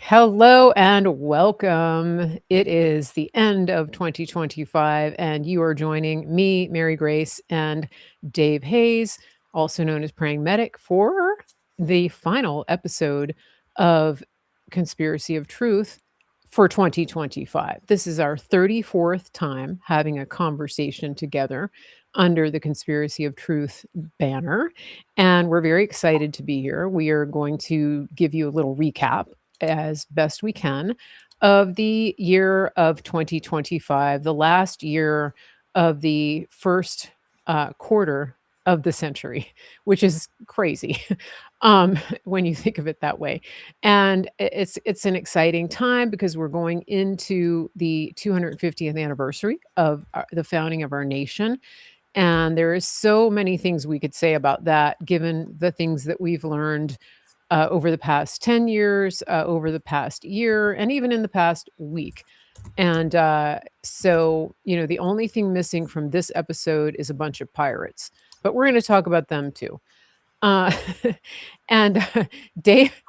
Hello and welcome. It is the end of 2025, and you are joining me, Mary Grace, and Dave Hayes, also known as Praying Medic, for the final episode of Conspiracy of Truth for 2025. This is our 34th time having a conversation together under the Conspiracy of Truth banner, and we're very excited to be here. We are going to give you a little recap as best we can of the year of 2025, the last year of the first quarter of the century, which is crazy um, when you think of it that way. And it's an exciting time because we're going into the 250th anniversary of the founding of our nation. And there is so many things we could say about that, given the things that we've learned over the past 10 years, over the past year, and even in the past week. And the only thing missing from this episode is a bunch of pirates, but we're going to talk about them too. Uh, and Dave,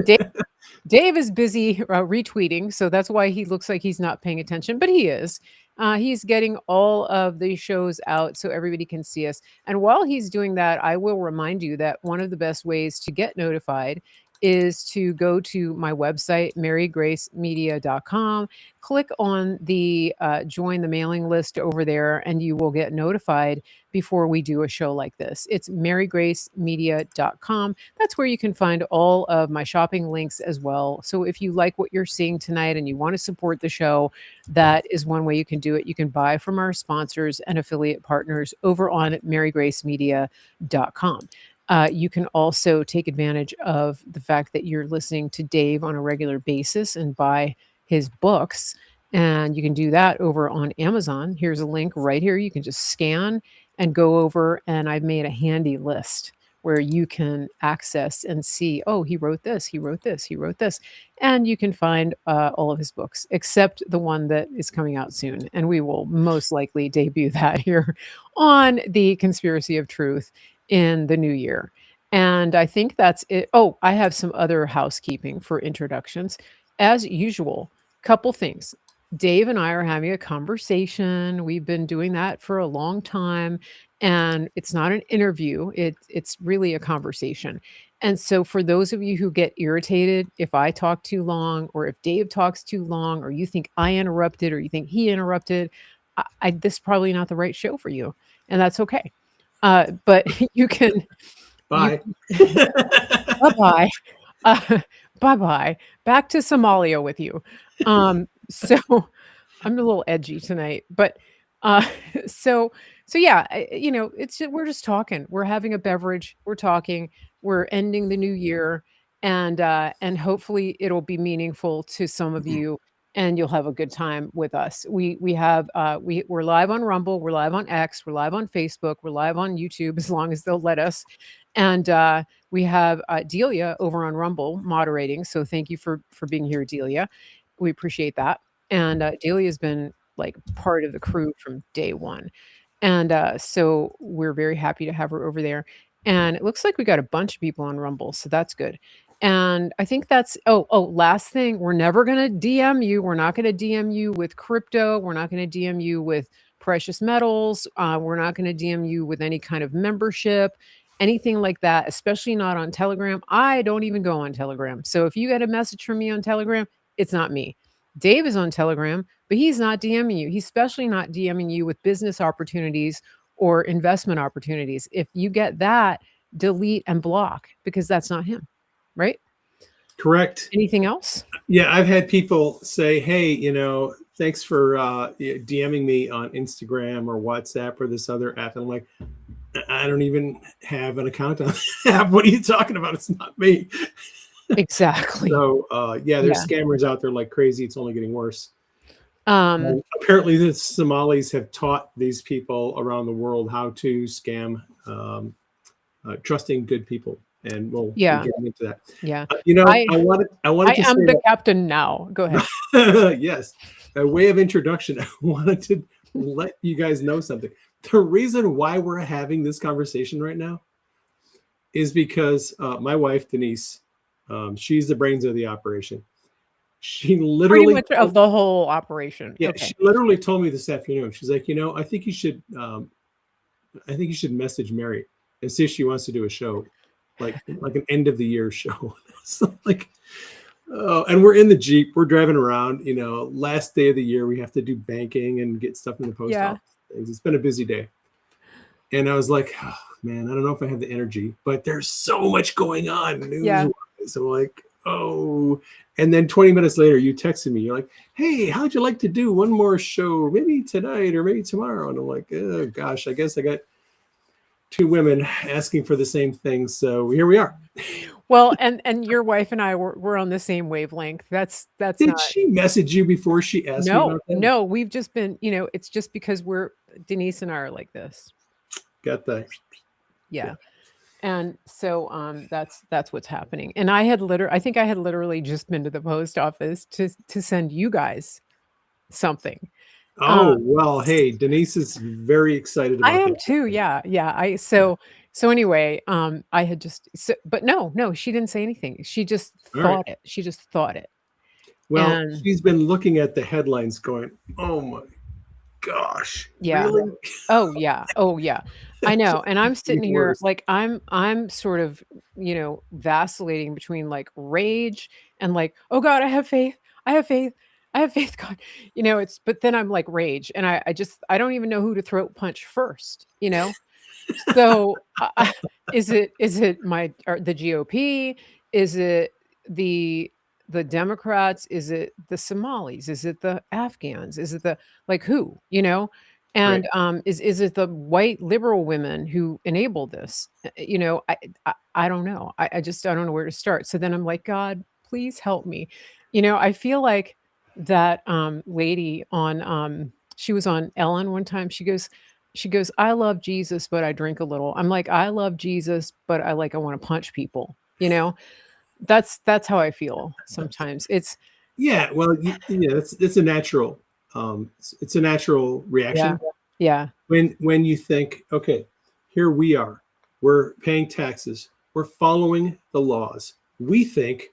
Dave, Dave is busy retweeting, so that's why he looks like he's not paying attention, but he is. He's getting all of the shows out so everybody can see us. And while he's doing that, I will remind you that one of the best ways to get notified is to go to my website, marygracemedia.com, click on the join the mailing list over there, and you will get notified before we do a show like this. It's marygracemedia.com. That's where you can find all of my shopping links as well. So if you like what you're seeing tonight and you want to support the show, that is one way you can do it. You can buy from our sponsors and affiliate partners over on marygracemedia.com. You can also take advantage of the fact that you're listening to Dave on a regular basis and buy his books. And you can do that over on Amazon. Here's a link right here. You can just scan and go over, and I've made a handy list where you can access and see, oh, he wrote this, he wrote this, he wrote this. And you can find all of his books, except the one that is coming out soon. And we will most likely debut that here on the Conspiracy of Truth in the new year. And I think that's it. Oh, I have some other housekeeping for introductions. As usual, couple things. Dave and I are having a conversation. We've been doing that for a long time, and it's not an interview. It's really a conversation. And so for those of you who get irritated if I talk too long or if Dave talks too long or you think I interrupted or you think he interrupted, this is probably not the right show for you, and that's okay. But you can you Bye. bye-bye. Bye-bye. Back to Somalia with you. So I'm a little edgy tonight, but uh, so so yeah, we're just talking. We're having a beverage. We're talking. We're ending the new year, and hopefully it'll be meaningful to some of you, and you'll have a good time with us. We're live on Rumble. We're live on X. We're live on Facebook. We're live on YouTube as long as they'll let us, and we have Delia over on Rumble moderating. So thank you for being here, Delia. We appreciate that. And Delia's been like part of the crew from day one. And so we're very happy to have her over there. And it looks like we got a bunch of people on Rumble, so that's good. And I think that's last thing, we're never gonna DM you. We're not gonna DM you with crypto. We're not gonna DM you with precious metals. We're not gonna DM you with any kind of membership, anything like that, especially not on Telegram. I don't even go on Telegram. So if you get a message from me on Telegram, it's not me. Dave is on Telegram, but he's not DMing you. He's especially not DMing you with business opportunities or investment opportunities. If you get that, delete and block because that's not him, right? Correct. Anything else? Yeah, I've had people say, "Hey, thanks for DMing me on Instagram or WhatsApp or this other app." And I'm like, I don't even have an account on the app. What are you talking about? It's not me. Exactly. So, yeah, there's Yeah. scammers out there like crazy. It's only getting worse. Um, Apparently, the Somalis have taught these people around the world how to scam trusting good people, and we'll be yeah, getting into that. yeah. I I wanted I to am say the captain now. Go ahead. that yes, a way of introduction. I wanted to let you guys know something. The reason why we're having this conversation right now is because my wife Denise She's the brains of the operation. She Pretty literally much of the whole operation. yeah, Okay. she literally told me this afternoon. She's like, I think you should message Mary and see if she wants to do a show, like an end of the year show. So like, oh, and we're in the Jeep, we're driving around. Last day of the year, we have to do banking and get stuff in the post Yeah. office. It's been a busy day, and I was like, oh, man, I don't know if I have the energy, but there's so much going on Yeah. news-wise. I'm like, oh. And then 20 minutes later, you texted me. You're like, hey, how'd you like to do one more show, maybe tonight or maybe tomorrow? And I'm like, oh gosh, I guess I got two women asking for the same thing. So here we are. Well, and your wife and I were on the same wavelength. That's Did not. she message you before she asked me No, about that? no, we've just been, it's just because Denise and I are like this. Got the Yeah. And so that's what's happening. And I think I had literally just been to the post office to send you guys something. oh well, hey, Denise is very excited I about am that. too. Yeah. Yeah. So anyway, I had but no, she didn't say anything. She just All right. thought it. She just thought it. Well, And she's been looking at the headlines going, oh my gosh, yeah. really? Oh yeah. Oh yeah. I know. And I'm It's getting sitting here worse. like I'm sort of, vacillating between like rage and like, oh God, I have faith. I have faith. I have faith, God. But then I'm like rage. And I don't even know who to throat punch first, So is it the GOP? Is it the Democrats? Is it the Somalis? Is it the Afghans? Is it the like who? Right. And is it the white liberal women who enable this? I don't know. I don't know where to start. So then I'm like, God, please help me. I feel like that lady on she was on Ellen one time. She goes, I love Jesus, but I drink a little. I'm like, I love Jesus, but I want to punch people. That's how I feel sometimes. Yeah. Well, yeah, it's a natural. It's a natural Yeah, reaction yeah, when you think, okay, here we are, we're paying taxes, we're following the laws. We think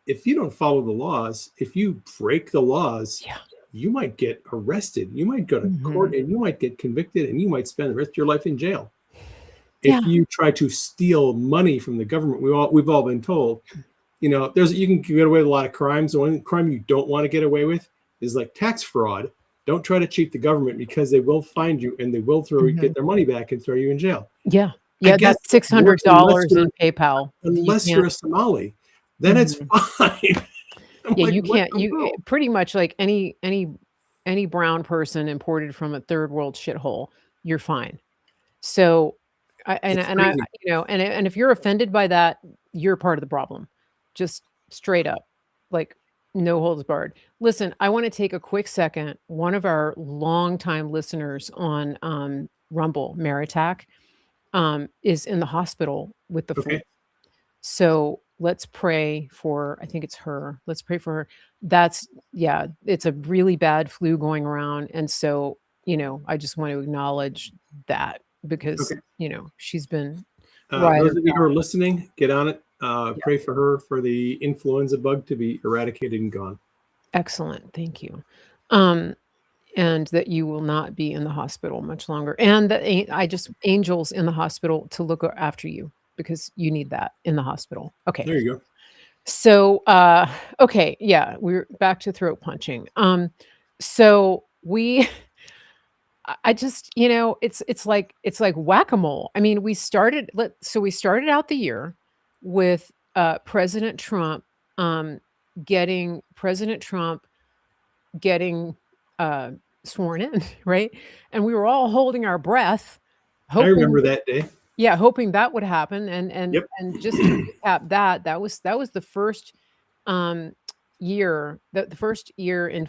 if you don't follow the laws, if you break the laws, yeah. you might get arrested, you might go to court, Mhm. and you might get convicted, and you might spend the rest of your life in jail. Yeah, If you try to steal money from the government, we've all been told, you can get away with a lot of crimes. The one crime you don't want to get away with is like tax fraud. Don't try to cheat the government because they will find you and they will mhm. get their money back and throw you in jail. Yeah, I yeah. guess That's that works $600 in PayPal. You unless you're can't. a Somali, then it's Mhm. fine. I'm Yeah, like, you what can't. the world? Pretty much like any brown person imported from a third world shithole, you're fine. So, It's I, crazy. and if you're offended by that, you're part of the problem. Just straight up, like no holds barred. Listen, I want to take a quick second. One of our longtime listeners on Rumble, Meritac, is in the hospital with the flu. Okay. So let's pray for, I think it's her. Let's pray for her. Yeah, it's a really bad flu going around. And so, I just want to acknowledge that because, Okay. she's been ride or Those of you who are listening, get on it. yeah. Pray for her for the influenza bug to be eradicated and gone. Excellent. Thank you. Um, and that you will not be in the hospital much longer. And that I just angels in the hospital to look after you because you need that in the hospital. Okay. There you go. So, okay, yeah, we're back to throat punching. So I just, it's like whack-a-mole. I mean, we started out the year with President Trump, um, President Trump getting uh, sworn in, right? And we were all holding our breath, I hoping, remember that day. yeah, hoping that would happen. And Yep. just to recap that was the first um the first year in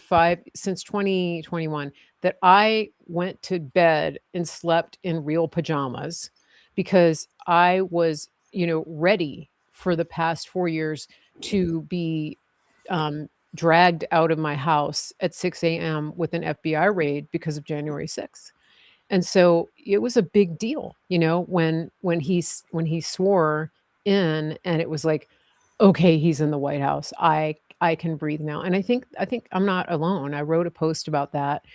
since 2021 that I went to bed and slept in real pajamas because I was, ready for the past 4 years to be um dragged out of my house at 6 a.m. with an FBI raid because of January 6th. And so it was a big deal, when he swore in, and it was like, okay, he's in the White House. I can breathe now. And I think I'm not alone. I wrote a post about that.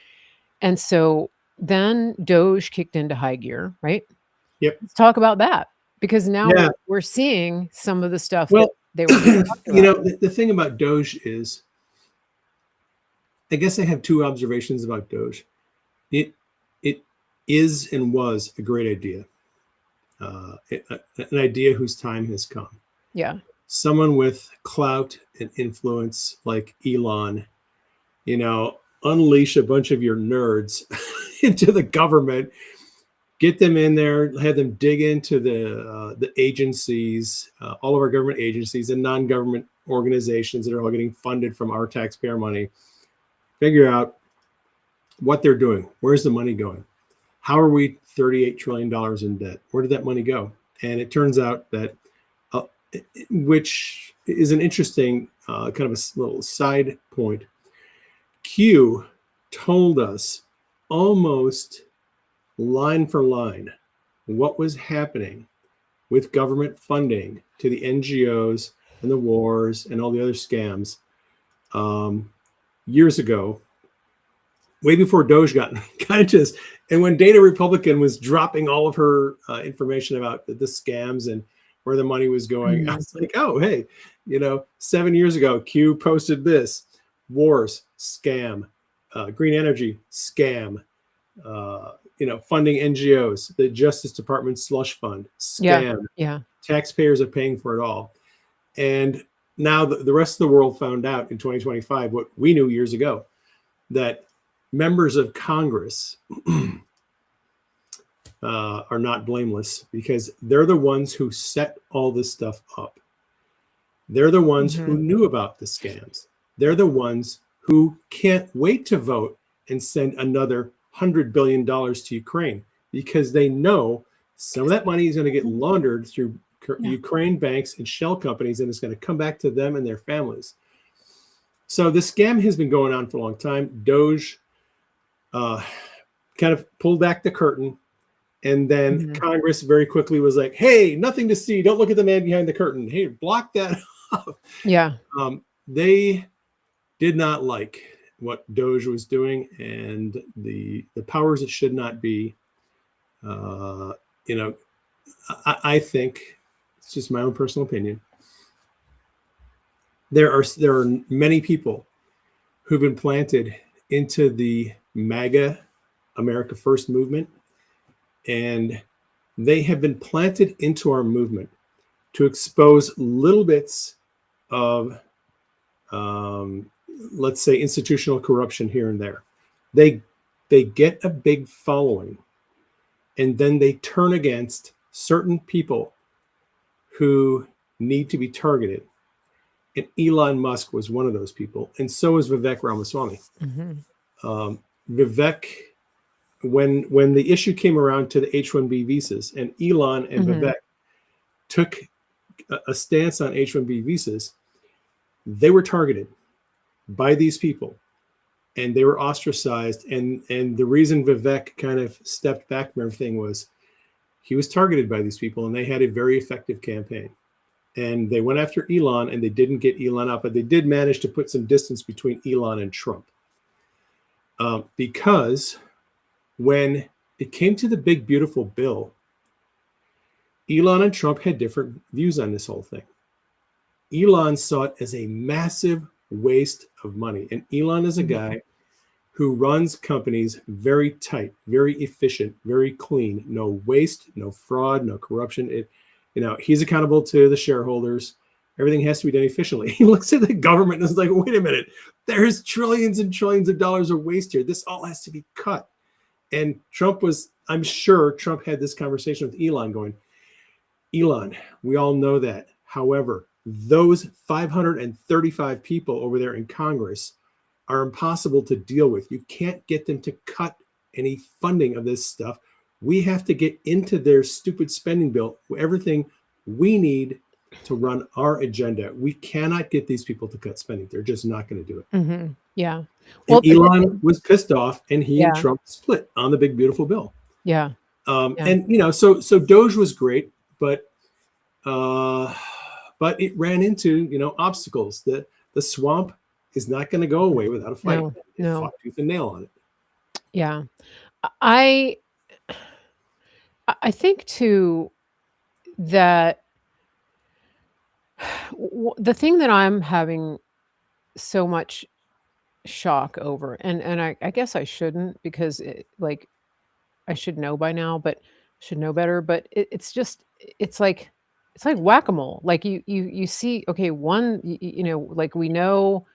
And so then Doge kicked into high gear, right? Yep. Let's talk about that because now Yeah. we're seeing some of the stuff that Well, they were talking you about. know, the thing about Doge is, I guess I have two observations about Doge. It it is and was a great idea, an idea whose time has come. Yeah. Someone with clout and influence like Elon, unleash a bunch of your nerds into the government, get them in there, have them dig into the agencies, all of our government agencies and non-government organizations that are all getting funded from our taxpayer money. Figure out what they're doing. Where's the money going? How are we $38 trillion in debt? Where did that money go? And it turns out that, which is an interesting kind of a little side point, Q told us almost line for line what was happening with government funding to the NGOs and the wars and all the other scams years ago, way before Doge got into this. And when Data Republican was dropping all of her information about the scams and where the money was going, I was like, oh, hey, 7 years ago, Q posted this: wars, scam, green energy, scam, funding NGOs, the Justice Department slush fund, scam. Yeah. Taxpayers are paying for it all. And now the rest of the world found out in 2025 what we knew years ago, that members of Congress are not blameless because they're the ones who set all this stuff up. They're the ones who knew about the scams. They're the ones who can't wait to vote and send another $100 billion to Ukraine because they know some of that money is going to get laundered through Ukraine banks and shell companies, and it's going to come back to them and their families. So the scam has been going on for a long time. Doge kind of pulled back the curtain, and then Congress very quickly was like, hey, nothing to see. Don't look at the man behind the curtain. Hey, block that up. Yeah. They did not like what Doge was doing, and the powers that should not be. I think it's just my own personal opinion. There are many people who've been planted into the MAGA, America First movement, and they have been planted into our movement to expose little bits of, let's say, institutional corruption here and there. They get a big following, and then they turn against certain people who need to be targeted. And Elon Musk was one of those people, and so is Vivek Ramaswamy. Vivek, when the issue came around to the H-1B visas, and Elon and Vivek took a stance on H-1B visas, they were targeted by these people, and they were ostracized. And the reason Vivek kind of stepped back from everything was he was targeted by these people, and they had a very effective campaign. And they went after Elon, and they didn't get Elon out, but they did manage to put some distance between Elon and Trump. Because when it came to the big, beautiful bill, Elon and Trump had different views on this whole thing. Elon saw it as a massive waste of money. And Elon is a guy who runs companies very tight, very efficient, very clean, no waste, no fraud, no corruption. He's accountable to the shareholders. Everything has to be done efficiently. He looks at the government and is like, wait a minute, there's trillions and trillions of dollars of waste here. This all has to be cut. And I'm sure Trump had this conversation with Elon going, Elon, we all know that. However, those 535 people over there in Congress are impossible to deal with. You can't get them to cut any funding of this stuff. We have to get into their stupid spending bill, everything we need to run our agenda. We cannot get these people to cut spending. They're just not going to do it. Yeah. Well, Elon was pissed off, and he and Trump split on the big, beautiful bill. And, so Doge was great, but but it ran into, obstacles. The swamp is not going to go away without a fight. No, They no. fought tooth and nail on it. Yeah. I I think too that the thing that I'm having so much shock over, and I guess I shouldn't because like I should know by now, but should know better. But it's just it's like whack-a-mole. Like you see, okay, like we know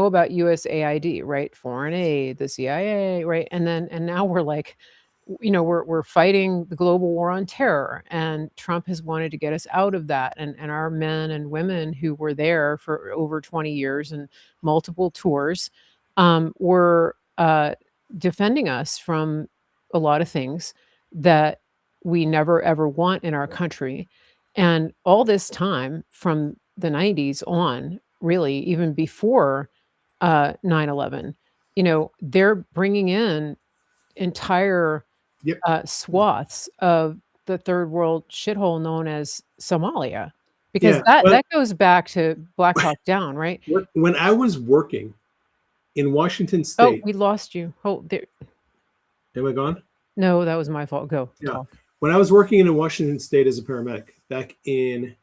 about USAID, right? Foreign aid, the CIA, right? And now we're like, we're fighting the global war on terror, and Trump has wanted to get us out of that. And our men and women who were there for over 20 years and multiple tours were defending us from a lot of things that we never ever want in our country. And all this time from the 90s on, really, even before 9/11, they're bringing in entire Yep. swaths of the third world shithole known as Somalia, because Yeah. that goes back to Black Hawk Down, right? When I was working in Washington Oh, State, we lost you. Oh, there. am I gone? No, that was my fault. Go Yeah. talk. When I was working in Washington State as a paramedic back in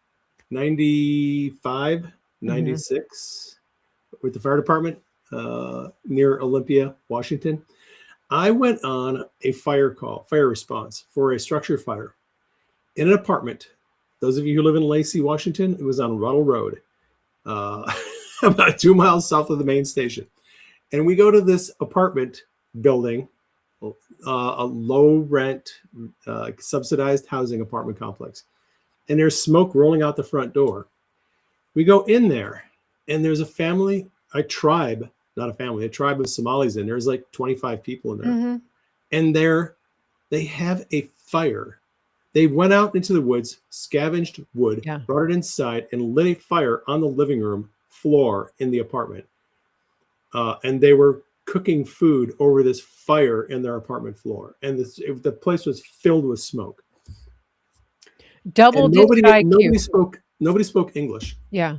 95, Hmm. 96, with the fire department near Olympia, Washington, I went on a fire response for a structure fire in an apartment. Those of you who live in Lacey, Washington, it was on Ruddle Road, uh, about 2 miles south of the main station. And we go to this apartment building, a low rent, subsidized housing apartment complex. And there's smoke rolling out the front door. We go in there, and there's a tribe of Somalis in there. There's like 25 people in there. Hmm. And they have a fire. They went out into the woods, scavenged wood, Yeah. brought it inside, and lit a fire on the living room floor in the apartment. And they were cooking food over this fire in their apartment floor. And the place was filled with smoke. Double And digit IQ. nobody spoke English. Yeah.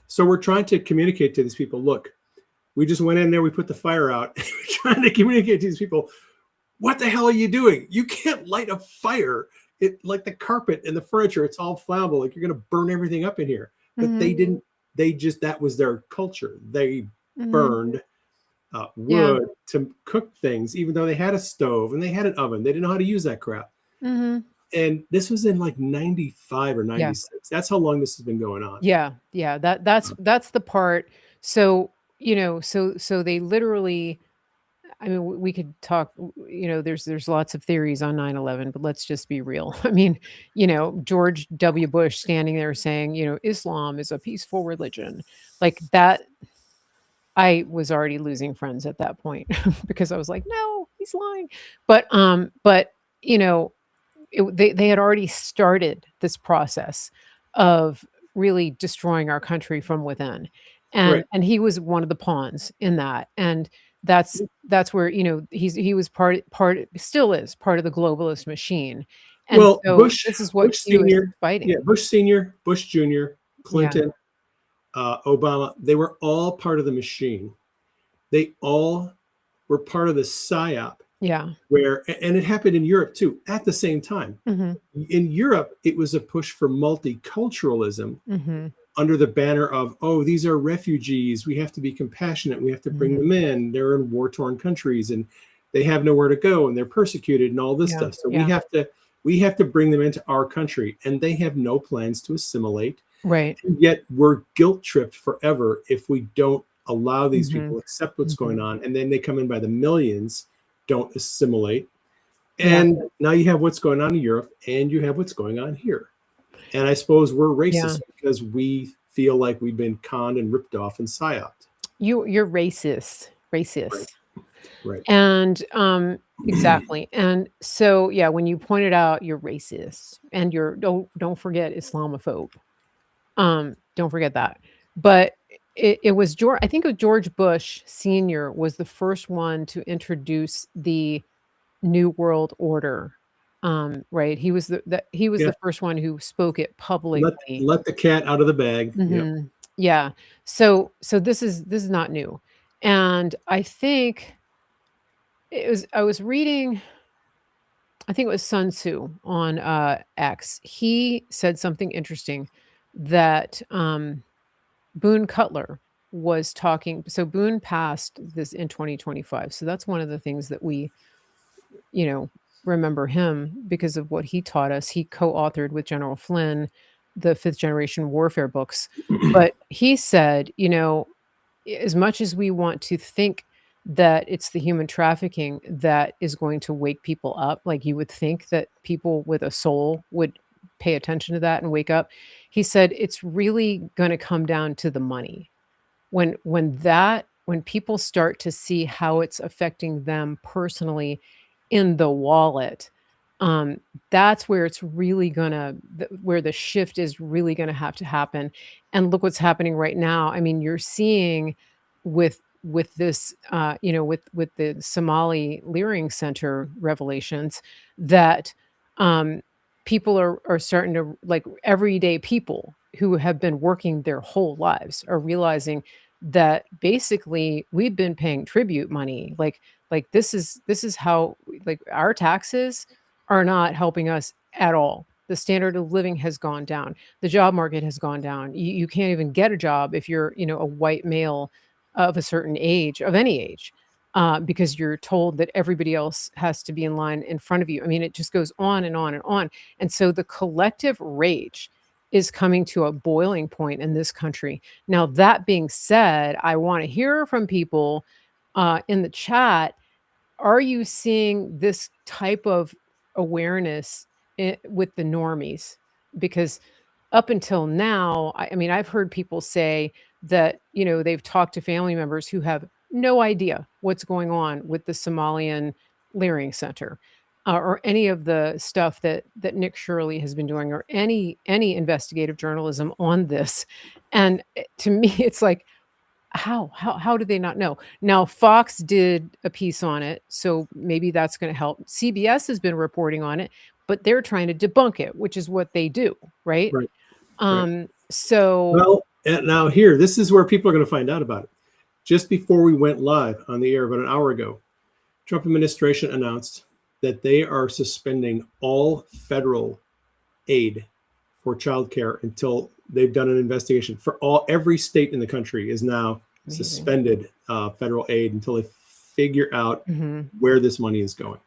So we're trying to communicate to these people, look, we just went in there, we put the fire out. We're trying to communicate to these people, what the hell are you doing? You can't light a fire. It like the carpet and the furniture, it's all flammable. Like you're going to burn everything up in here. But Mhm. they didn't, that was their culture. They Mhm. burned Yeah. wood to cook things, even though they had a stove and they had an oven. They didn't know how to use that crap. Mhm. And this was in like 95 or Yeah. 96. That's how long this has been going on. Yeah. Yeah. That's the part. So, so they literally, I mean, we could talk, there's lots of theories on 9/11, but let's just be real. I mean, George W. Bush standing there saying, Islam is a peaceful religion. Like that, I was already losing friends at that point because I was like, no, he's lying. But they had already started this process of really destroying our country from within, and Right. he was one of the pawns in that. And that's where he was still is part of the globalist machine. And Well, so this is what Bush he was Senior, fighting. yeah, Bush Senior, Bush Junior, Yeah. Clinton, Obama, they were all part of the machine. They all were part of the psyop Yeah. and it happened in Europe too at the same time. Hmm. In Europe, it was a push for multiculturalism Hmm. under the banner of, oh, these are refugees. We have to be compassionate. We have to bring them in. They're in war-torn countries and they have nowhere to go and they're persecuted and all this Yeah. stuff. So Yeah. we have to bring them into our country, and they have no plans to assimilate. Right. And yet we're guilt tripped forever if we don't allow these Hmm. people accept what's Hmm. going on, and then they come in by the millions, don't assimilate. Yeah. And now you have what's going on in Europe, and you have what's going on here. And I suppose we're racist because we feel like we've been conned and ripped off and psyoped. You're racist. Right. And exactly. And so yeah, when you pointed out you're racist and you're don't forget Islamophobe. Don't forget that. But it was George, I think it was George Bush Sr. was the first one to introduce the New World Order Right? He was Yeah. the first one who spoke it Let publicly. let the cat out of the bag. Yep. Mhm. Yeah. So this is not new. And I think I was reading, I think it was Sun Tzu on, X. He said something interesting that, Boone Cutler was talking, so Boone passed this in 2025, so that's one of the things that we, you know, remember him because of what he taught us. He co-authored with General Flynn the 5th generation warfare books, but he said, as much as we want to think that it's the human trafficking that is going to wake people up, like you would think that people with a soul would pay attention to that and wake up, he said it's really going to come down to the money. When people start to see how it's affecting them personally in the wallet, um, that's where it's really gonna where the shift is really gonna have to happen. And look what's happening right now. I mean, you're seeing with this, with the Somali Leering Center revelations that um, people are starting to, like, everyday people who have been working their whole lives are realizing that basically we've been paying tribute money. Like this is how, like, our taxes are not helping us at all. The standard of living has gone down. The job market has gone down. You can't even get a job if you're, a white male of a certain age, of any age, because you're told that everybody else has to be in line in front of you. I mean, it just goes on and on and on. And so the collective rage is coming to a boiling point in this country. Now, that being said, I want to hear from people in the chat. Are you seeing this type of awareness with the normies? Because up until now, I mean, I've heard people say that, they've talked to family members who have no idea what's going on with the Somalian Leering Center, or any of the stuff that Nick Shirley has been doing, or any investigative journalism on this. And to me, it's like, how do they not know? Now, Fox did a piece on it, so maybe that's gonna help. CBS has been reporting on it, but they're trying to debunk it, which is what they do, right? Right. Right. So Well, and now here, this is where people are going to find out about it. Just before we went live on the air about an hour ago, Trump administration announced that they are suspending all federal aid for childcare until they've done an investigation. Every state in the country is now amazing. suspended federal aid until they figure out Mhm. where this money is going.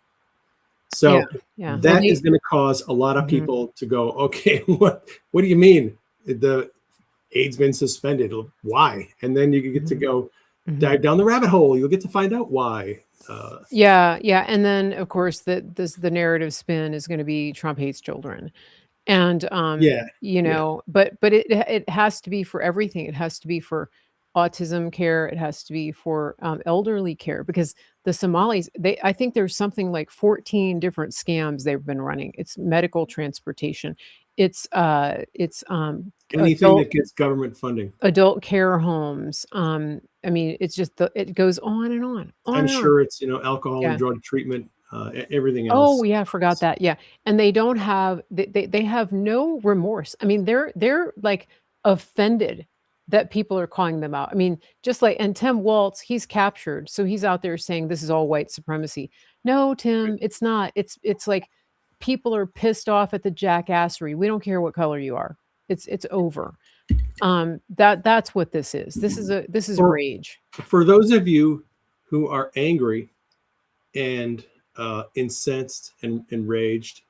So Yeah, yeah. Well, that is going to cause a lot of Mhm. people to go, okay, what do you mean the aid's been suspended? Why? And then you get to go Mhm. dive down the rabbit hole. You'll get to find out why. Yeah, yeah, and then, of course, the narrative spin is gonna be Trump hates children. And, Yeah, yeah, but it has to be for everything. It has to be for autism care. It has to be for, elderly care, because the Somalis, I think there's something like 14 different scams they've been running. It's medical transportation. It's anything that gets government funding. adult care homes. I mean, it's just it goes on I'm and on. sure it's alcohol and Yeah. drug treatment, everything Oh, else. yeah, I forgot that, yeah, and they don't have they have no remorse. I mean, they're, like, offended that people are calling them out. I mean, just like, and Tim Walz, he's captured, so he's out there saying this is all white supremacy. No, Tim, it's not. It's like people are pissed off at the jackassery. We don't care what color you are. It's over. That's what this is. This is For rage. for those of you who are angry and incensed and enraged,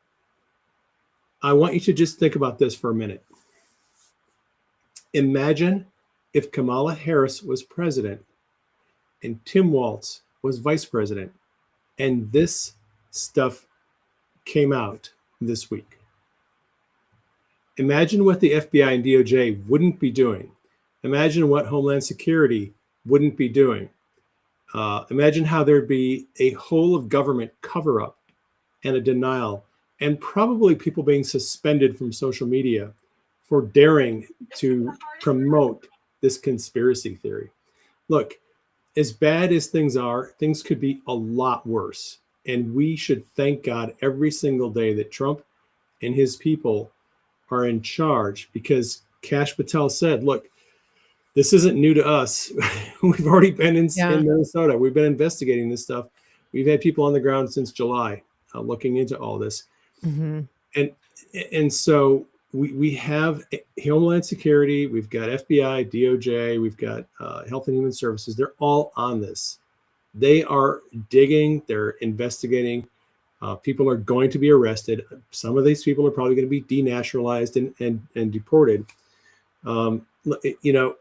I want you to just think about this for a minute. Imagine if Kamala Harris was president and Tim Walz was vice president, and this stuff came out this week. Imagine what the FBI and DOJ wouldn't be doing. Imagine what Homeland Security wouldn't be doing. Imagine how there'd be a whole of government cover up and a denial, and probably people being suspended from social media for daring to promote this conspiracy theory. Look, as bad as things are, things could be a lot worse. And we should thank God every single day that Trump and his people are in charge, because Kash Patel said, look, this isn't new to us. We've already been in Minnesota. We've been investigating this stuff. We've had people on the ground since July looking into all this. Mm-hmm. And so we have Homeland Security, we've got FBI, DOJ, we've got Health and Human Services. They're all on this. They are digging, they're investigating. People are going to be arrested. Some of these people are probably going to be denaturalized and deported. You know,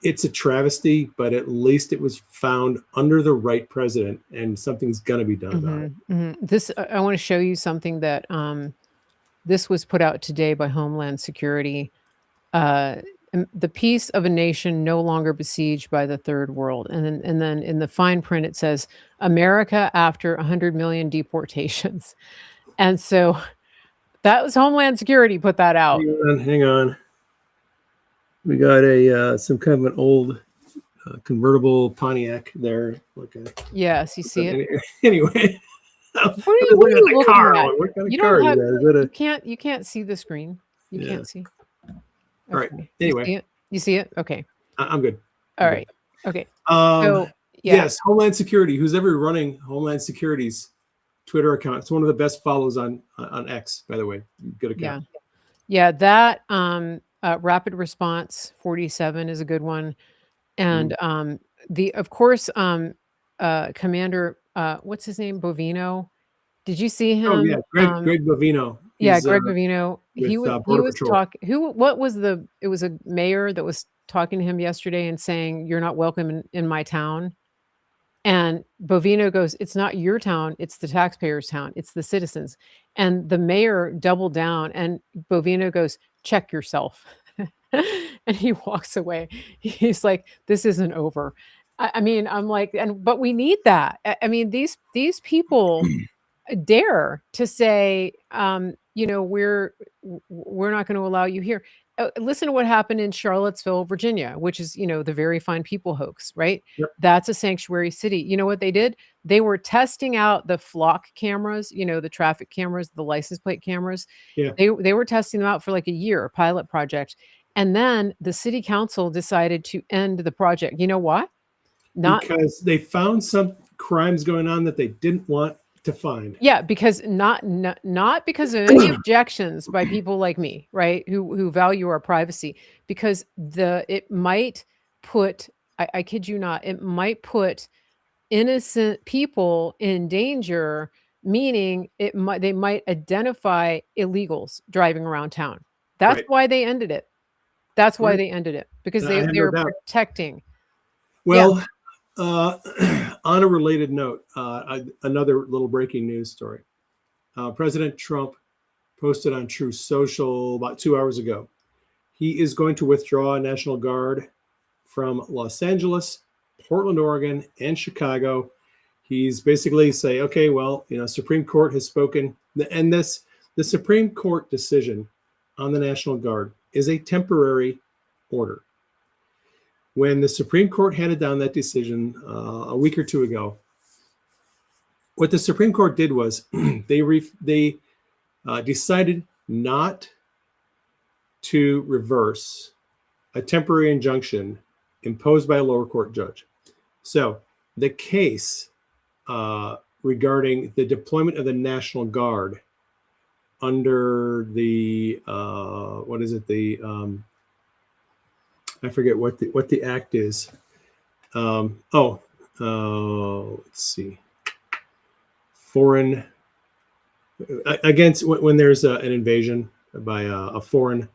it's a travesty, but at least it was found under the right president, and something's going to be done about it. Mm-hmm. This, I want to show you something that this was put out today by Homeland Security. The peace of a nation no longer besieged by the third world. And then in the fine print, it says, America after 100 million deportations. And so that was Homeland Security put that out. Hang on. We got some kind of an old convertible Pontiac there. Yes, you see it. Anyway. What are you looking at? What kind of car is that? You can't see the screen. You can't see. All right. Anyway, you see it? Okay. I'm good. All right. Okay. Yes, Homeland Security. Who's ever running Homeland Security's Twitter account? It's one of the best follows on X, by the way. Good account. Yeah. That Rapid Response 47 is a good one, and of course Commander what's his name, Bovino. Did you see him? Oh yeah, Greg Bovino. Greg Bovino. He was talking. It was a mayor that was talking to him yesterday and saying, "You're not welcome in my town." And Bovino goes, "It's not your town. It's the taxpayers' town. It's the citizens." And the mayor doubled down, and Bovino goes, "Check yourself." And he walks away. He's like, "This isn't over." I mean, I'm like, but we need that. I mean, these people dare to say, you know, we're not going to allow you here. Listen to what happened in Charlottesville, Virginia, which is, you know, the Very Fine People hoax, right? Yep. That's a sanctuary city. You know what they did? They were testing out the flock cameras, you know, the traffic cameras, the license plate cameras. Yeah. They were testing them out for like a year, a pilot project. And then the city council decided to end the project. You know why? Because they found some crimes going on that they didn't want to find. Yeah, because not because of any objections by people like me, right? Who value our privacy, because it might put, I kid you not, it might put innocent people in danger, meaning they might identify illegals driving around town. That's why they ended it. That's why they ended it, because they were protecting. Well, on a related note, another little breaking news story. President Trump posted on Truth Social about 2 hours ago. He is going to withdraw National Guard from Los Angeles, Portland, Oregon, and Chicago. He's basically saying, okay, well, you know, Supreme Court has spoken, and the Supreme Court decision on the National Guard is a temporary order. When the Supreme Court handed down that decision a week or two ago, what the Supreme Court did was they decided not to reverse a temporary injunction imposed by a lower court judge. So the case regarding the deployment of the National Guard under the I forget what the act is. Let's see. Foreign against when there's an invasion by a foreign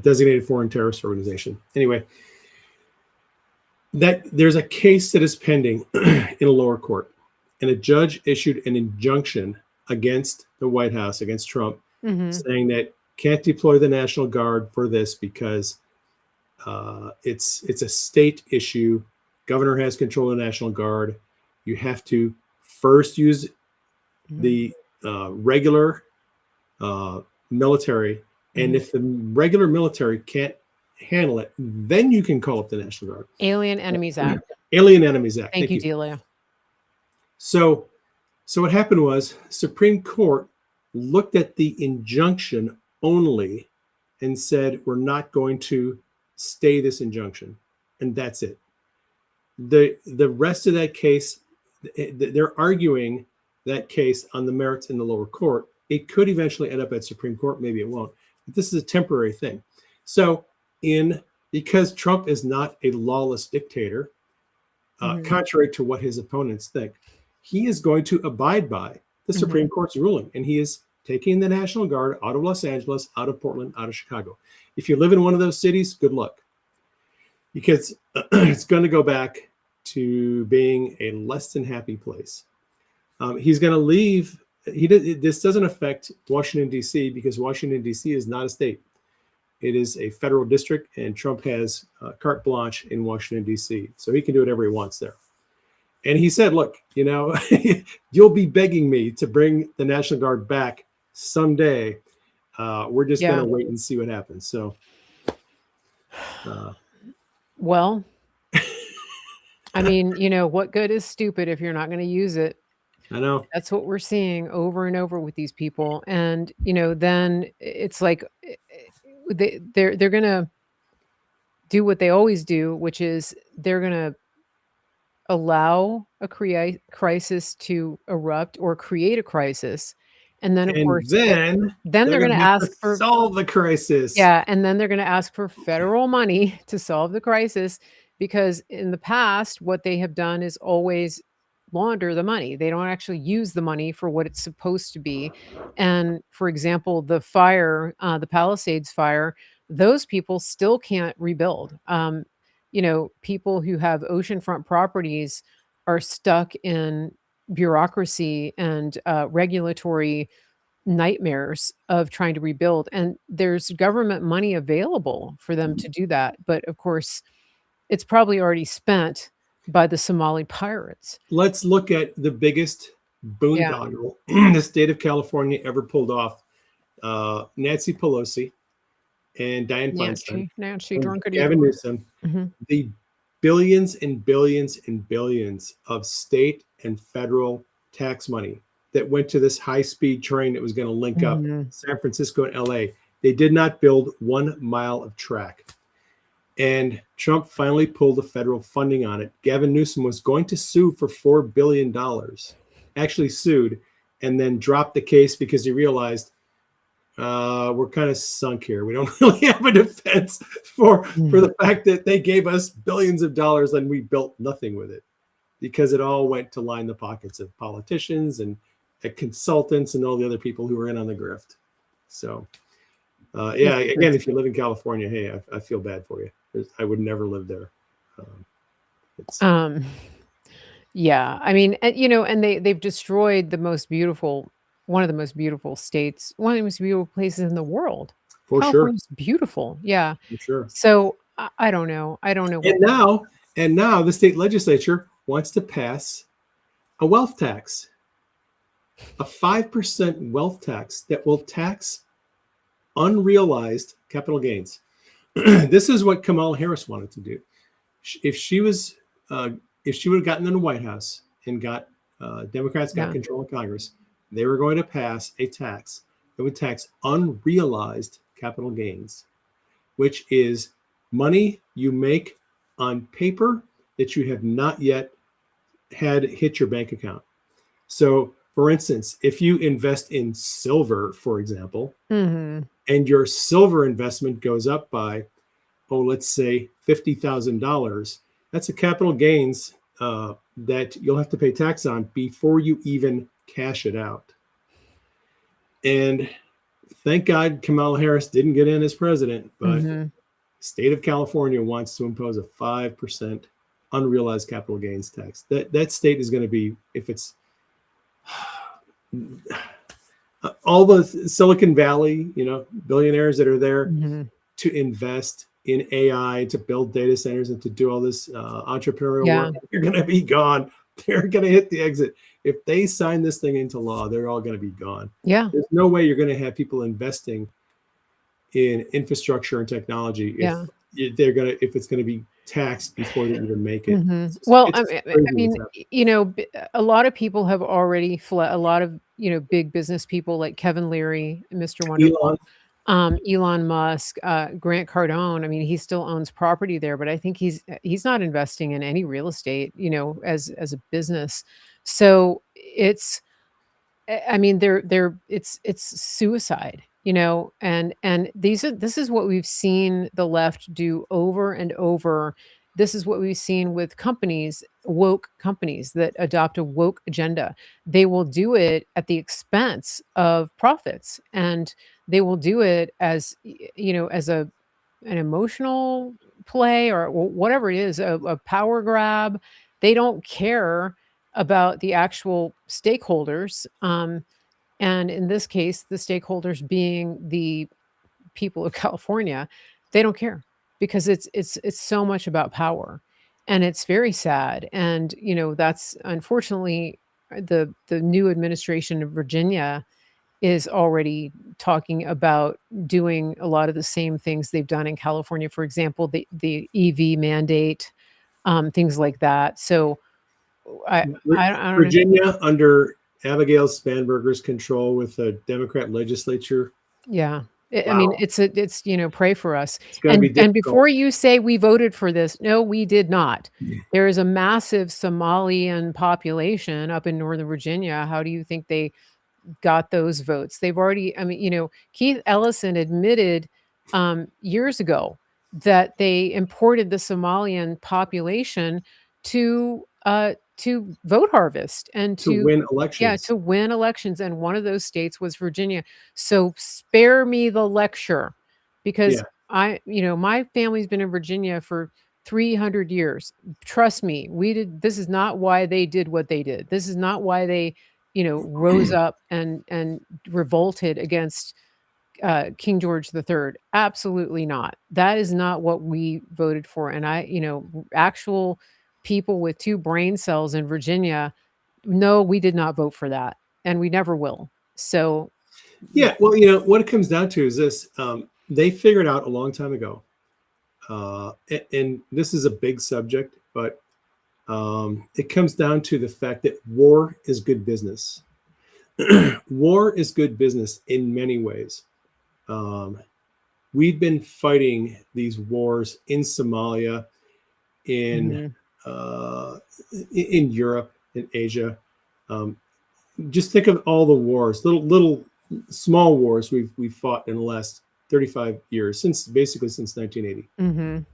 designated foreign terrorist organization. Anyway, that there's a case that is pending in a lower court, and a judge issued an injunction against the White House, against Trump, saying that can't deploy the National Guard for this because it's a state issue. Governor has control of the National Guard. You have to first use the regular military, and if the regular military can't handle it, then you can call up the National Guard. Alien Enemies Act. Alien Enemies Act. Thank you, Delia. So So what happened was Supreme Court looked at the injunction only and said, we're not going to stay this injunction. And that's it. The rest of that case, they're arguing that case on the merits in the lower court. It could eventually end up at Supreme Court. Maybe it won't. But this is a temporary thing. So because Trump is not a lawless dictator, contrary to what his opponents think, he is going to abide by the Supreme Court's ruling. And he is taking the National Guard out of Los Angeles, out of Portland, out of Chicago. If you live in one of those cities, good luck. Because it's going to go back to being a less than happy place. He's going to leave. This doesn't affect Washington, D.C., because Washington, D.C. is not a state. It is a federal district, and Trump has carte blanche in Washington, D.C., so he can do whatever he wants there. And he said, look, you'll be begging me to bring the National Guard back someday. We're just going to wait and see what happens. So, well, I mean, what good is stupid if you're not going to use it? I know. That's what we're seeing over and over with these people. And, then it's like they're going to do what they always do, which is they're going to allow a crisis to erupt or create a crisis. And then, of course, then they're going to ask for solve the crisis. Yeah. And then they're going to ask for federal money to solve the crisis, because in the past, what they have done is always launder the money. They don't actually use the money for what it's supposed to be. And for example, the fire, the Palisades fire, those people still can't rebuild. People who have oceanfront properties are stuck in bureaucracy and regulatory nightmares of trying to rebuild. And there's government money available for them to do that. But of course, it's probably already spent by the Somali pirates. Let's look at the biggest boondoggle the state of California ever pulled off. Nancy Pelosi and Dianne Feinstein, Nancy Drunkard, Gavin Newsom, the billions and billions and billions of state and federal tax money that went to this high-speed train that was going to link up San Francisco and LA. They did not build 1 mile of track. And Trump finally pulled the federal funding on it. Gavin Newsom was going to sue for $4 billion, actually sued, and then dropped the case because he realized we're kind of sunk here. We don't really have a defense for the fact that they gave us billions of dollars and we built nothing with it, because it all went to line the pockets of politicians and consultants and all the other people who were in on the grift. So, again, if you live in California, hey, I feel bad for you. I would never live there. Yeah, I mean, and they've destroyed one of the most beautiful states, one of the most beautiful places in the world. For California's beautiful. Yeah. For sure. So I don't know. And now the state legislature wants to pass a wealth tax, a 5% wealth tax that will tax unrealized capital gains. This is what Kamala Harris wanted to do. If she would have gotten in the White House and Democrats got control of Congress, they were going to pass a tax that would tax unrealized capital gains, which is money you make on paper that you have not yet had hit your bank account. So, for instance, if you invest in silver, for example, and your silver investment goes up by, let's say $50,000, that's a capital gains that you'll have to pay tax on before you even cash it out. And thank God Kamala Harris didn't get in as president, but state of California wants to impose a 5% unrealized capital gains tax. That state is going to be, if it's all the Silicon Valley, billionaires that are there to invest in AI, to build data centers and to do all this entrepreneurial work, they're going to be gone. They're going to hit the exit. If they sign this thing into law, they're all going to be gone. Yeah. There's no way you're going to have people investing in infrastructure and technology if it's gonna be taxed before they even make it. Mhm. Well, It's just I crazy mean, what's happening. a lot of people have already fled. A lot of, big business people like Kevin Leary, Mr. Wonderful, Elon, Elon Musk, Grant Cardone. I mean, he still owns property there, but I think he's not investing in any real estate, as a business. So it's I mean, they're it's suicide, and this is what we've seen the left do over and over. This is what we've seen with companies, woke companies that adopt a woke agenda. They will do it at the expense of profits, and they will do it as as an emotional play or whatever it is, a power grab. They don't care about the actual stakeholders. And in this case, the stakeholders being the people of California, they don't care because it's so much about power, and it's very sad. And that's unfortunately the new administration of Virginia is already talking about doing a lot of the same things they've done in California. For example, the EV mandate, things like that. So I don't know. Virginia under Abigail Spanberger's control with the Democrat legislature. Yeah. I mean, Wow, pray for us. it's going to be And difficult. before you say we voted for this, no, we did not. There is a massive Somalian population up in Northern Virginia. How do you think they got those votes? They've already, I mean, Keith Ellison admitted years ago that they imported the Somalian population to vote harvest and To to win yeah, elections. to win elections, and one of those states was Virginia. So spare me the lecture because Yeah. my family's been in Virginia for 300 years. Trust me, this is not why they did what they did. This is not why they, rose up and revolted against King George III. Absolutely not. That is not what we voted for. And actual people with two brain cells in Virginia, no, we did not vote for that, and we never will. So, Yeah. Well, what it comes down to is this: they figured out a long time ago, and this is a big subject, but it comes down to the fact that war is good business. War is good business in many ways. Um, we've been fighting these wars in Somalia, in mhm, uh, in Europe, in Asia. Um, just think of all the wars, little small wars we've fought in the last 35 years, since 1980. mhm,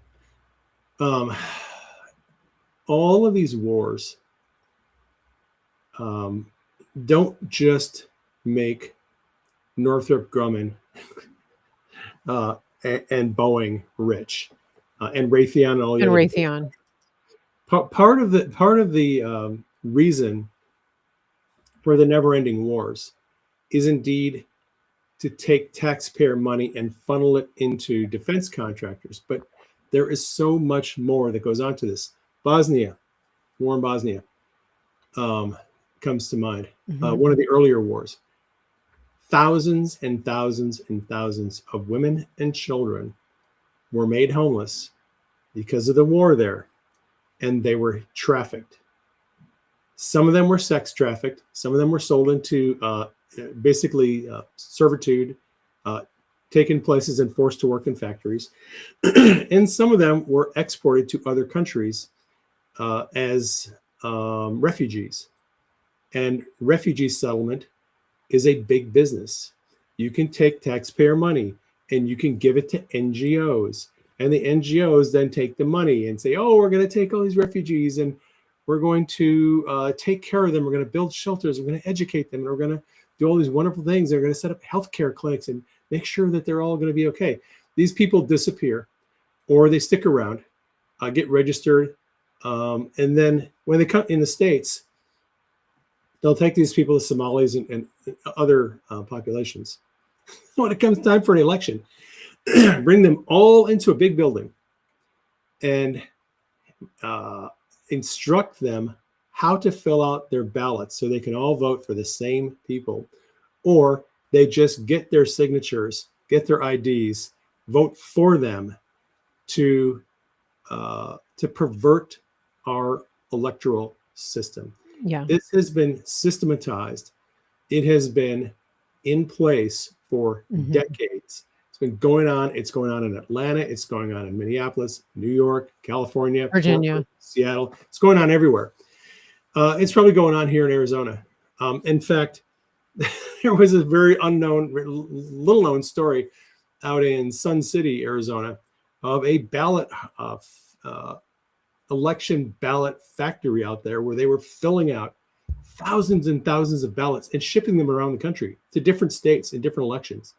Um, all of these wars um, don't just make Northrop Grumman uh, and Boeing rich, and Raytheon and all the and other. Raytheon. Part of the reason for the never-ending wars is indeed to take taxpayer money and funnel it into defense contractors. But there is so much more that goes on to this. Bosnia, war in Bosnia, comes to mind. Mhm, One of the earlier wars. Thousands and thousands and thousands of women and children were made homeless because of the war there, and they were trafficked. Some of them were sex trafficked. Some of them were sold into basically servitude, taken places and forced to work in factories. And some of them were exported to other countries as refugees. And refugee settlement is a big business. You can take taxpayer money and you can give it to NGOs. And the NGOs then take the money and say, oh, we're going to take all these refugees and we're going to take care of them. We're going to build shelters. We're going to educate them. And we're going to do all these wonderful things. They're going to set up healthcare clinics and make sure that they're all going to be okay. These people disappear or they stick around, get registered. And then when they come in the States, they'll take these people to Somalis and other populations. When it comes time for an election, bring them all into a big building and instruct them how to fill out their ballots so they can all vote for the same people. Or they just get their signatures, get their IDs, vote for them to pervert our electoral system. Yeah. This has been systematized. It has been in place for decades. It's been going on. It's going on in Atlanta. It's going on in Minneapolis, New York, California, Virginia, Portland, Seattle. It's going on everywhere. It's probably going on here in Arizona. In fact, there was a very little known story out in Sun City, Arizona, of a election ballot factory out there where they were filling out thousands and thousands of ballots and shipping them around the country to different states in different elections.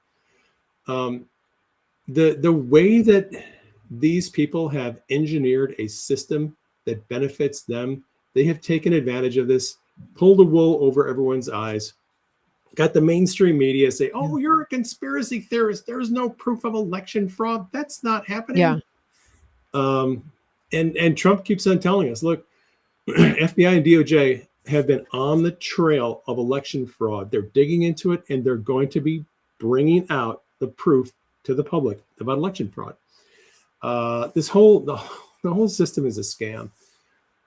The way that these people have engineered a system that benefits them, they have taken advantage of this, pulled the wool over everyone's eyes, got the mainstream media say, "Oh, you're a conspiracy theorist. There's no proof of election fraud. That's not happening." Yeah. And Trump keeps on telling us, look, FBI and DOJ have been on the trail of election fraud. They're digging into it, and they're going to be bringing out the proof to the public about election fraud. The whole system is a scam,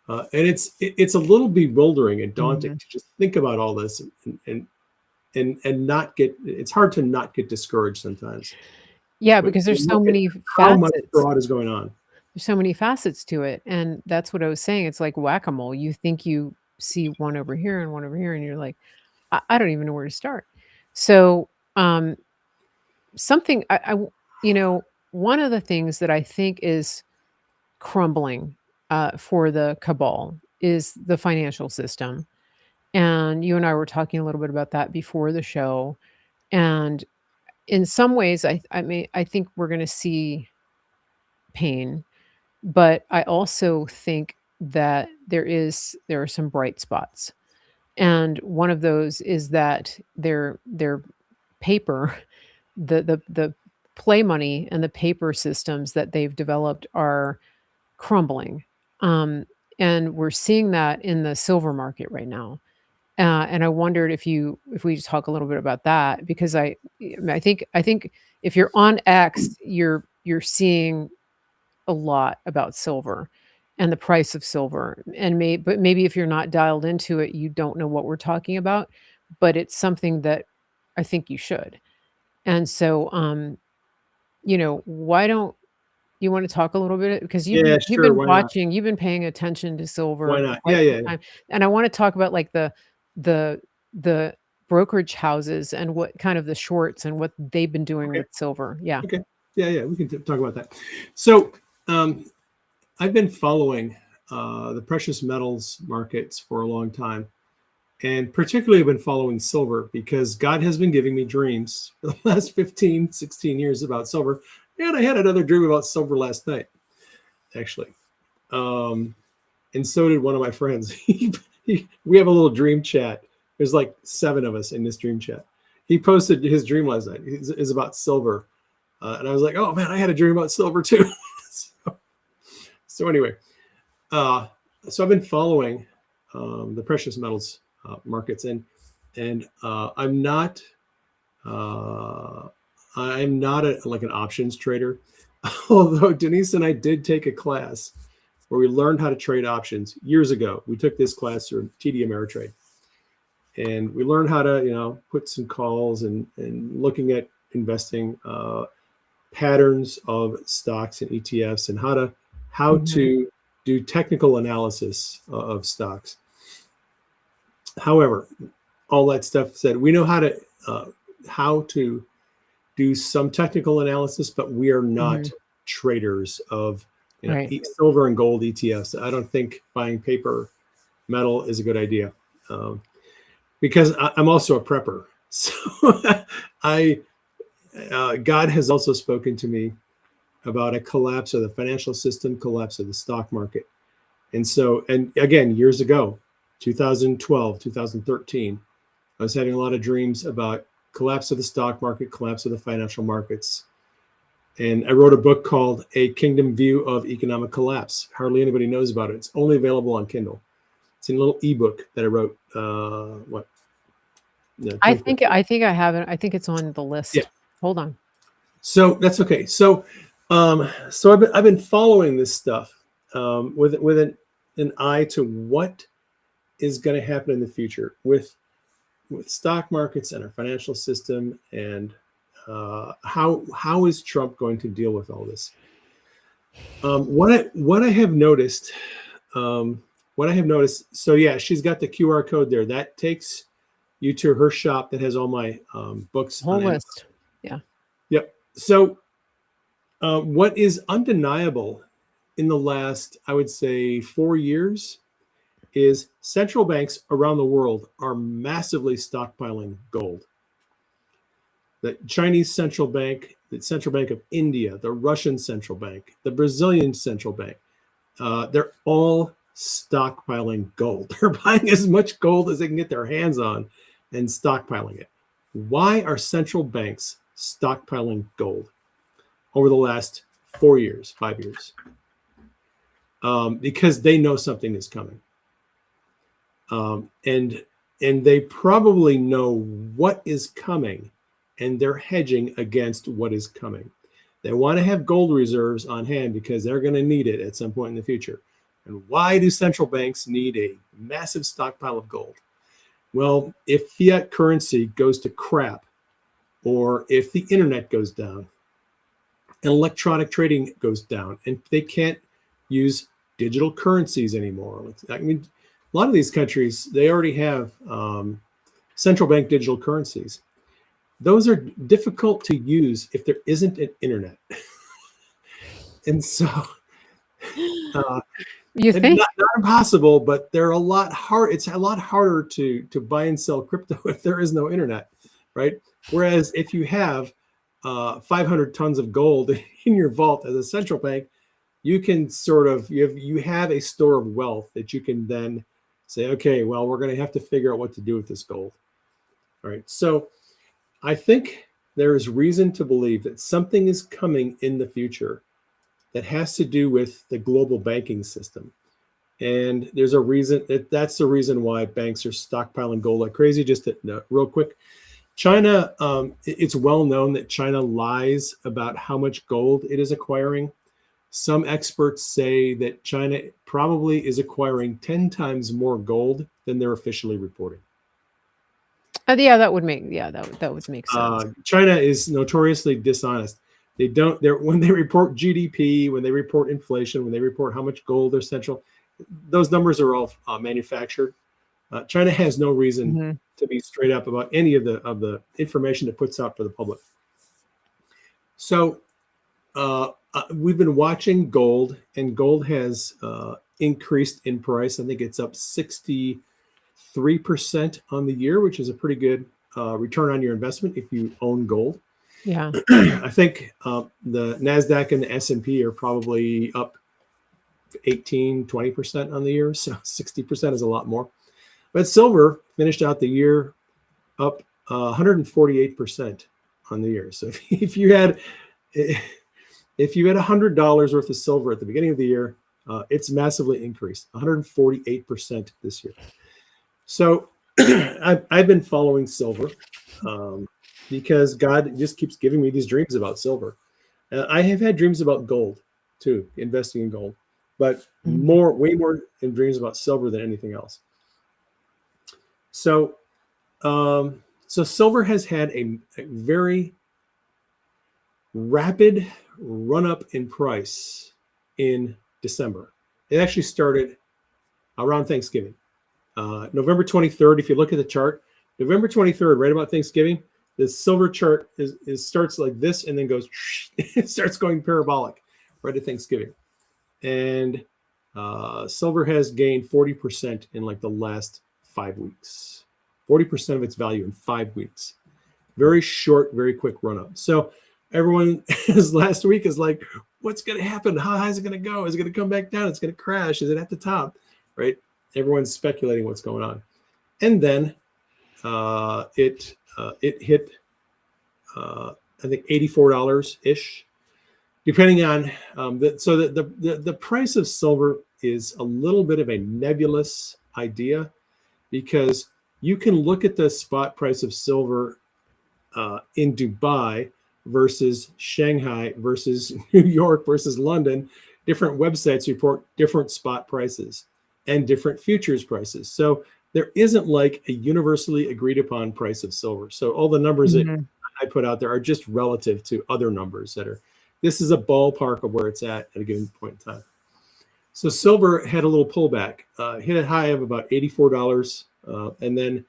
and it's a little bewildering and daunting to just think about all this and not get. It's hard to not get discouraged sometimes. Yeah, because there's so many how much facets. fraud is going on. There's so many facets to it, and that's what I was saying. It's like whack-a-mole. You think you see one over here and one over here, and you're like, I don't even know where to start. So, something one of the things that I think is crumbling for the cabal is the financial system. And you and I were talking a little bit about that before the show. And in some ways, I think we're going to see pain, but I also think that there are some bright spots. And one of those is that their paper, the play money and the paper systems that they've developed are crumbling. And we're seeing that in the silver market right now. And I wondered if we just talk a little bit about that, because I think if you're on X, you're seeing a lot about silver and the price of silver, but maybe if you're not dialed into it, you don't know what we're talking about, but it's something that I think you should. And so, why don't you want to talk a little bit, because you've Sure, been why not? watching, you've been paying attention to silver. Why not? for quite Yeah. some time. And I want to talk about like the brokerage houses and what kind of the shorts and what they've been doing with silver. Yeah. Okay. Yeah. We can talk about that. So, I've been following the precious metals markets for a long time, and particularly I've been following silver because God has been giving me dreams for the last 15, 16 years about silver. And I had another dream about silver last night, actually. And so did one of my friends. We have a little dream chat. There's like 7 of us in this dream chat. He posted his dream last night. It's about silver. And I was like, oh man, I had a dream about silver too. So anyway, so I've been following the precious metals markets, and I'm not like an options trader, although Denise and I did take a class where we learned how to trade options years ago. We took this class through TD Ameritrade, and we learned how to put some calls and looking at investing patterns of stocks and ETFs, and how to do technical analysis of stocks. However, all that stuff said, we know how to do some technical analysis, but we are not traders of silver and gold ETFs. I don't think buying paper metal is a good idea, because I'm also a prepper. So God has also spoken to me about a collapse of the financial system, collapse of the stock market. And again, years ago, 2012, 2013, I was having a lot of dreams about collapse of the stock market, collapse of the financial markets. And I wrote a book called A Kingdom View of Economic Collapse. Hardly anybody knows about it. It's only available on Kindle. It's a little ebook that I wrote. I think I have it. I think it's on the list. Yeah. Hold on. So that's okay. So So I've been following this stuff with an eye to what is going to happen in the future with stock markets and our financial system, and how is Trump going to deal with all this? What I have noticed, what I have noticed. So yeah, she's got the QR code there. That takes you to her shop that has all my books. Whole On Amazon. list. Yeah. Yep. So what is undeniable in the last, I would say, 4 years is central banks around the world are massively stockpiling gold. The Chinese central bank, the Central Bank of India, the Russian central bank, the Brazilian central bank, they're all stockpiling gold. They're buying as much gold as they can get their hands on and stockpiling it. Why are central banks stockpiling gold over the last 4 years, 5 years? Because they know something is coming. And they probably know what is coming, and they're hedging against what is coming. They want to have gold reserves on hand because they're going to need it at some point in the future. And why do central banks need a massive stockpile of gold? Well, if fiat currency goes to crap, or if the internet goes down, and electronic trading goes down, and they can't use digital currencies anymore. I mean, a lot of these countries, they already have central bank digital currencies. Those are difficult to use if there isn't an internet. And so You think? not impossible, but they're a lot hard. It's a lot harder to buy and sell crypto if there is no internet, right? Whereas if you have 500 tons of gold in your vault as a central bank, you can sort of you have a store of wealth that you can then say, okay, well, we're going to have to figure out what to do with this gold. All right. So I think there is reason to believe that something is coming in the future that has to do with the global banking system. And there's a reason that's the reason why banks are stockpiling gold like crazy. Just real quick, China, it's well known that China lies about how much gold it is acquiring. Some experts say that China probably is acquiring 10 times more gold than they're officially reporting. Yeah, that would make sense. China is notoriously dishonest. When they report GDP, when they report inflation, when they report how much gold their central, those numbers are all manufactured. China has no reason to be straight up about any of the information it puts out for the public. So we've been watching gold, and gold has increased in price. I think it's up 63% on the year, which is a pretty good return on your investment if you own gold. Yeah. I think the NASDAQ and the S&P are probably up 18-20% on the year. So 60% is a lot more. But silver finished out the year up 148% on the year. So if you had $100 worth of silver at the beginning of the year, it's massively increased, 148% this year. So I've been following silver because God just keeps giving me these dreams about silver. I have had dreams about gold too, investing in gold, but way more in dreams about silver than anything else. So, so silver has had a very rapid run up in price in December. It actually started around Thanksgiving. November 23rd, if you look at the chart, November 23rd, right about Thanksgiving, the silver chart starts like this and then goes, it starts going parabolic right at Thanksgiving. And silver has gained 40% in like the last 5 weeks, 40% of its value in 5 weeks. Very short, very quick run up. So everyone last week is like, what's going to happen? How high is it going to go? Is it going to come back down? It's going to crash. Is it at the top? Right? Everyone's speculating what's going on. And then it hit, I think, $84-ish, depending on, the price of silver is a little bit of a nebulous idea because you can look at the spot price of silver in Dubai versus Shanghai versus New York versus London. Different websites report different spot prices and different futures prices. So there isn't like a universally agreed upon price of silver. So all the numbers that Mhm. I put out there are just relative to other numbers that are, this is a ballpark of where it's at a given point in time. So silver had a little pullback, hit a high of about $84. And then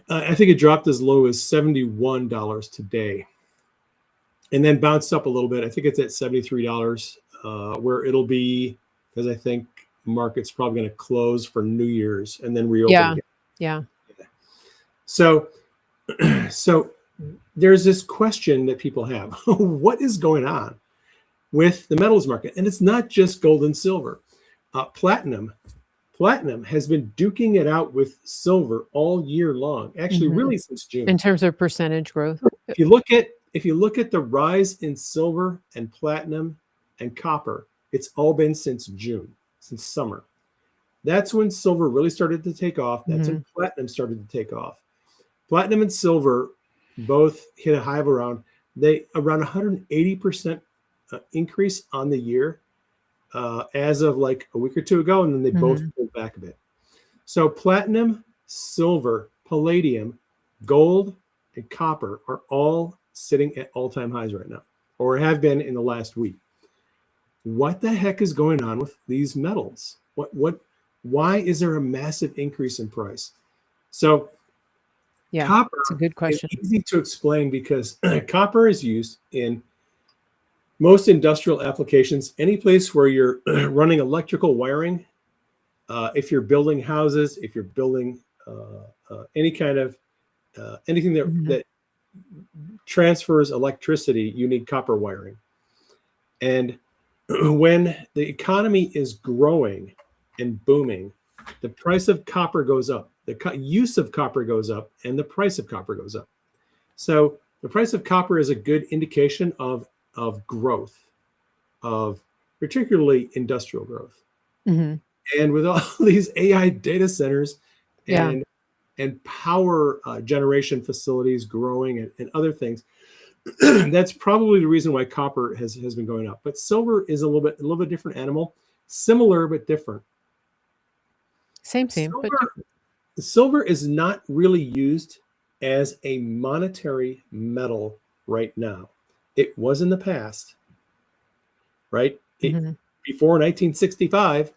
I think it dropped as low as $71 today. And then bounced up a little bit. I think it's at $73, where it'll be, because I think market's probably going to close for New Year's and then reopen Yeah. again. Yeah. So, so there's this question that people have: what is going on with the metals market? And it's not just gold and silver. Platinum has been duking it out with silver all year long. Actually, Mhm. really since June. In terms of percentage growth. If you look at the rise in silver and platinum and copper, it's all been since June, since summer. That's when silver really started to take off. That's when platinum started to take off. Platinum and silver both hit a high of around 180% increase on the year as of like a week or two ago, and then they both pulled back a bit. So platinum, silver, palladium, gold, and copper are all sitting at all-time highs right now, or have been in the last week. What the heck is going on with these metals? Why is there a massive increase in price? So Yeah, copper it's a good question. is easy to explain because copper is used in most industrial applications, any place where you're running electrical wiring. If you're building houses, if you're building any kind of anything that transfers electricity, you need copper wiring. And when the economy is growing and booming, the price of copper goes up, the use of copper goes up, and the price of copper goes up. So the price of copper is a good indication of growth, of particularly industrial growth. And with all these AI data centers and power generation facilities growing and other things, that's probably the reason why copper has been going up. But silver is a little bit different animal, similar but different. Same, but different. Silver is not really used as a monetary metal right now. It was in the past, right? Before 1965,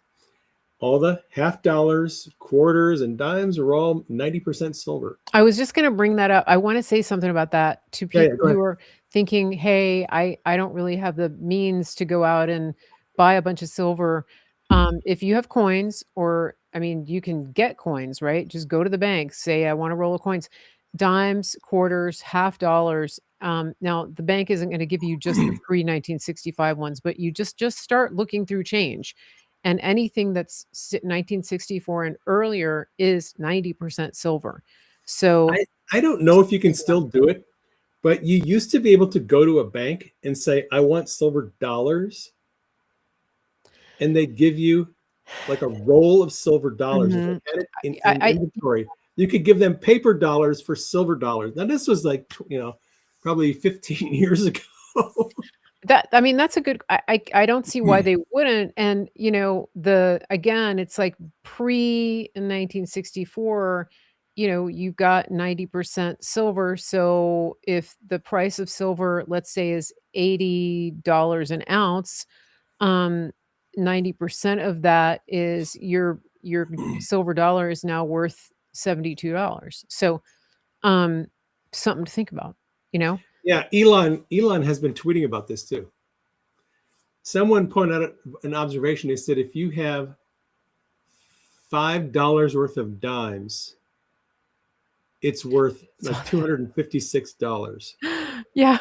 all the half dollars, quarters, and dimes are all 90% silver. I was just going to bring that up. I want to say something about that to people who are thinking, hey, I don't really have the means to go out and buy a bunch of silver. If you have coins, or, I mean, you can get coins, right? Just go to the bank, say, I want a roll of coins, dimes, quarters, half dollars. Now, the bank isn't going to give you just the pre-1965 ones, but you just start looking through change. And anything that's 1964 and earlier is 90% silver. So I don't know if you can still do it, but you used to be able to go to a bank and say, I want silver dollars. And they give you like a roll of silver dollars. If they had it in inventory, you could give them paper dollars for silver dollars. Now, this was like, probably 15 years ago. I mean, that's a good, I don't see why they wouldn't. And, again, it's like pre-1964, you've got 90% silver. So if the price of silver, let's say, is $80 an ounce, 90% of that is your silver dollar is now worth $72. So, something to think about, Yeah, Elon has been tweeting about this too. Someone pointed out an observation. They said if you have $5 worth of dimes, it's worth like $256. Yeah.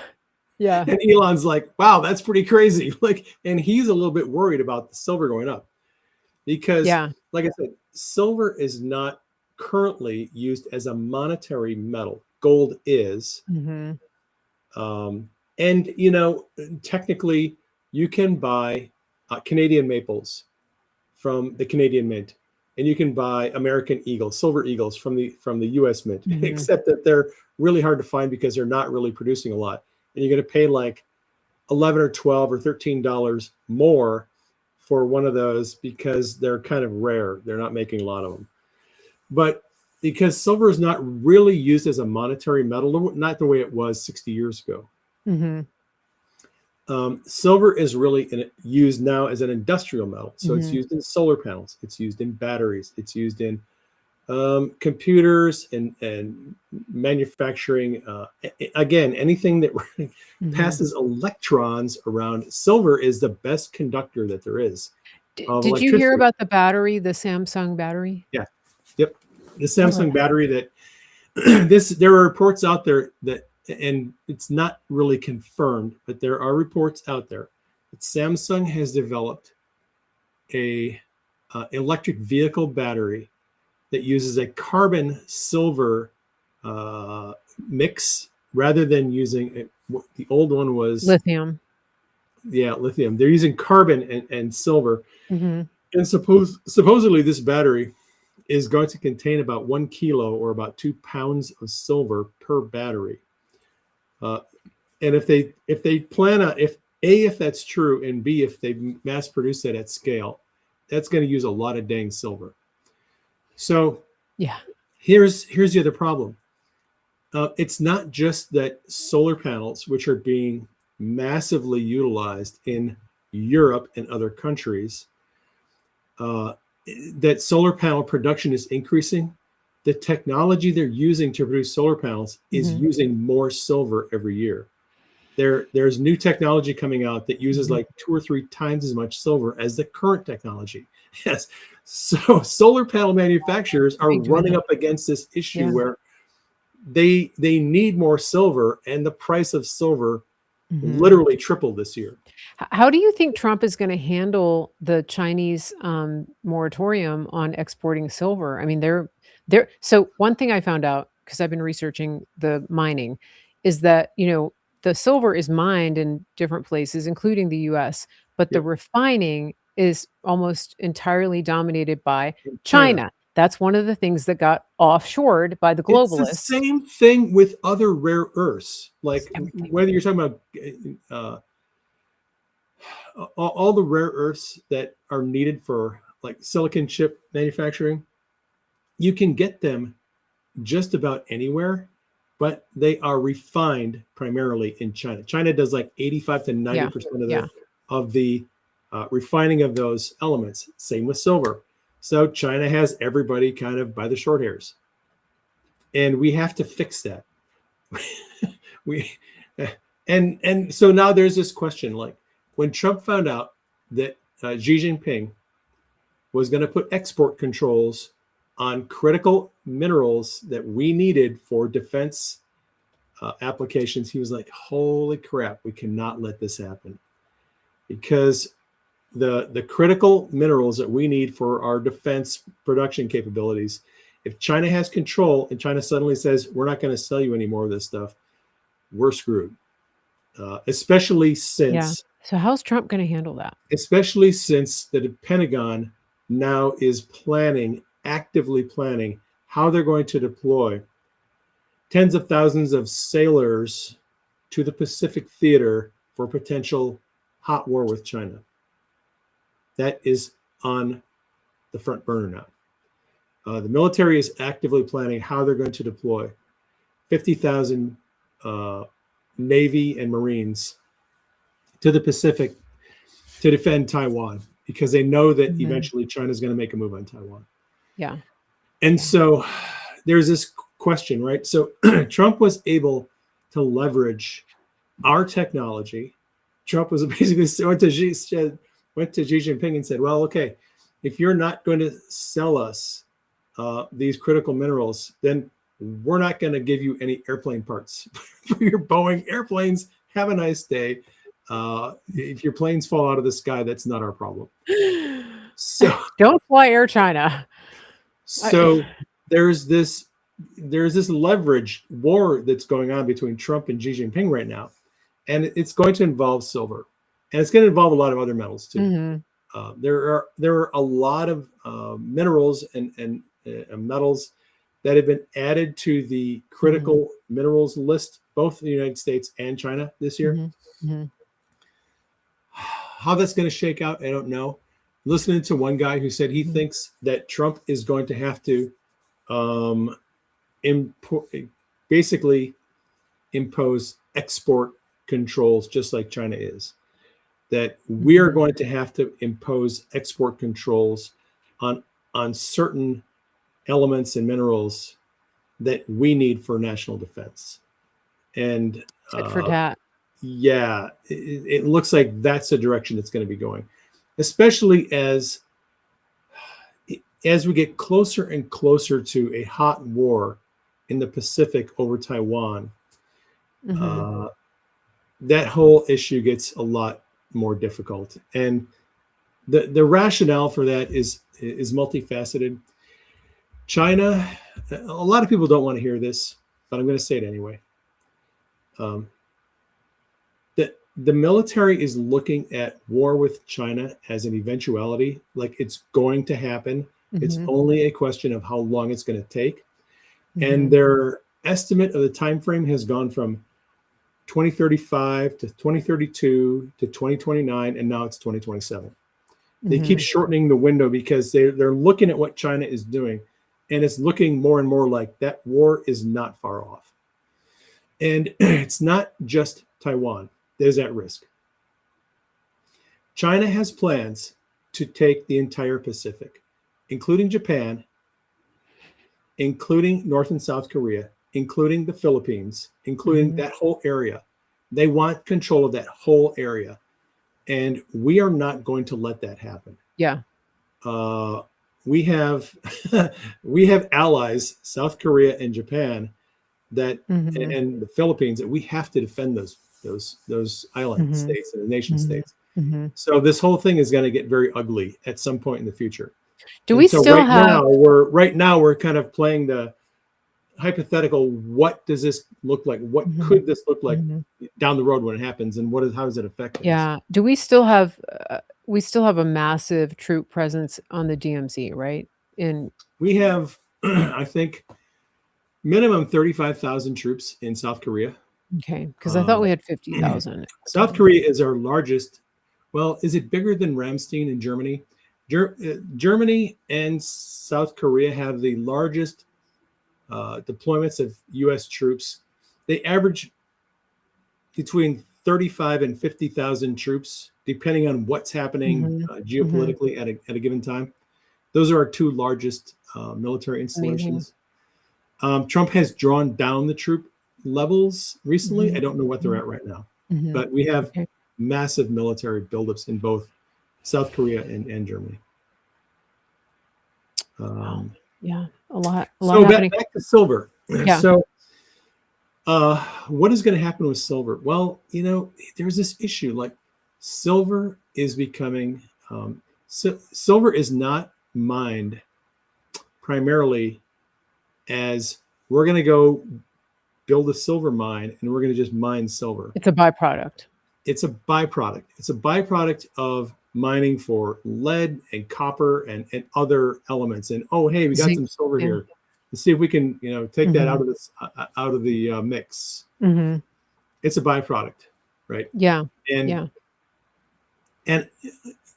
And Elon's like, wow, that's pretty crazy. And he's a little bit worried about the silver going up because, like I said, silver is not currently used as a monetary metal. Gold is. And, technically, you can buy Canadian maples from the Canadian Mint, and you can buy American eagles, silver eagles from the U.S. Mint, except that they're really hard to find because they're not really producing a lot. and you're going to pay like 11 or 12 or $13 more for one of those because they're kind of rare. They're not making a lot of them. But because silver is not really used as a monetary metal, not the way it was 60 years ago. Mm-hmm. Silver is really used now as an industrial metal. So it's Mm-hmm. used in solar panels. It's used in batteries. It's used in computers and manufacturing. Again, anything that Mm-hmm. passes electrons around, silver is the best conductor that there is of Did you hear electricity. about the battery, the Samsung battery? Yeah. Yep. The Okay. Samsung battery that there are reports out there that, and it's not really confirmed, but there are reports out there that Samsung has developed a electric vehicle battery that uses a carbon silver mix rather than using the old one was Lithium. lithium. They're using carbon and silver, Mm-hmm. and supposedly this battery is going to contain about 1 kilo or about 2 pounds of silver per battery. And if they plan on, if that's true, and B, if they mass produce that at scale, that's going to use a lot of dang silver. So Yeah. here's the other problem. It's not just that solar panels, which are being massively utilized in Europe and other countries, that solar panel production is increasing. The technology they're using to produce solar panels is Mm-hmm. using more silver every year. There's new technology coming out that uses like 2 or 3 times as much silver as the current technology. Yes. So solar panel manufacturers are running up against this issue where they need more silver, and the price of silver literally tripled this year. How do you think Trump is going to handle the Chinese moratorium on exporting silver? I mean, they're so one thing I found out because I've been researching the mining is that, the silver is mined in different places, including the US, but the Yep. refining is almost entirely dominated by China. China. That's one of the things that got offshored by the It's the globalists. same thing with other rare earths, like Everything. whether you're talking about all the rare earths that are needed for like silicon chip manufacturing. You can get them just about anywhere, but they are refined primarily in China. China does like 85 to 90% of the refining of those elements. Same with silver. So China has everybody kind of by the short hairs, and we have to fix that. And so now there's this question, like when Trump found out that Xi Jinping was going to put export controls on critical minerals that we needed for defense applications, he was like, holy crap, we cannot let this happen, because the critical minerals that we need for our defense production capabilities, if China has control and China suddenly says, we're not going to sell you any more of this stuff, we're screwed. Especially since So how's Trump going to handle that? Especially since the Pentagon now is actively planning how they're going to deploy tens of thousands of sailors to the Pacific Theater for potential hot war with China. That is on the front burner now. The military is actively planning how they're going to deploy 50,000 Navy and Marines to the Pacific to defend Taiwan, because they know that eventually China is going to make a move on Taiwan. Yeah. And so there's this question, right? So Trump was able to leverage our technology. Trump was basically went to Xi Jinping and said, well, okay, if you're not going to sell us these critical minerals, then we're not going to give you any airplane parts for your Boeing airplanes. Have a nice day. If your planes fall out of the sky, that's not our problem. So don't fly Air China. So there's this leverage war that's going on between Trump and Xi Jinping right now, and it's going to involve silver, and it's going to involve a lot of other metals too. There are a lot of minerals and metals that have been added to the critical minerals list, both the United States and China this year. Mm-hmm. Mm-hmm. How that's going to shake out, I don't know. Listening to one guy who said he thinks that Trump is going to have to basically impose export controls just like China is. That we are going to have to impose export controls on certain elements and minerals that we need for national defense. And Tit for tat. yeah, it looks like that's the direction it's going to be going, especially as we get closer and closer to a hot war in the Pacific over Taiwan. That whole issue gets a lot more difficult, and the rationale for that is multifaceted. China, a lot of people don't want to hear this, but I'm going to say it anyway. The military is looking at war with China as an eventuality, like it's going to happen. It's only a question of how long it's going to take. And their estimate of the time frame has gone from 2035 to 2032 to 2029, and now it's 2027. They keep shortening the window because they're looking at what China is doing, and it's looking more and more like that war is not far off. And it's not just Taiwan that is at risk. China has plans to take the entire Pacific, including Japan, including North and South Korea, including the Philippines, including that whole area. They want control of that whole area. And we are not going to let that happen. Yeah. We have allies, South Korea and Japan, that and the Philippines, that we have to defend those island states and the nation states. So this whole thing is going to get very ugly at some point in the future. Right now we're kind of playing the hypothetical. What does this look like? What could this look like down the road when it happens, and how does it affect things? Yeah. Do we still have a massive troop presence on the DMZ, right? We have, I think, minimum 35,000 troops in South Korea. Okay, because I thought we had 50,000. South Korea is our largest. Well, is it bigger than Ramstein in Germany? Germany and South Korea have the largest deployments of U.S. troops. They average between 35 and 50,000 troops, depending on what's happening geopolitically at a given time. Those are our two largest military installations. Trump has drawn down the troop levels recently. I don't know what they're at right now, but we have massive military buildups in both South Korea and Germany. Yeah, a lot so happening. Back to silver. Yeah. So what is going to happen with silver? Well, there's this issue, like silver is becoming, silver is not mined primarily as we're going to go build a silver mine and we're going to just mine silver. It's a byproduct. It's a byproduct. It's a byproduct of mining for lead and copper and other elements. And we got some silver here. Let's see if we can, take that out of the mix. It's a byproduct, right? Yeah. And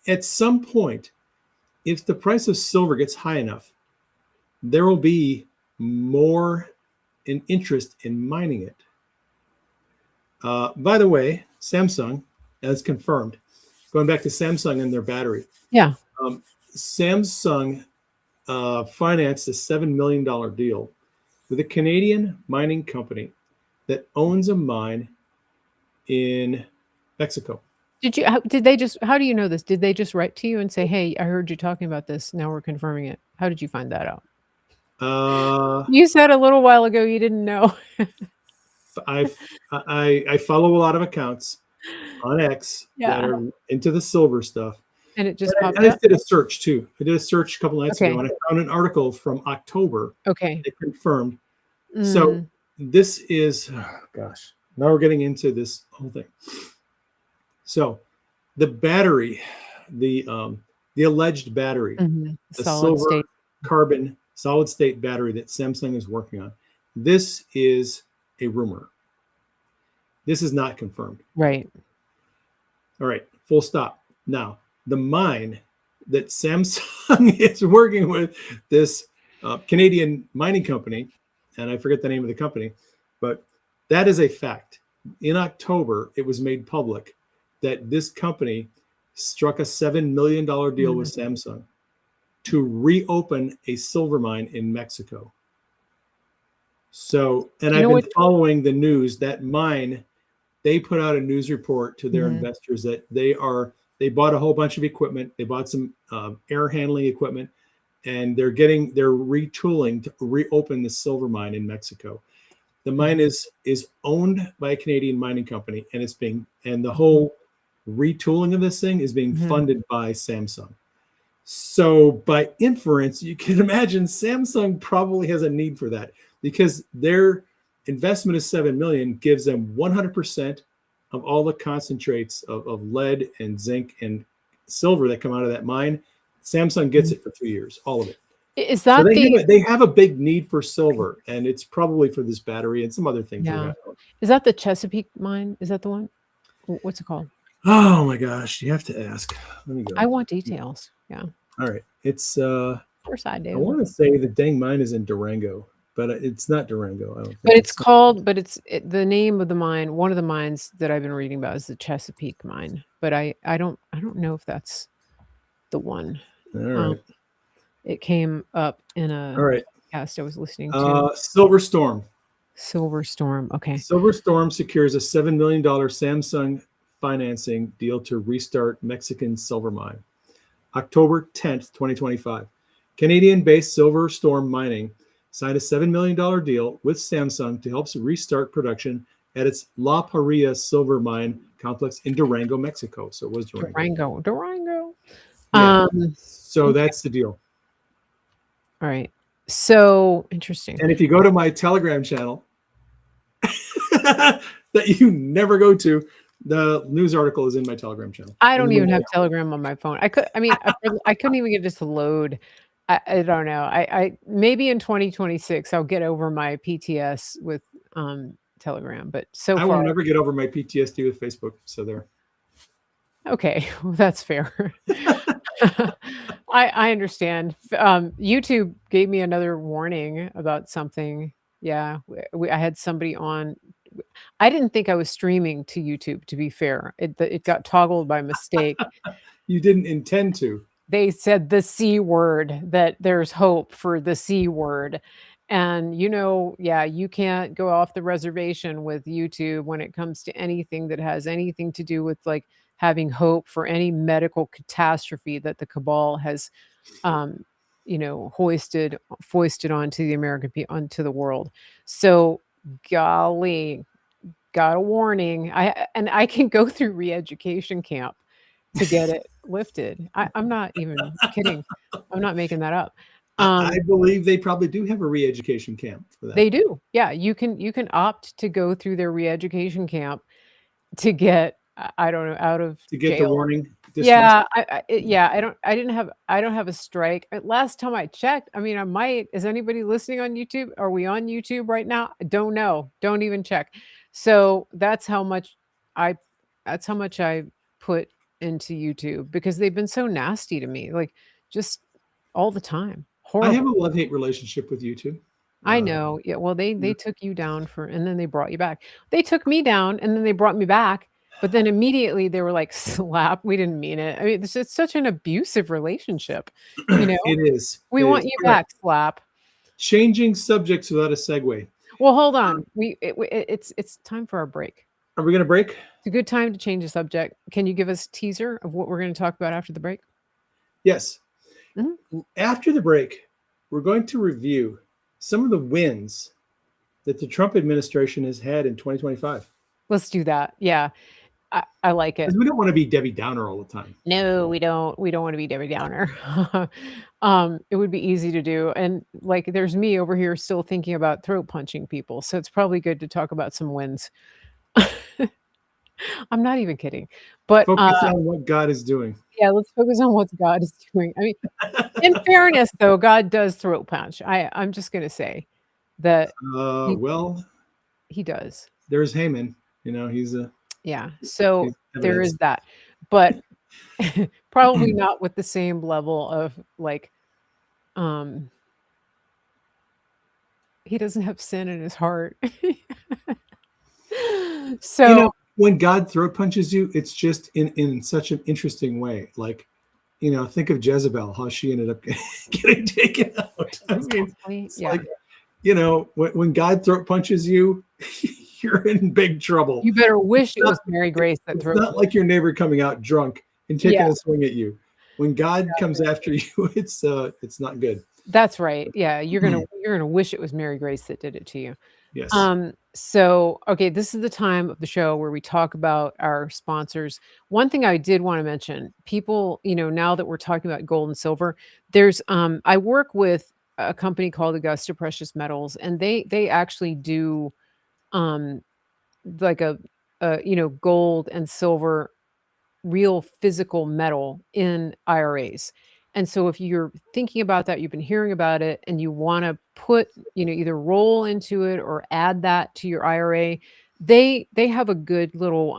at some point, if the price of silver gets high enough, there will be more an interest in mining it. By the way, Samsung has confirmed, going back to Samsung and their battery. Yeah. Samsung financed a $7 million deal with a Canadian mining company that owns a mine in Mexico. How do you know this? Did they just write to you and say, "Hey, I heard you talking about this. Now we're confirming it"? How did you find that out? You said a little while ago you didn't know. I follow a lot of accounts on X that are into the silver stuff. And it just popped I up? did a search too. I did a search a couple nights ago, and I found an article from October. Okay. It confirmed. So this is, gosh, now we're getting into this whole thing. So the battery, the alleged battery, the silver carbon solid state battery that Samsung is working on, this is a rumor. This is not confirmed. Right. All right, full stop. Now, the mine that Samsung is working with, this Canadian mining company, and I forget the name of the company, but that is a fact. In October, it was made public that this company struck a $7 million deal with Samsung to reopen a silver mine in Mexico. So, and I've been following the news. That mine, they put out a news report to their investors that they bought a whole bunch of equipment. They bought some air handling equipment, and they're retooling to reopen the silver mine in Mexico. The mine is owned by a Canadian mining company, and the whole retooling of this thing is being funded by Samsung. So by inference, you can imagine Samsung probably has a need for that, because their investment of $7 million gives them 100% of all the concentrates of lead and zinc and silver that come out of that mine. Samsung gets it for 2 years, all of it. Is that so they have a big need for silver, and it's probably for this battery and some other things. Yeah. Is that the Chesapeake mine? Is that the one? What's it called? Oh my gosh, you have to ask. Let me go. I want details. Yeah. All right. It's of course I do. I want to say the dang mine is in Durango, but it's not Durango. I don't think. But it's called. But the name of the mine. One of the mines that I've been reading about is the Chesapeake mine. But I don't know if that's the one. All right. It came up in a podcast I was listening to. Silver Storm. Silver Storm. Okay. Silver Storm secures a $7 million Samsung financing deal to restart Mexican silver mine. October 10th, 2025. Canadian-based Silver Storm Mining signed a $7 million deal with Samsung to help restart production at its La Parrilla silver mine complex in Durango, Mexico. So it was Durango. Durango. Yeah. So that's the deal. All right. So interesting. And if you go to my Telegram channel that you never go to, the news article is in my Telegram channel. I don't even have Telegram on my phone. I couldn't even get this to load. I don't know. I maybe in 2026 I'll get over my PTS with Telegram, but I will never get over my PTSD with Facebook. So there. Okay, well, that's fair. I understand. YouTube gave me another warning about something. Yeah, I had somebody on. I didn't think I was streaming to YouTube, to be fair. It got toggled by mistake. You didn't intend to. They said the C word, that there's hope for the C word. And, you can't go off the reservation with YouTube when it comes to anything that has anything to do with like having hope for any medical catastrophe that the cabal has, foisted onto the American people, onto the world. So, golly, got a warning. I can go through re-education camp to get it lifted. I'm not even kidding. I'm not making that up. I believe they probably do have a re-education camp for that. They do. Yeah, you can opt to go through their re-education camp to get I don't know out of to get jail. The warning. Yeah, I don't have a strike. Last time I checked, I mean, I might. Is anybody listening on YouTube? Are we on YouTube right now? I don't know. Don't even check. So that's how much I put into YouTube, because they've been so nasty to me, like just all the time. Horrible. I have a love-hate relationship with YouTube. I know. Yeah. Well, they took you down and then they brought you back. They took me down and then they brought me back. But then immediately they were like, slap. We didn't mean it. I mean, it's such an abusive relationship. It is. We want you back, slap. Changing subjects without a segue. Well, hold on. It's time for our break. Are we going to break? It's a good time to change the subject. Can you give us a teaser of what we're going to talk about after the break? Yes. Mm-hmm. After the break, we're going to review some of the wins that the Trump administration has had in 2025. Let's do that. Yeah. I like it. Because we don't want to be Debbie Downer all the time. No, we don't. We don't want to be Debbie Downer. It would be easy to do. And like, there's me over here still thinking about throat punching people. So it's probably good to talk about some wins. I'm not even kidding. But focus on what God is doing. Yeah, let's focus on what God is doing. I mean, in fairness, though, God does throat punch. I'm just going to say that. Well, He does. There's Heyman. He's Yeah. So there evidence. is that. But probably not with the same level of like, he doesn't have sin in his heart. So When God throat punches you, it's just in such an interesting way. Like, think of Jezebel, how she ended up getting taken out. I mean, exactly. it's Yeah. like, when God throat punches you, you're in big trouble. You better wish it was Mary Grace that It's throat. not like your neighbor coming out drunk and taking Yeah. a swing at you. When God comes after you, it's not good. That's right. Yeah. You're gonna wish it was Mary Grace that did it to you. Yes. So okay, this is the time of the show where we talk about our sponsors. One thing I did want to mention, people, now that we're talking about gold and silver, there's I work with a company called Augusta Precious Metals, and they actually do um like a gold and silver real physical metal in IRAs. And so if you're thinking about that, you've been hearing about it and you want to put, either roll into it or add that to your IRA, they have a good little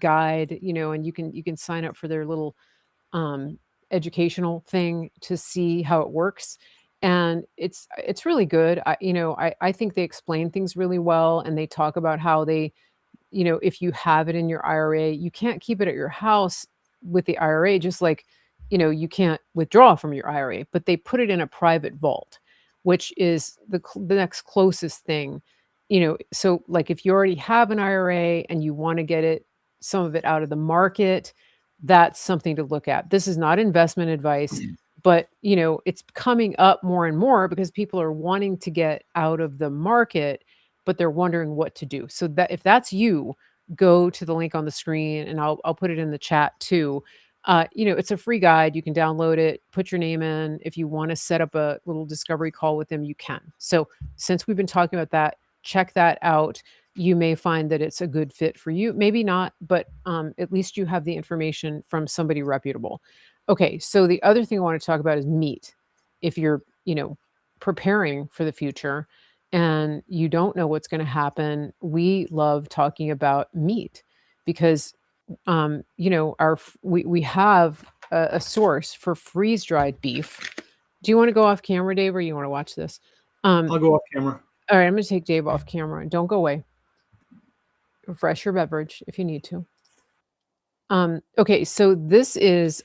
guide, and you can sign up for their little um educational thing to see how it works. And it's really good. I think they explain things really well, and they talk about how they, if you have it in your IRA, you can't keep it at your house with the IRA, just like, you can't withdraw from your IRA, but they put it in a private vault, which is the next closest thing, so like if you already have an IRA and you want to get some of it out of the market, that's something to look at. This is not investment advice, but it's coming up more and more because people are wanting to get out of the market, but they're wondering what to do. So that if that's you, go to the link on the screen, and I'll put it in the chat too. It's a free guide. You can download it, put your name in. If you want to set up a little discovery call with them, you can. So since we've been talking about that, check that out. You may find that it's a good fit for you. Maybe not, but at least you have the information from somebody reputable. Okay, so the other thing I want to talk about is meat. If you're, preparing for the future and you don't know what's going to happen, we love talking about meat because we have a source for freeze dried beef. Do you want to go off camera, Dave, or you want to watch this? I'll go off camera. All right, I'm going to take Dave off camera. Don't go away. Refresh your beverage if you need to. Okay, so this is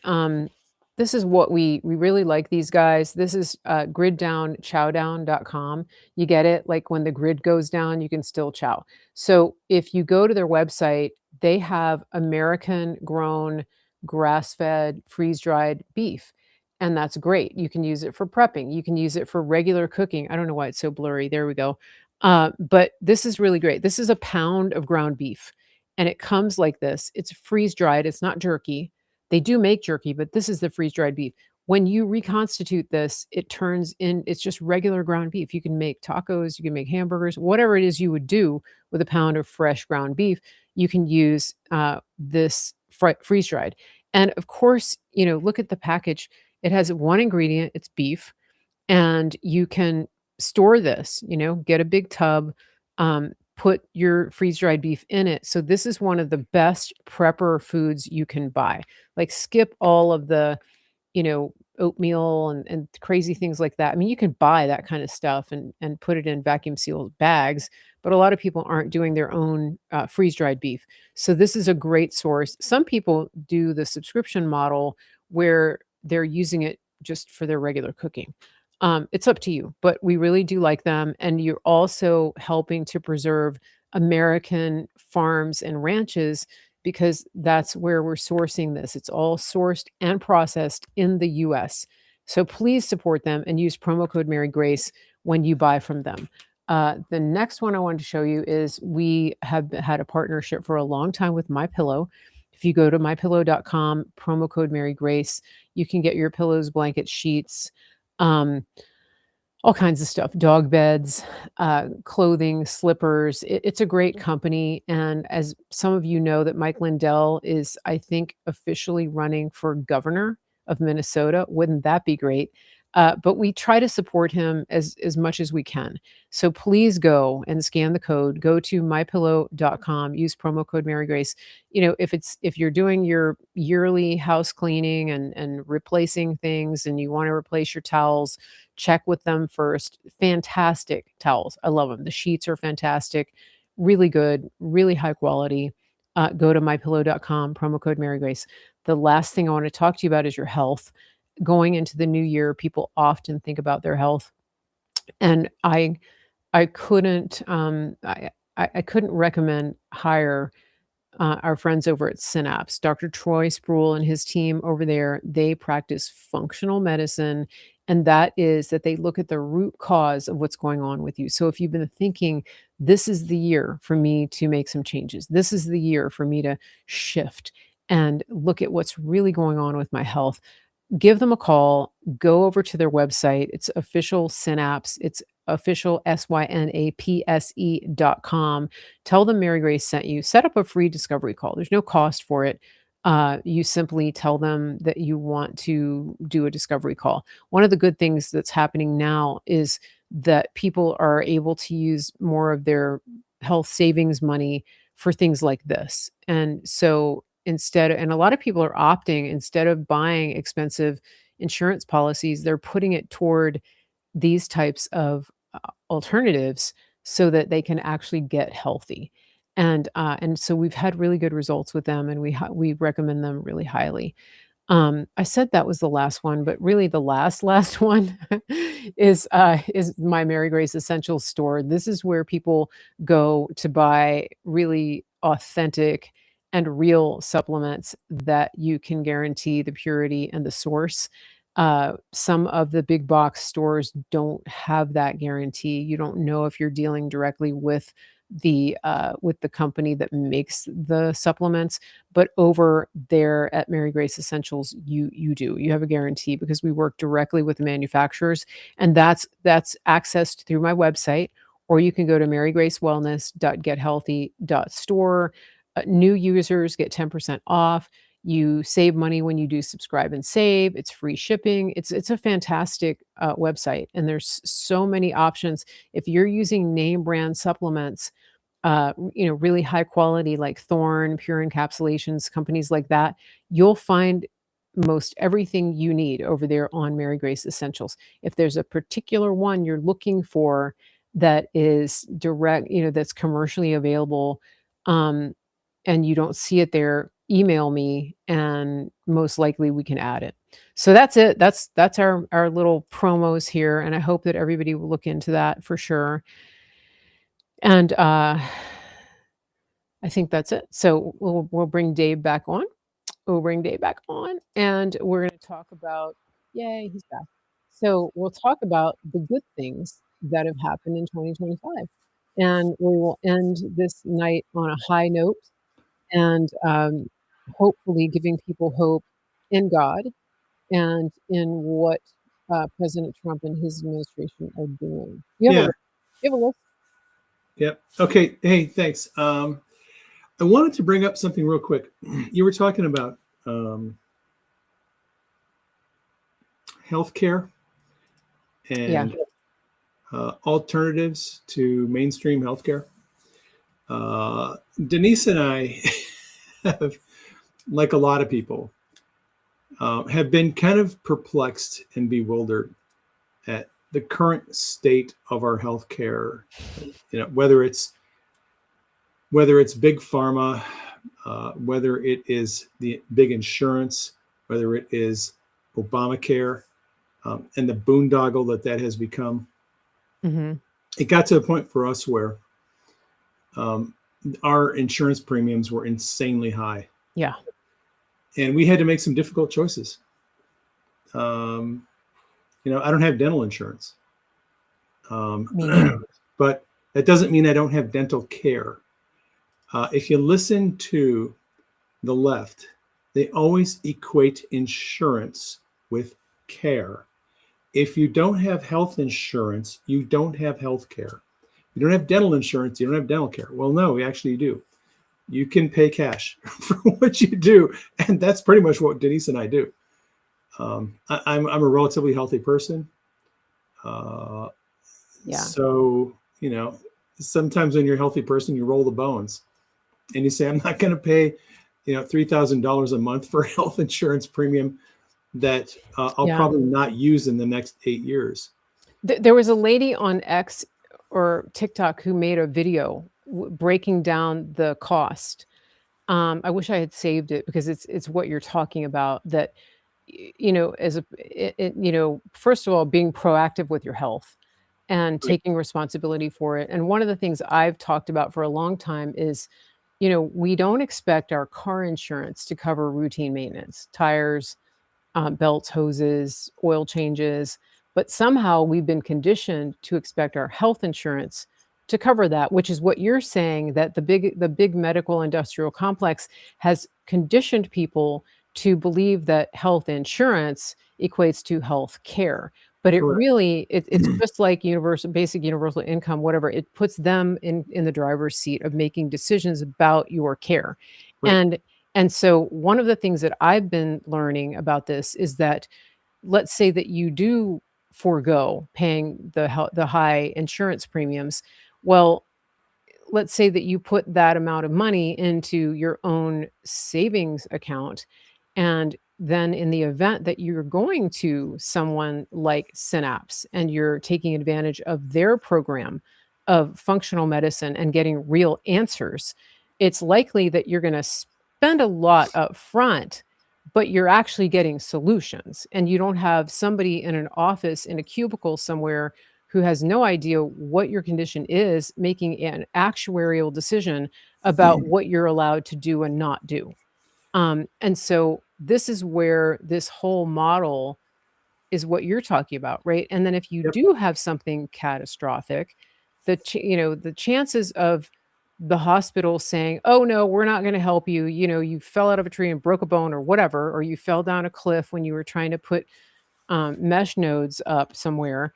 what we really like these guys. This is griddownchowdown.com. You get it? Like when the grid goes down, you can still chow. So if you go to their website, they have American grown, grass-fed, freeze-dried beef. And that's great. You can use it for prepping. You can use it for regular cooking. I don't know why it's so blurry. There we go. But this is really great. This is a pound of ground beef, and it comes like this. It's freeze-dried. It's not jerky. They do make jerky, but this is the freeze-dried beef. When you reconstitute this, it's just regular ground beef. You can make tacos, you can make hamburgers, whatever it is you would do with a pound of fresh ground beef, you can use this freeze-dried. And of course, look at the package. It has one ingredient, it's beef, and you can store this, get a big tub, put your freeze-dried beef in it. So this is one of the best prepper foods you can buy. Like skip all of the, oatmeal and crazy things like that. I mean, you can buy that kind of stuff and put it in vacuum sealed bags, but a lot of people aren't doing their own freeze-dried beef. So this is a great source. Some people do the subscription model where they're using it just for their regular cooking. It's up to you, but we really do like them. And you're also helping to preserve American farms and ranches because that's where we're sourcing this. It's all sourced and processed in the US. So please support them and use promo code Mary Grace when you buy from them. The next one I wanted to show you is we have had a partnership for a long time with MyPillow. If you go to mypillow.com, promo code Mary Grace, you can get your pillows, blankets, sheets, all kinds of stuff, dog beds, clothing, slippers. It's a great company. And as some of you know, that Mike Lindell is, I think, officially running for governor of Minnesota. Wouldn't that be great? But we try to support him as much as we can. So please go and scan the code. Go to mypillow.com. Use promo code Mary Grace. If you're doing your yearly house cleaning and replacing things, and you want to replace your towels, check with them first. Fantastic towels. I love them. The sheets are fantastic, really good, really high quality. Go to mypillow.com, promo code Mary Grace. The last thing I want to talk to you about is your health. Going into the new year, people often think about their health, and I couldn't I couldn't recommend higher our friends over at Synapse. Dr. Troy Sproul and his team over there, they practice functional medicine, and that is that they look at the root cause of what's going on with you. So if you've been thinking, this is the year for me to make some changes, this is the year for me to shift and look at what's really going on with my health, give them a call, go over to their website. It's official Synapse. It's official synapse.com. Tell them Mary Grace sent you. Set up a free discovery call. There's no cost for it. You simply tell them that you want to do a discovery call. One of the good things that's happening now is that people are able to use more of their health savings money for things like this. And so and a lot of people are opting, instead of buying expensive insurance policies, they're putting it toward these types of alternatives so that they can actually get healthy. And so we've had really good results with them, and we recommend them really highly. I said that was the last one, but really the last one is my Mary Grace Essentials store. This is where people go to buy really authentic and real supplements that you can guarantee the purity and the source. Some of the big box stores don't have that guarantee. You don't know if you're dealing directly with the company that makes the supplements, but over there at Mary Grace Essentials, you do. You have a guarantee because we work directly with the manufacturers, and that's accessed through my website, or you can go to marygracewellness.gethealthy.store. New users get 10% off. You save money when you do subscribe and save. It's free shipping. It's a fantastic website, and there's so many options. If you're using name brand supplements, really high quality like Thorne, Pure Encapsulations, companies like that, you'll find most everything you need over there on Mary Grace Essentials. If there's a particular one you're looking for that is direct, that's commercially available, and you don't see it there, email me, and most likely we can add it. So that's it. That's our little promos here, and I hope that everybody will look into that for sure. And I think that's it. So we'll bring Dave back on. And we're going to talk about, yay, he's back. So we'll talk about the good things that have happened in 2025, and we will end this night on a high note, and hopefully giving people hope in God and in what President Trump and his administration are doing. You have a list? Yep. Okay. Hey, thanks. I wanted to bring up something real quick. You were talking about healthcare and alternatives to mainstream healthcare. Denise and I have, like a lot of people, have been kind of perplexed and bewildered at the current state of our healthcare. Whether it's big pharma, whether it is the big insurance, whether it is Obamacare, and the boondoggle that has become. Mm-hmm. It got to a point for us where our insurance premiums were insanely high. Yeah. And we had to make some difficult choices. I don't have dental insurance. But that doesn't mean I don't have dental care. If you listen to the left, they always equate insurance with care. If you don't have health insurance, you don't have health care. You don't have dental insurance, you don't have dental care. Well, no, we actually do. You can pay cash for what you do. And that's pretty much what Denise and I do. I'm a relatively healthy person. Uh, Yeah. so, sometimes when you're a healthy person, you roll the bones and you say, I'm not going to pay, $3,000 a month for health insurance premium that I'll Yeah. probably not use in the next 8 years. There was a lady on X or TikTok who made a video breaking down the cost. I wish I had saved it because it's what you're talking about that as first of all, being proactive with your health and Right. taking responsibility for it. And one of the things I've talked about for a long time is, we don't expect our car insurance to cover routine maintenance, tires, belts, hoses, oil changes, but somehow we've been conditioned to expect our health insurance to cover that, which is what you're saying, that the big medical industrial complex has conditioned people to believe that health insurance equates to health care. But it Correct. really it's just like basic universal income, whatever. It puts them in the driver's seat of making decisions about your care. Right. And and so one of the things that I've been learning about this is that, let's say that you do forego paying the high insurance premiums. Well, let's say that you put that amount of money into your own savings account, and then in the event that you're going to someone like Synapse and you're taking advantage of their program of functional medicine and getting real answers, it's likely that you're going to spend a lot up front, but you're actually getting solutions, and you don't have somebody in an office in a cubicle somewhere who has no idea what your condition is, making an actuarial decision about what you're allowed to do and not do. And so this is where this whole model is what you're talking about, right? And then if you Yep. do have something catastrophic, the chances of the hospital saying, "Oh no, we're not going to help you. You fell out of a tree and broke a bone or whatever, or you fell down a cliff when you were trying to put mesh nodes up somewhere."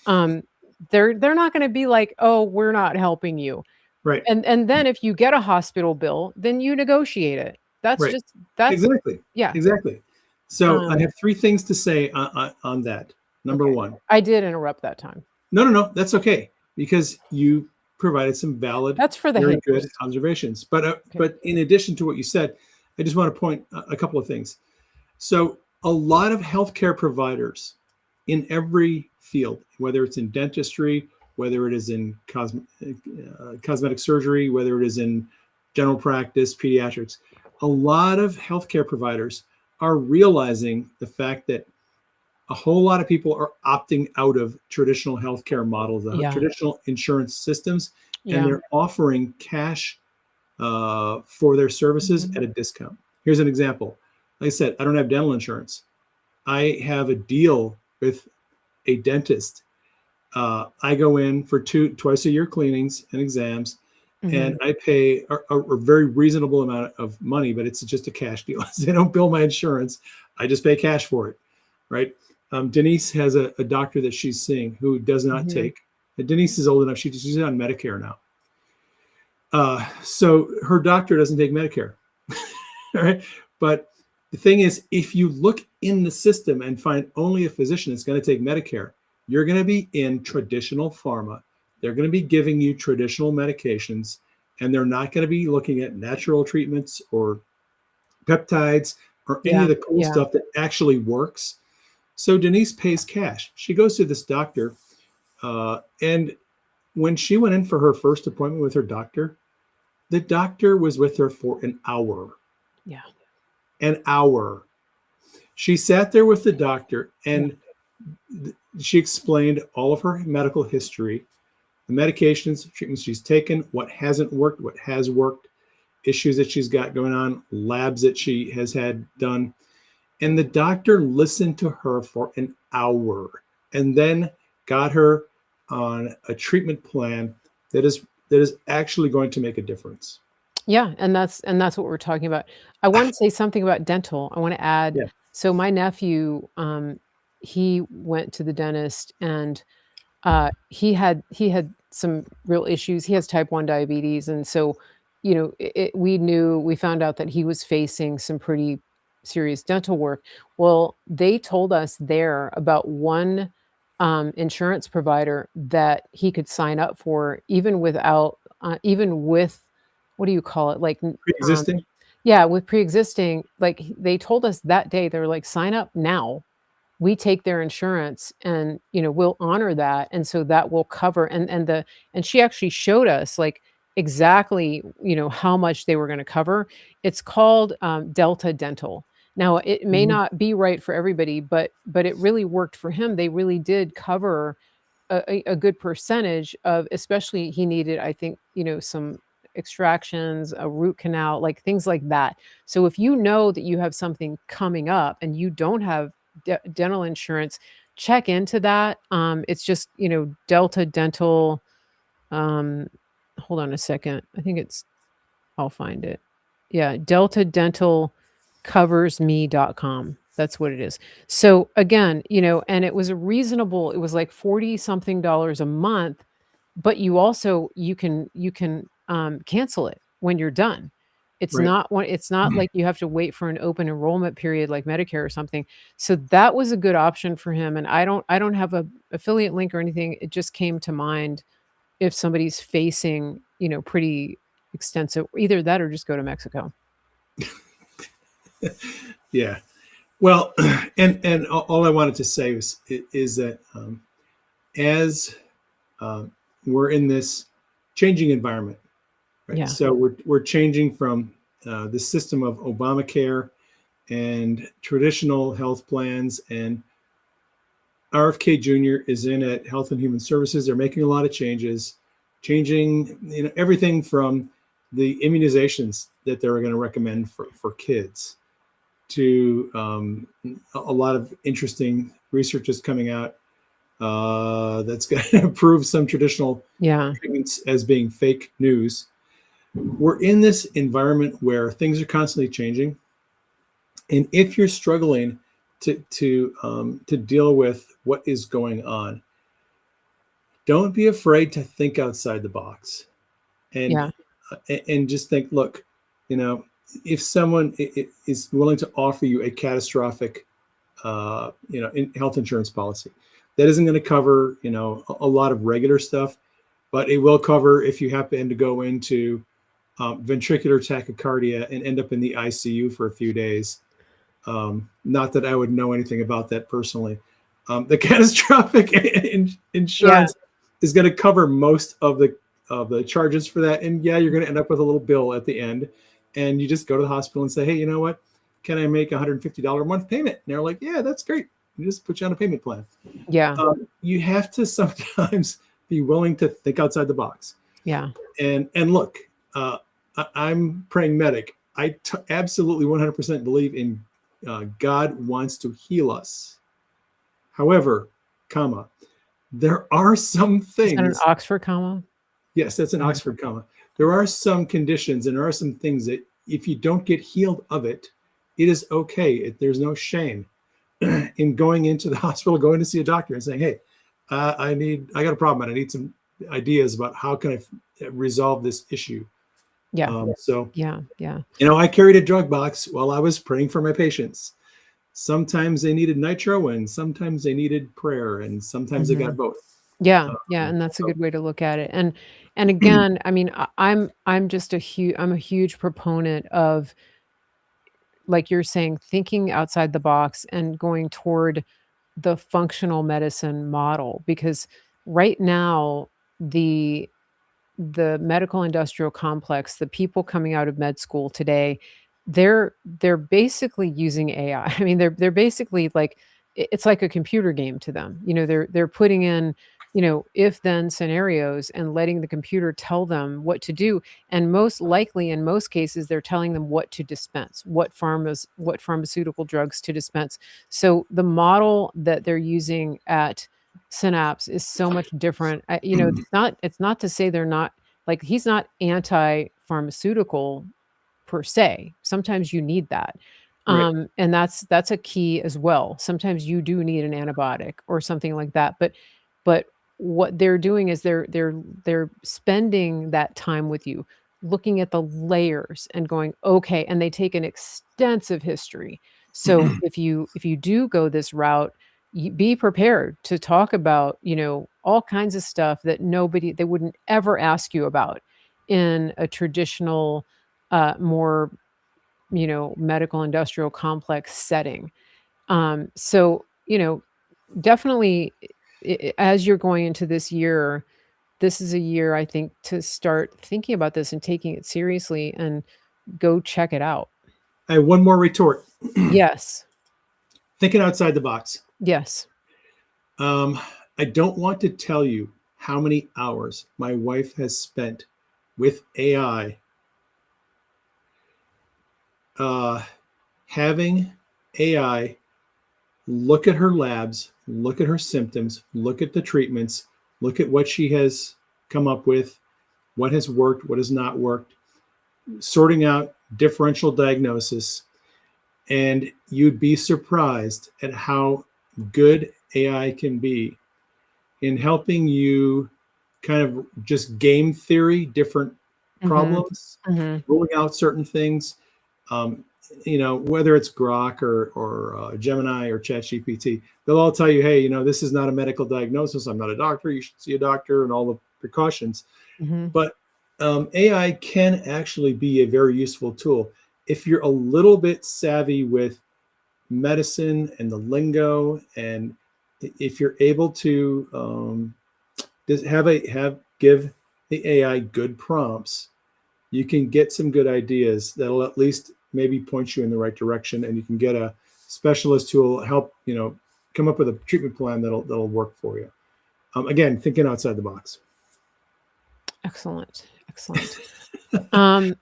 Um, they're not going to be like, "Oh, we're not helping you." Right. And then if you get a hospital bill, then you negotiate it. Right. That's Exactly. yeah. Exactly. So I Um, have three things to say on that. Number okay. one, I did interrupt that time. no, that's okay because you provided some valid, That's for the very good haters. observations. But Okay. in addition to what you said, I just want to point a couple of things. So a lot of healthcare providers in every field, whether it's in dentistry, whether it is in cosmetic surgery, whether it is in general practice, pediatrics, a lot of healthcare providers are realizing the fact that a whole lot of people are opting out of traditional healthcare models, Yeah. traditional insurance systems, and Yeah. they're offering cash for their services Mhm. at a discount. Here's an example. Like I said, I don't have dental insurance. I have a deal with a dentist. I go in for twice a year cleanings and exams, and Mhm. I pay a very reasonable amount of money, but it's just a cash deal. They don't bill my insurance. I just pay cash for it, right? Denise has a doctor that she's seeing who does not Mhm. take. Denise is old enough; she's on Medicare now. So her doctor doesn't take Medicare, right? But the thing is, if you look in the system and find only a physician that's going to take Medicare, you're going to be in traditional pharma. They're going to be giving you traditional medications, and they're not going to be looking at natural treatments or peptides or any Yeah. of the cool Yeah. stuff that actually works. So Denise pays cash. She goes to this doctor, and when she went in for her first appointment with her doctor, the doctor was with her for an hour. Yeah. An hour. She sat there with the doctor Yeah. and she explained all of her medical history, the medications, treatments she's taken, what hasn't worked, what has worked, issues that she's got going on, labs that she has had done. And the doctor listened to her for an hour and then got her on a treatment plan that is actually going to make a difference. Yeah, and that's what we're talking about. I want to say something about dental. I want to add, Yeah. so my nephew, he went to the dentist and he had some real issues. He has type 1 diabetes, and so, we found out that he was facing some pretty serious dental work. Well, they told us there about one insurance provider that he could sign up for even without, even with, what do you call it? Like, Pre-existing. yeah, with pre-existing, like they told us that day, they were like, sign up now. We take their insurance and, we'll honor that. And so that will cover, and she actually showed us like exactly, how much they were going to cover. It's called Delta Dental. Now, it may Mhm. not be right for everybody, but it really worked for him. They really did cover a good percentage of, especially he needed, I think, some extractions, a root canal, like things like that. So if you know that you have something coming up and you don't have dental insurance, check into that. It's just, Delta Dental. Um, hold on a second. I think I'll find it. Yeah, Delta Dental Covers me.com. That's what it is. So again, and it was it was like 40 something dollars a month, but you can cancel it when you're done. Right. It's not like you have to wait for an open enrollment period like Medicare or something. So that was a good option for him. And I don't have a affiliate link or anything. It just came to mind if somebody's facing, pretty extensive, either that or just go to Mexico. Yeah. Well, and all I wanted to say is that as we're in this changing environment, right? Yeah. So we're changing from the system of Obamacare and traditional health plans, and RFK Jr. is in at Health and Human Services. They're making a lot of changes, changing everything from the immunizations that they're going to recommend for kids to a lot of interesting research is coming out that's going to prove some traditional Yeah. treatments as being fake news. We're in this environment where things are constantly changing, and if you're struggling to deal with what is going on, don't be afraid to think outside the box, and Yeah. and just think, look, you know, if someone is willing to offer you a catastrophic health insurance policy that isn't going to cover a lot of regular stuff, but it will cover if you happen to go into ventricular tachycardia and end up in the ICU for a few days. Not that I would know anything about that personally. The catastrophic Yeah. insurance is going to cover most of the charges for that, and yeah, you're going to end up with a little bill at the end, and you just go to the hospital and say, hey, you know what? Can I make $150 a month payment? And they're like, yeah, that's great. You just put you on a payment plan. Yeah. You have to sometimes be willing to think outside the box. Yeah. And look, I'm praying medic. I absolutely 100% believe in God wants to heal us. However, comma, there are some Is that an things. Oxford comma? Yes, that's an Mhm. Oxford comma. There are some conditions and there are some things that if you don't get healed of it, it is okay. There's no shame in going into the hospital, going to see a doctor and saying, hey, I got a problem and I need some ideas about how can I resolve this issue. Yeah. So, Yeah. Yeah. I carried a drug box while I was praying for my patients. Sometimes they needed nitro and sometimes they needed prayer and sometimes they got Mhm. both. Yeah, yeah, and that's a So, good way to look at it. And again, I mean, I'm just I'm a huge proponent of, like you're saying, thinking outside the box and going toward the functional medicine model, because right now the the medical industrial complex, the people coming out of med school today, they're basically using AI. I mean, they're basically like, it's like a computer game to them. They're putting in, if then scenarios and letting the computer tell them what to do. And most likely, in most cases, they're telling them what to dispense, what pharmaceutical drugs to dispense. So the model that they're using at Synapse is so much different. It's not to say they're not, like, he's not anti-pharmaceutical per se. Sometimes you need that. right. And that's a key as well. Sometimes you do need an antibiotic or something like that. But what they're doing is they're spending that time with you, looking at the layers and going, okay, and they take an extensive history. So if you do go this route, be prepared to talk about, all kinds of stuff that they wouldn't ever ask you about in a traditional, more, medical industrial complex setting. So, definitely, as you're going into this year, this is a year I think to start thinking about this and taking it seriously and go check it out. I have one more retort. Yes. Thinking outside the box. Yes. Um, I don't want to tell you how many hours my wife has spent with AI, having AI look at her labs, look at her symptoms, look at the treatments, look at what she has come up with, what has worked, what has not worked, sorting out differential diagnosis. And you'd be surprised at how good AI can be in helping you kind of just game theory different Mhm. problems, Mhm. ruling out certain things. Whether it's Grok or Gemini or ChatGPT, they'll all tell you, hey, this is not a medical diagnosis. I'm not a doctor. You should see a doctor and all the precautions. Mhm. But AI can actually be a very useful tool if you're a little bit savvy with medicine and the lingo, and if you're able to give the AI good prompts, you can get some good ideas that'll at least maybe point you in the right direction, and you can get a specialist who will help come up with a treatment plan that'll work for you. Again, thinking outside the box. Excellent. Excellent.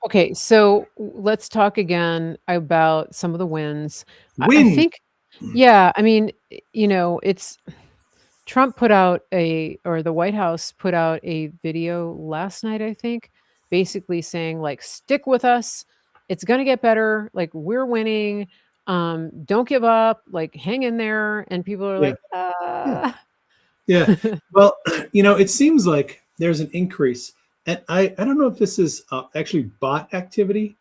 Okay, so let's talk again about some of the wins. I Wins. think, yeah, I mean, it's Trump put out or the White House put out a video last night, I think, basically saying, like, stick with us. It's going to get better. Like, we're winning. Don't give up. Like, hang in there. And people are Yeah, like, yeah, yeah. Well, it seems like there's an increase, and I don't know if this is actually bot activity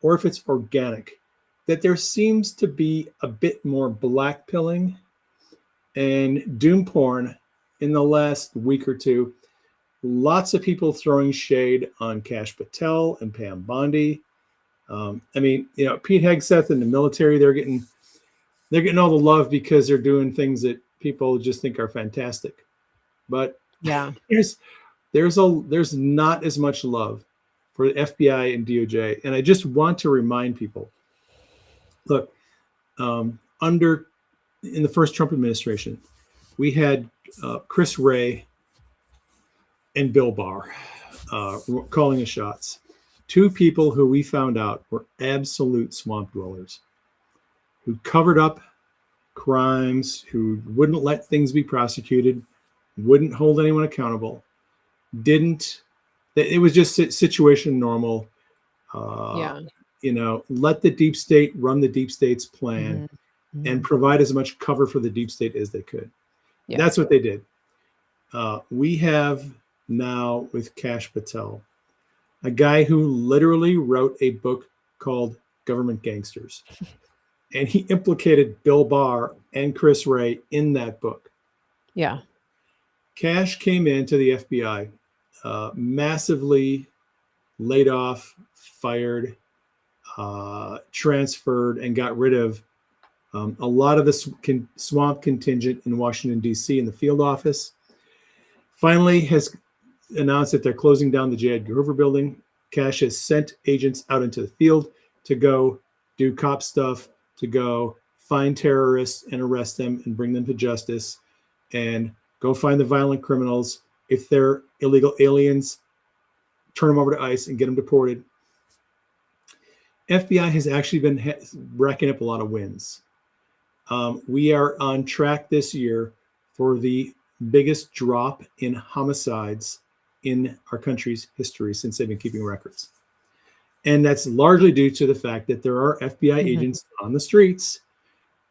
or if it's organic, that there seems to be a bit more blackpilling and doom porn in the last week or two. Lots of people throwing shade on Kash Patel and Pam Bondi. Pete Hegseth in the military, they're getting all the love because they're doing things that people just think are fantastic. But yeah. there's not as much love for the FBI and DOJ. And I just want to remind people, look, under in the first Trump administration, we had Chris Wray and Bill Barr calling the shots. Two people who we found out were absolute swamp dwellers, who covered up crimes, who wouldn't let things be prosecuted, wouldn't hold anyone accountable, didn't. It was just situation normal. Yeah. Let the deep state run the deep state's plan Mhm. and Mhm. provide as much cover for the deep state as they could. Yeah. That's what they did. We have now with Kash Patel, a guy who literally wrote a book called Government Gangsters. And he implicated Bill Barr and Chris Wray in that book. Yeah. Kash came into the FBI, massively laid off, fired, transferred, and got rid of a lot of the swamp contingent in Washington, D.C. in the field office. Finally has announced that they're closing down the J. Edgar Hoover building. Kash has sent agents out into the field to go do cop stuff, to go find terrorists and arrest them and bring them to justice, and go find the violent criminals. If they're illegal aliens, turn them over to ICE and get them deported. FBI has actually been racking up a lot of wins. We are on track this year for the biggest drop in homicides in our country's history since they've been keeping records. And that's largely due to the fact that there are FBI Mhm. agents on the streets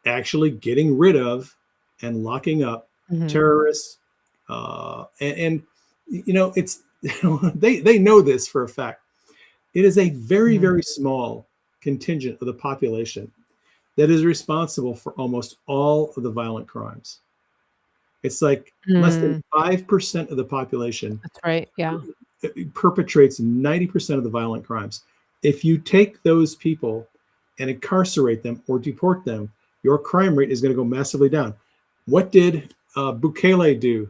actually getting rid of and locking up Mhm. terrorists. It's they know this for a fact. It is a very, Mhm. very small contingent of the population that is responsible for almost all of the violent crimes. It's like less than Mm, 5% of the population that's right. Yeah. perpetrates 90% of the violent crimes. If you take those people and incarcerate them or deport them, your crime rate is going to go massively down. What did Bukele do?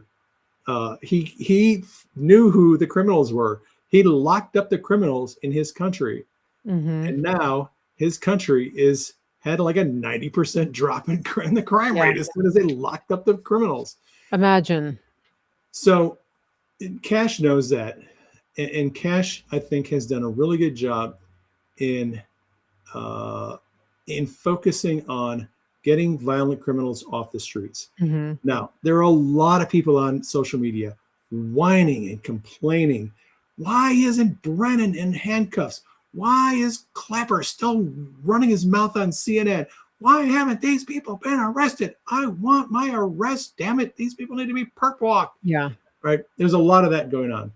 He knew who the criminals were. He locked up the criminals in his country, Hmm. and now his country had like a 90% drop in the crime Yeah. rate as soon as they locked up the criminals. Imagine. So Cash knows that, and Cash, I think, has done a really good job in uh, focusing on getting violent criminals off the streets. Hmm. Now, there are a lot of people on social media whining and complaining. Why isn't Brennan in handcuffs? Why is Clapper still running his mouth on CNN? Why haven't these people been arrested? I want my arrest, damn it. These people need to be perp walked. Yeah. Right? There's a lot of that going on.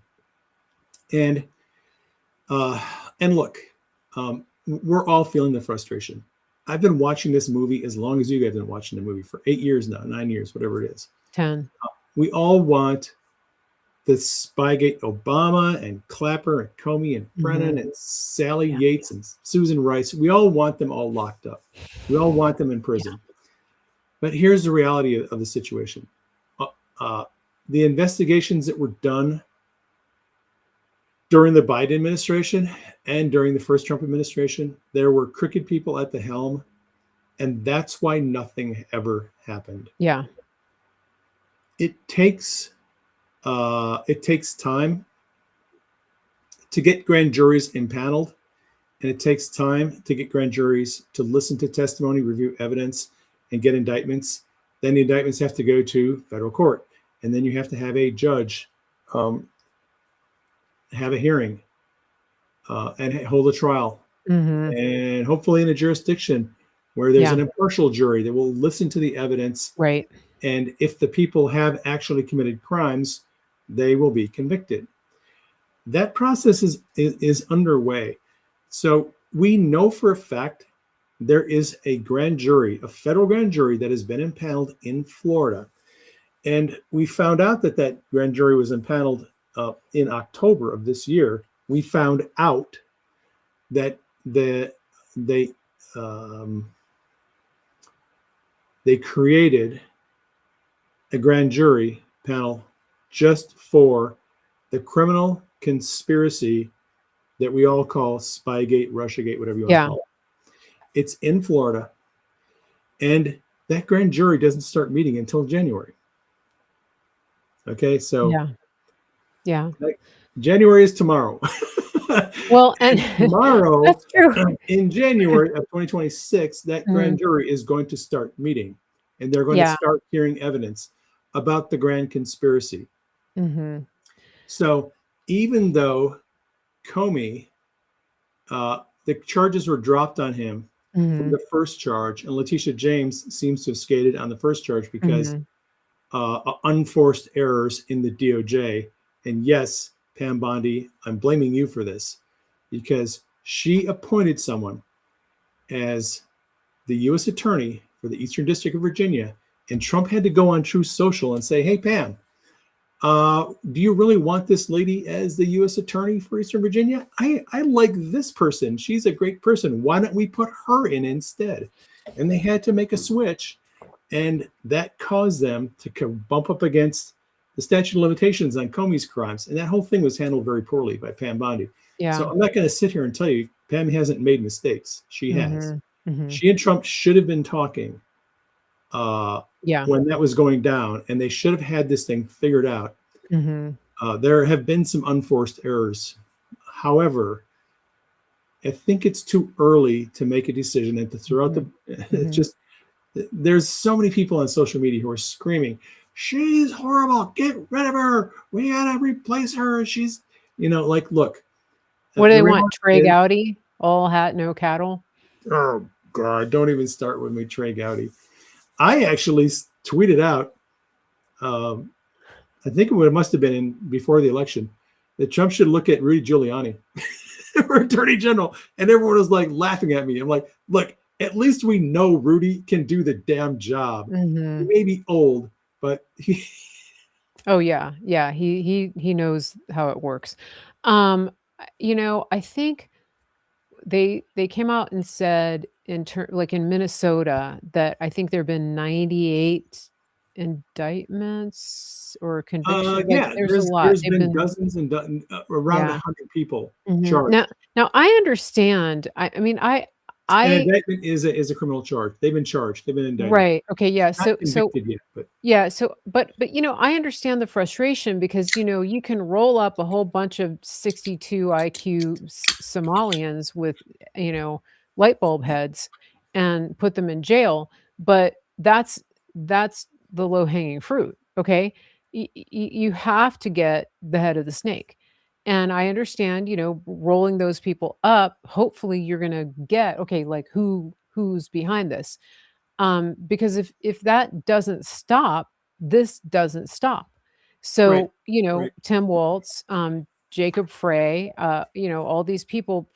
And look, we're all feeling the frustration. I've been watching this movie as long as you guys have been watching the movie, for 8 years now, 9 years, whatever it is. 10. We all want the Spygate Obama and Clapper and Comey and Brennan and Sally Yates and Susan Rice. We all want them all locked up. We all want them in prison. But here's the reality of the situation. The investigations that were done during the Biden administration and during the first Trump administration, there were crooked people at the helm, and that's why nothing ever happened. Yeah. It takes time to get grand juries impaneled, and it takes time to get grand juries to listen to testimony, review evidence, and get indictments. Then the indictments have to go to federal court, and then you have to have a judge have a hearing and hold a trial, and hopefully in a jurisdiction where there's an impartial jury that will listen to the evidence. Right. And if the people have actually committed crimes, they will be convicted. That process is underway. So we know for a fact there is a grand jury, a federal grand jury that has been impaneled in Florida. And we found out that that grand jury was impaneled in October of this year. We found out that they created a grand jury panel just for the criminal conspiracy that we all call Spygate, Russiagate, whatever you want to call it. It's in Florida, and that grand jury doesn't start meeting until January. Okay, so January is tomorrow. Well, and tomorrow, that's true. In January of 2026, that grand jury is going to start meeting, and they're going to start hearing evidence about the grand conspiracy. So even though Comey, the charges were dropped on him from the first charge, and Letitia James seems to have skated on the first charge because unforced errors in the DOJ. And yes, Pam Bondi, I'm blaming you for this, because she appointed someone as the U.S. attorney for the Eastern District of Virginia, and Trump had to go on Truth Social and say, hey, Pam, do you really want this lady as the U.S. attorney for Eastern Virginia? I like this person. She's a great person. Why don't we put her in instead? And they had to make a switch, and that caused them to bump up against the statute of limitations on Comey's crimes. And that whole thing was handled very poorly by Pam Bondi. Yeah. So I'm not going to sit here and tell you Pam hasn't made mistakes. She has. She and Trump should have been talking when that was going down, and they should have had this thing figured out. There have been some unforced errors. However, I think it's too early to make a decision and to throw out it's just, there's so many people on social media who are screaming, she's horrible, get rid of her, we gotta replace her, she's, like, look. What do they want? Trey Gowdy? All hat, no cattle? Oh, God, don't even start with me, Trey Gowdy. I actually tweeted out, I think it must have been before the election, that Trump should look at Rudy Giuliani for Attorney General. And everyone was like laughing at me. I'm like, look, At least we know Rudy can do the damn job. He may be old, but he Oh yeah, yeah. He knows how it works. I think they came out and said like in Minnesota that I think there have been 98 indictments or convictions. Like yeah, there's a lot. there's They've been been dozens and around yeah. 100 people Mhm. charged. Now I understand. I mean An I indictment is a criminal charge. They've been charged. They've been indicted. right. Okay, yeah. Not So convicted yet, but yeah, so but I understand the frustration because you can roll up a whole bunch of 62 IQ Somalians with you know light bulb heads and put them in jail, but that's the low hanging fruit. Okay, you have to get the head of the snake, and I understand rolling those people up. Hopefully, you're gonna get okay, like who's behind this because if that doesn't stop, this doesn't stop. right, So, right. Tim Waltz, Jacob Frey, all these people,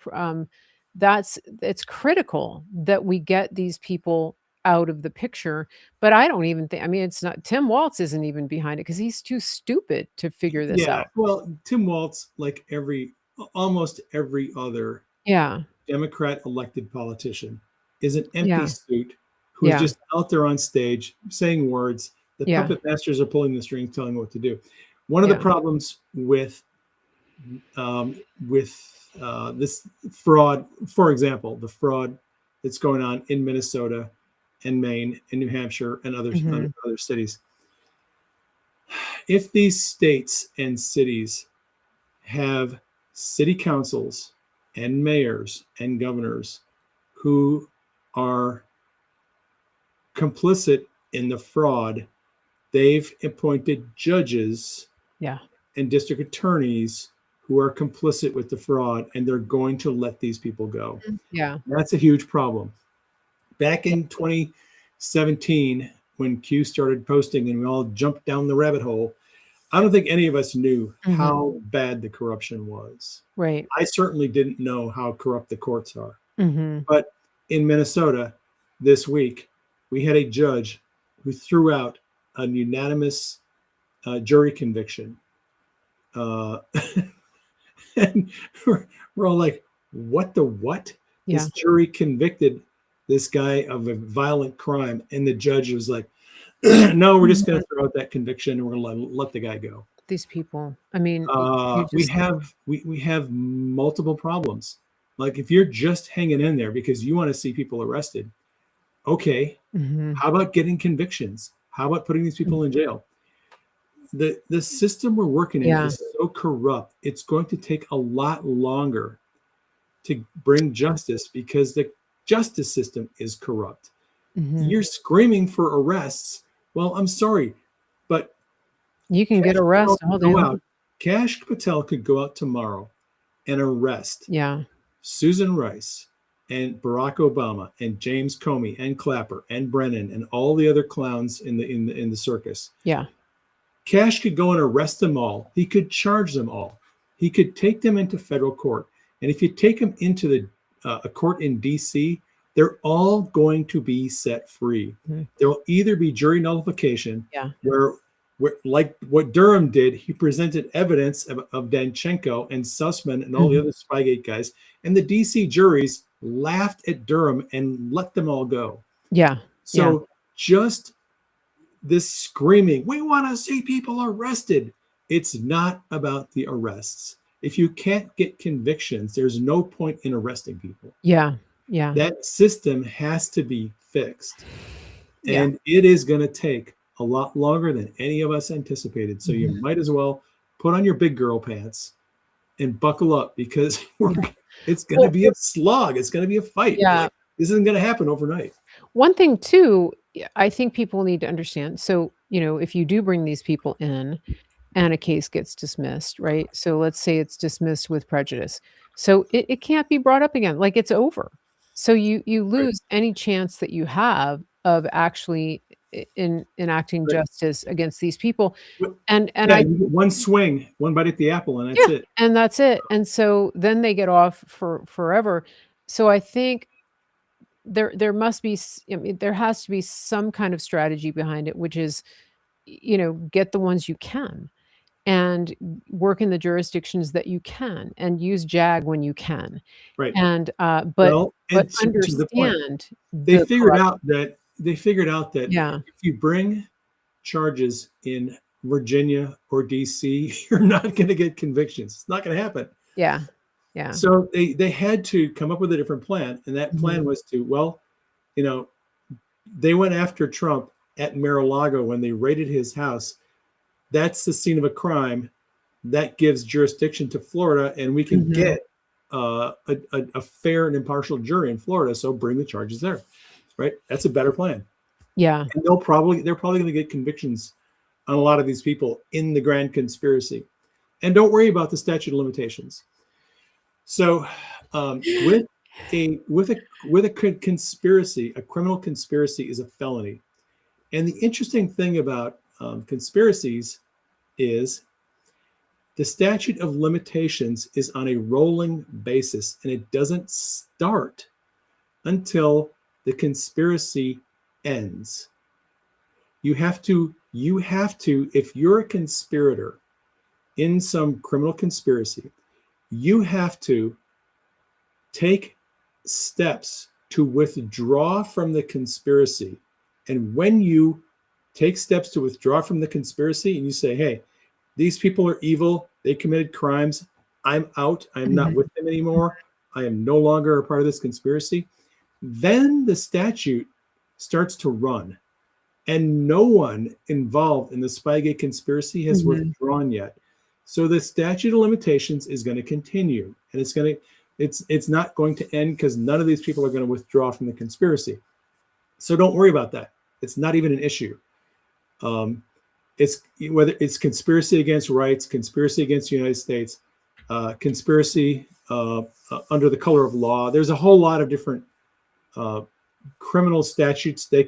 that's it's critical that we get these people out of the picture. But I don't even think, I mean, it's not Tim Waltz isn't even behind it because he's too stupid to figure this Yeah, out. well, Tim Waltz, like almost every other Yeah. Democrat elected politician, is an empty Yeah. suit who is Yeah. just out there on stage saying words. The Yeah. puppet masters are pulling the strings, telling what to do. One of the Yeah. problems um, this fraud, for example, the fraud that's going on in Minnesota and Maine and New Hampshire and Hmm. other cities. If these states and cities have city councils and mayors and governors who are complicit in the fraud, they've appointed judges Yeah. and district attorneys who are complicit with the fraud, and they're going to let these people go. Yeah. That's a huge problem. Back Yeah. in 2017, when Q started posting and we all jumped down the rabbit hole, I don't think any of us knew Hmm. how bad the corruption was. Right. I certainly didn't know how corrupt the courts are. Hmm. But in Minnesota this week, we had a judge who threw out an unanimous jury conviction. Uh, and we're all like, what the what? Yeah. This jury convicted this guy of a violent crime. And the judge was like, no, we're just going to throw out that conviction and we're going to let the guy go. These people. I mean, you We just have multiple problems. Like if you're just hanging in there because you want to see people arrested, okay. mhm, How about getting convictions? How about putting these mm, people in jail? The system we're working in yeah, is so corrupt. It's going to take a lot longer to bring justice because the justice system is corrupt. mhm. You're screaming for arrests. Well, I'm sorry, but You can get Cash Patel arrested all could day go long. out. Cash Patel could go out tomorrow and arrest Yeah, Susan Rice and Barack Obama and James Comey and Clapper and Brennan and all the other clowns in the circus. yeah, Cash could go and arrest them all. He could charge them all. He could take them into federal court. And if you take them into a court in D.C., they're all going to be set free. mhm, There will either be jury nullification, yeah, where like what Durham did, he presented evidence of Danchenko and Sussman and all the mhm, other Spygate guys, and the D.C. juries laughed at Durham and let them all go. yeah, yeah, So just this screaming, we want to see people arrested. It's not about the arrests. If you can't get convictions, there's no point in arresting people. yeah, yeah, That system has to be fixed. yeah, And it is going to take a lot longer than any of us anticipated. So you mhm. might as well put on your big girl pants and buckle up because it's going to Well, be a slog. It's going to be a fight. yeah. Like this isn't going to happen overnight. One thing too, I think people need to understand. So, if you do bring these people in and a case gets dismissed, right? So let's say it's dismissed with prejudice. So it can't be brought up again. Like it's over. So you Right. lose any chance that you have of actually in enacting Right. justice against these people. But, And yeah, I you get one swing, one bite at the apple, and that's yeah, it. and that's it. And so then they get off for forever. So I think there must be I mean, there has to be some kind of strategy behind it, which is, get the ones you can and work in the jurisdictions that you can and use JAG when you can. Right. And Well, but and to the point, understand the they figured out that yeah, if you bring charges in Virginia or DC, you're not going to get convictions. It's not going to happen. yeah, yeah. So they had to come up with a different plan, and that plan Mhm, was to, well, you know, they went after Trump at Mar-a-Lago when they raided his house. That's the scene of a crime. That gives jurisdiction to Florida, and we can mhm. get a fair and impartial jury in Florida. So bring the charges there, right? That's a better plan, Yeah. and they're probably going to get convictions on a lot of these people in the grand conspiracy. And don't worry about the statute of limitations. So, with a conspiracy, a criminal conspiracy is a felony. And the interesting thing about conspiracies is the statute of limitations is on a rolling basis, and it doesn't start until the conspiracy ends. You have to, if you're a conspirator in some criminal conspiracy, you have to take steps to withdraw from the conspiracy. And when you take steps to withdraw from the conspiracy and you say, hey, these people are evil, they committed crimes, I'm out, I'm not Mhm. with them anymore, I am no longer a part of this conspiracy, then the statute starts to run. And no one involved in the Spygate conspiracy has Mhm. withdrawn yet. So the statute of limitations is going to continue, and it's not going to end because none of these people are going to withdraw from the conspiracy. So don't worry about that. It's not even an issue. Um, it's whether it's conspiracy against rights, conspiracy against the United States, conspiracy under the color of law. There's a whole lot of different uh, criminal statutes they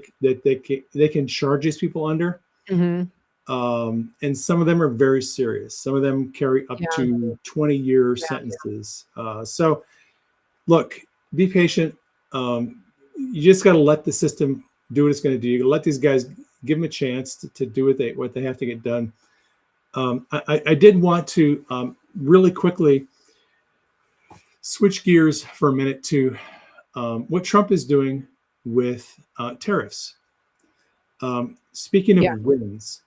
can charge these people under. Mhm. And some of them are very serious. Some of them carry up Yeah, to 20-year yeah. sentences. So, look, be patient. You just got to let the system do what it's going to do. You got to let these guys give them a chance to do what they have to get done. I did want to really quickly switch gears for a minute to what Trump is doing with tariffs. Speaking Yeah. of wins,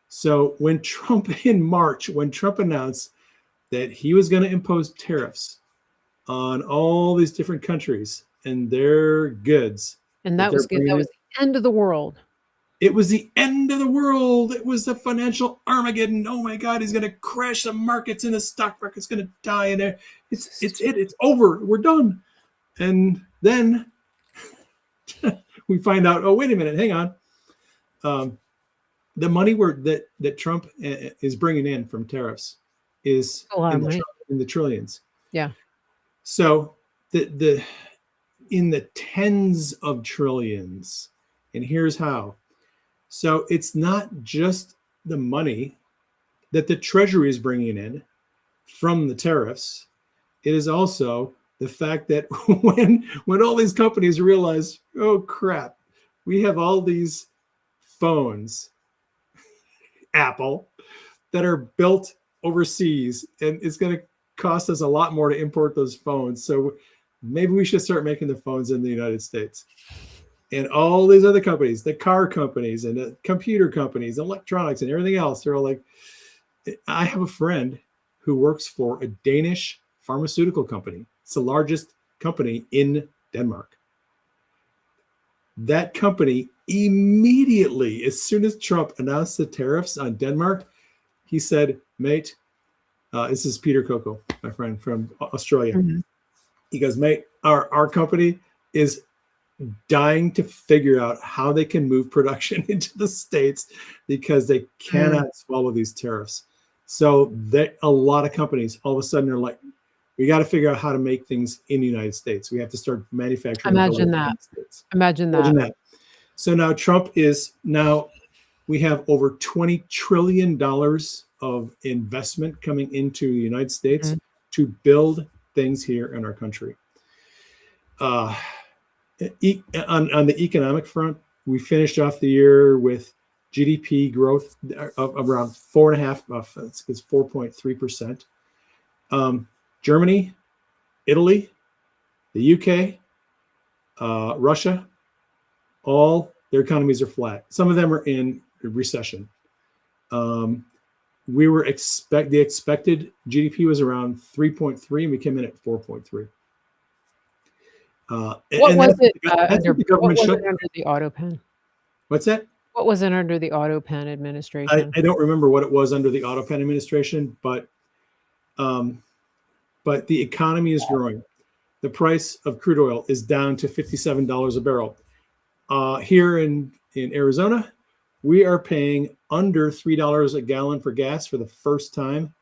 so when Trump in March, when Trump announced that he was going to impose tariffs on all these different countries and their goods And that that they're was good. That bringing in, was the end of the world. it was the end of the world. It was the financial Armageddon. Oh my God, he's going to crash the markets and the stock market's going to die. And it's over. We're done. And then we find out, oh, wait a minute, hang on. The money that Trump is bringing in from tariffs is A lot of money. in the trillions. Yeah. So the in the tens of trillions, and here's how. So it's not just the money that the Treasury is bringing in from the tariffs. It is also the fact that when all these companies realize, oh crap, we have all these phones, Apple, that are built overseas, and it's going to cost us a lot more to import those phones. So maybe we should start making the phones in the United States. And all these other companies, the car companies and the computer companies, electronics and everything else, they're all like, I have a friend who works for a Danish pharmaceutical company. It's the largest company in Denmark. That company immediately, as soon as Trump announced the tariffs on Denmark, he said, mate, this is Peter Coco, my friend from Australia. Mhm. He goes, mate, our company is dying to figure out how they can move production into the States because they cannot swallow these tariffs. So that a lot of companies all of a sudden are like, we got to figure out how to make things in the United States. We have to start manufacturing. Imagine that. In the States. Imagine that. So now we have over $20 trillion of investment coming into the United States Mhm. to build things here in our country. On the economic front, we finished off the year with GDP growth of around 4.5. It's 4.3%. Germany, Italy, the UK, Russia, all their economies are flat. Some of them are in recession. The expected GDP was around 3.3, and we came in at 4.3. What was it under the government shut. under the AutoPen? What's that? What was it under the AutoPen administration? I don't remember what it was under the AutoPen administration, but the economy is growing. The price of crude oil is down to $57 a barrel. Here in Arizona, we are paying under $3 a gallon for gas for the first time.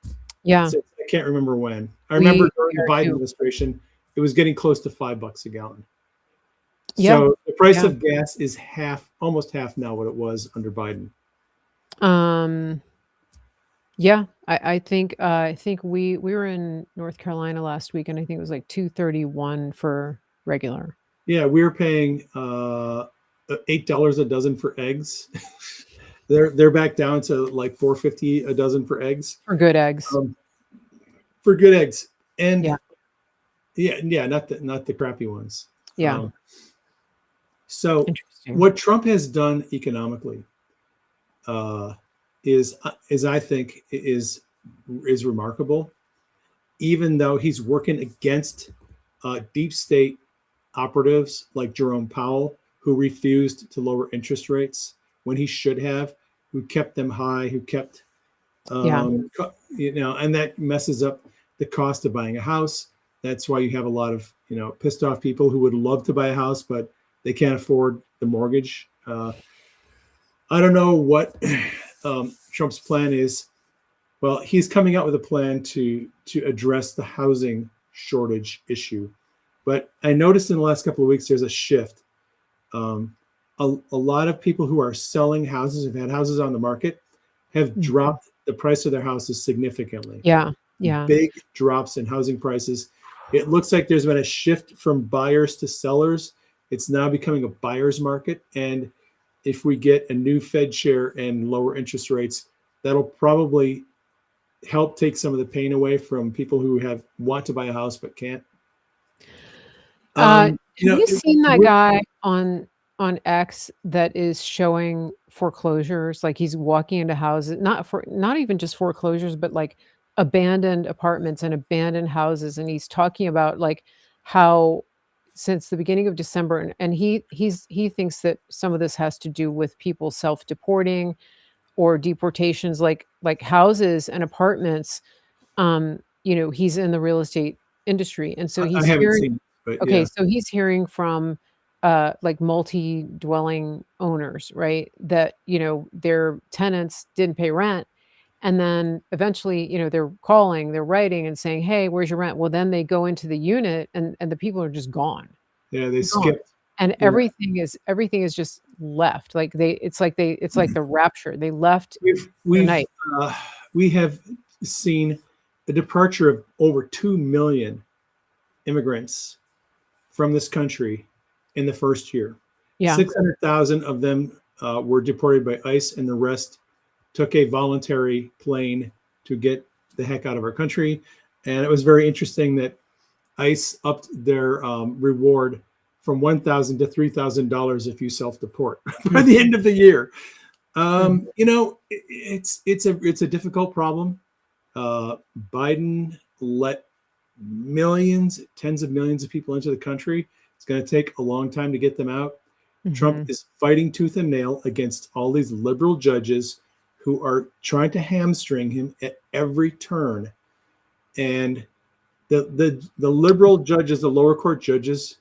Yeah. So I can't remember when. I remember during the Biden administration, it was getting close to $5 a gallon. Yeah. So the price of gas is almost half now what it was under Biden. Yeah, I think we were in North Carolina last week, and I think it was like $2.31 for regular. Yeah, we were paying $8 a dozen for eggs. They're back down to like $4.50 a dozen for eggs. For good eggs. For good eggs, and yeah, not the crappy ones. Yeah. So what Trump has done economically is I think is remarkable, even though he's working against deep state operatives like Jerome Powell, who refused to lower interest rates when he should have, who kept them high, who kept, and that messes up the cost of buying a house. That's why you have a lot of, pissed off people who would love to buy a house, but they can't afford the mortgage. I don't know what Trump's plan is. Well, he's coming out with a plan to address the housing shortage issue. But I noticed in the last couple of weeks, there's a shift. A lot of people who are selling houses, have had houses on the market, have dropped the price of their houses significantly. Yeah. Big drops in housing prices. It looks like there's been a shift from buyers to sellers. It's now becoming a buyer's market. And if we get a new Fed chair and lower interest rates, that'll probably help take some of the pain away from people who want to buy a house but can't. Have you seen that guy on X that is showing foreclosures? Like he's walking into houses, not even just foreclosures, but like abandoned apartments and abandoned houses, and he's talking about like how since the beginning of December, and he thinks that some of this has to do with people self-deporting or deportations, like houses and apartments. He's in the real estate industry, and so he's hearing. Okay, so he's hearing from like multi-dwelling owners, right? That their tenants didn't pay rent, and then eventually, they're calling, they're writing, and saying, "Hey, where's your rent?" Well, then they go into the unit, and the people are just gone. Yeah, they skipped, and everything is just left. Like it's like the rapture. They left the night. We have seen a departure of over 2 million immigrants from this country in the first year. 600,000 of them were deported by ICE, and the rest took a voluntary plane to get the heck out of our country. And it was very interesting that ICE upped their reward from $1,000 to $3,000 if you self-deport by the end of the year. It's a difficult problem. Biden let millions, tens of millions of people into the country. It's going to take a long time to get them out. Trump is fighting tooth and nail against all these liberal judges who are trying to hamstring him at every turn. And the liberal judges, the lower court judges,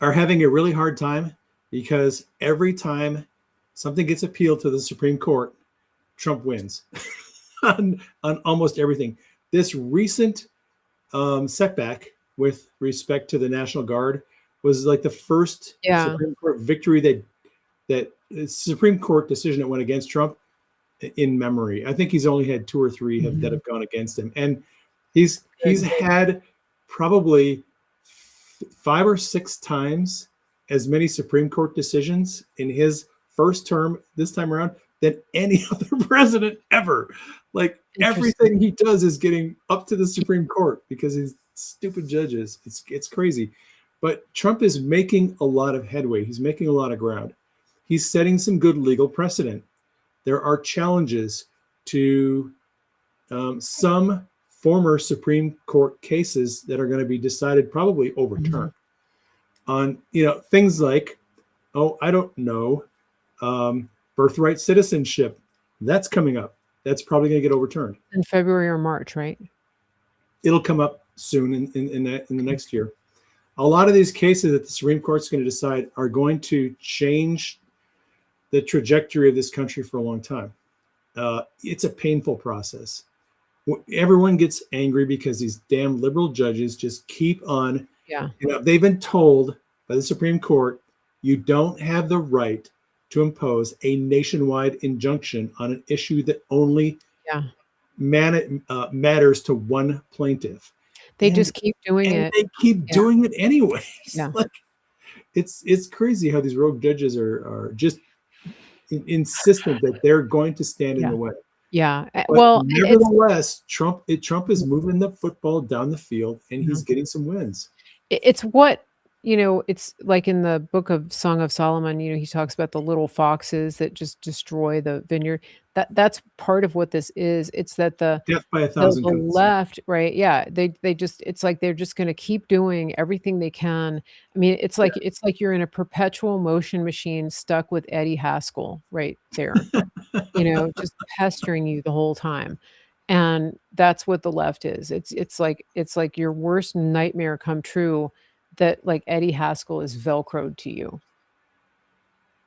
are having a really hard time because every time something gets appealed to the Supreme Court, Trump wins on almost everything. This recent setback with respect to the National Guard was like the first Supreme Court victory that Supreme Court decision that went against Trump in memory. I think he's only had 2 or 3 that have gone against him, and he's had probably 5 or 6 times as many Supreme Court decisions in his first term this time around than any other president ever. Like everything he does is getting up to the Supreme Court because he's stupid judges. It's crazy. But Trump is making a lot of headway. He's making a lot of ground. He's setting some good legal precedent. There are challenges to some former Supreme Court cases that are going to be decided, probably overturned, on things like, I don't know, birthright citizenship. That's coming up. That's probably going to get overturned in February or March, right? It'll come up soon in the next year. A lot of these cases that the Supreme Court's going to decide are going to change the trajectory of this country for a long time. It's a painful process. Everyone gets angry because these damn liberal judges just keep on. Yeah. They've been told by the Supreme Court, you don't have the right to impose a nationwide injunction on an issue that only matters to one plaintiff. They just keep doing it. They keep doing it anyway. Yeah. Like, it's crazy how these rogue judges are just insistent that they're going to stand in the way. Yeah. But well, nevertheless, Trump is moving the football down the field, and he's getting some wins. It's what, it's like in the book of Song of Solomon, he talks about the little foxes that just destroy the vineyard. That's part of what this is. It's that the death by 1,000 the left, right? Yeah. They just, it's like they're just going to keep doing everything they can. I mean, it's like you're in a perpetual motion machine stuck with Eddie Haskell right there, just pestering you the whole time. And that's what the left is. It's like your worst nightmare come true, that like Eddie Haskell is Velcroed to you.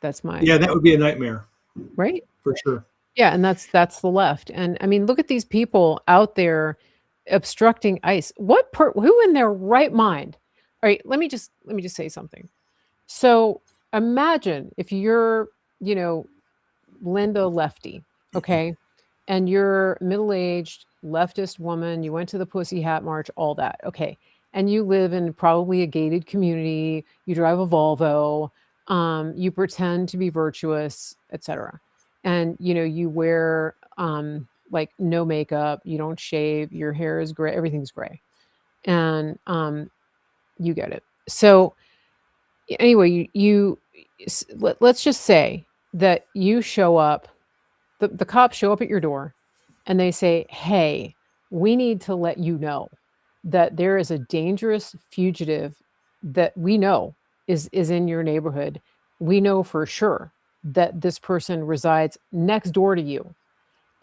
That's that would be a nightmare. Right? For sure. Yeah. And that's the left. And I mean, look at these people out there obstructing ICE. Who in their right mind? All right. Let me just say something. So imagine if you're, Linda Lefty, okay, and you're middle-aged leftist woman, you went to the Pussy Hat March, all that, okay, and you live in probably a gated community, you drive a Volvo, you pretend to be virtuous, etc., and you wear like no makeup, you don't shave, your hair is gray, everything's gray, and you get it. So anyway, let's just say that you show up, the cops show up at your door and they say, hey, we need to let you know that there is a dangerous fugitive that we know is in your neighborhood. We know for sure that this person resides next door to you.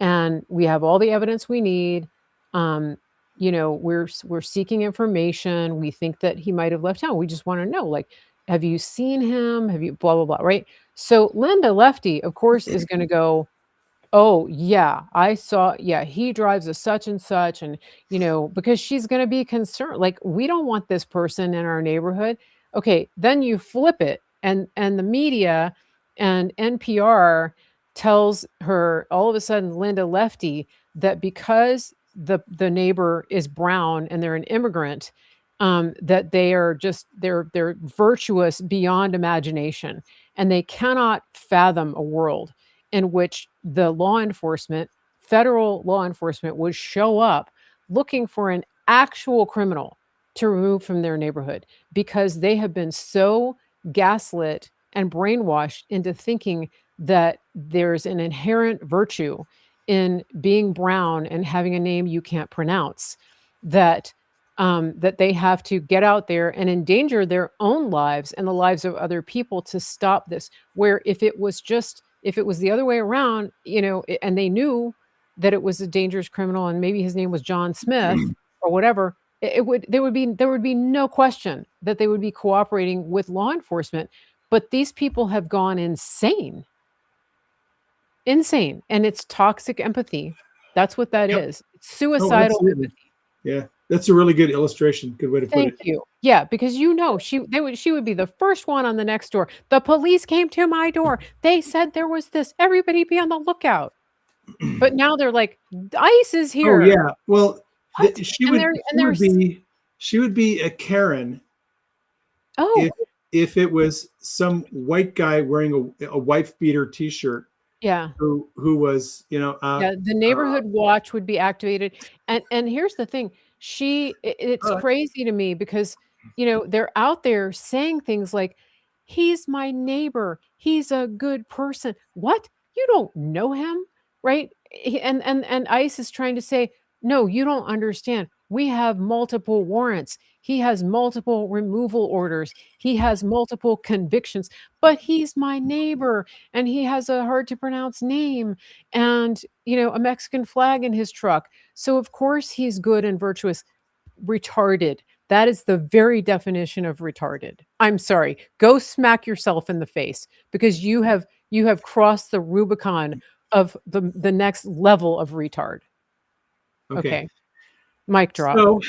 And we have all the evidence we need. We're seeking information. We think that he might have left town. We just want to know, like, have you seen him? Have you blah, blah, blah, right? So Linda Lefty, of course, is going to go, oh, yeah, I saw, he drives a such and such. And, because she's going to be concerned, like, we don't want this person in our neighborhood. Okay, then you flip it. And the media and NPR tells her, all of a sudden, Linda Lefty, that because the neighbor is brown and they're an immigrant, that they are just, they're virtuous beyond imagination. And they cannot fathom a world in which the federal law enforcement would show up looking for an actual criminal to remove from their neighborhood, because they have been so gaslit and brainwashed into thinking that there's an inherent virtue in being brown and having a name you can't pronounce, that they have to get out there and endanger their own lives and the lives of other people to stop this. Where if it was the other way around, and they knew that it was a dangerous criminal and maybe his name was John Smith or whatever, there would be no question that they would be cooperating with law enforcement. But these people have gone insane. And it's toxic empathy. That's what that is. It's suicidal empathy. Yeah, that's a really good illustration. Good way to put it. Thank you. Yeah, because she would be the first one on the next door. The police came to my door. They said there was this. Everybody be on the lookout. But now they're like, ICE is here. Oh yeah. Well, she would be a Karen Oh, if it was some white guy wearing a wife beater T-shirt yeah. who was, Yeah, the neighborhood watch would be activated, and here's the thing, it's uh, crazy to me because, they're out there saying things like, "He's my neighbor, he's a good person." What? You don't know him, right? And ICE is trying to say, "No, you don't understand. We have multiple warrants. He has multiple removal orders. He has multiple convictions, but he's my neighbor, and he has a hard to pronounce name, and, a Mexican flag in his truck. So of course he's good and virtuous. Retarded. That is the very definition of retarded. I'm sorry. Go smack yourself in the face because you have crossed the Rubicon of the next level of retard. okay. Okay. Mic drop. So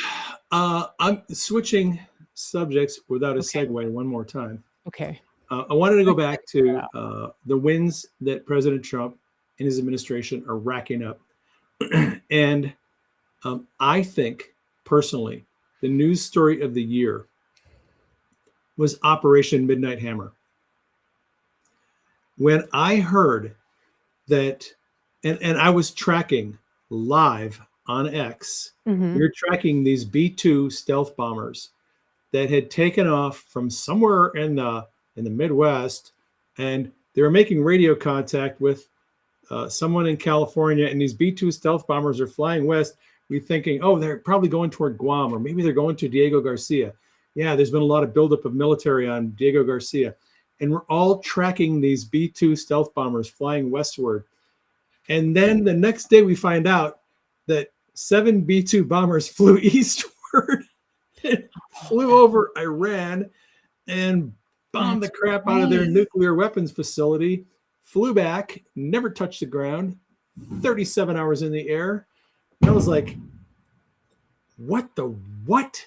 I'm switching subjects without a Okay. segue one more time. Okay. I wanted to go back Check that to out. the wins that President Trump and his administration are racking up. And I think personally, the news story of the year was Operation Midnight Hammer. When I heard that, and I was tracking live on X, we Mhm. were tracking these B-2 stealth bombers that had taken off from somewhere in the Midwest, and they were making radio contact with someone in California, and these B-2 stealth bombers are flying west. We thinking, oh, they're probably going toward Guam, or maybe they're going to Diego Garcia. Yeah, there's been a lot of buildup of military on Diego Garcia, and we're all tracking these B-2 stealth bombers flying westward. And then the next day, we find out that 7 B-2 bombers flew eastward, flew over Iran, and bombed the That's crap out of their right. nuclear weapons facility, flew back, never touched the ground, 37 hours in the air. And I was like, what the what?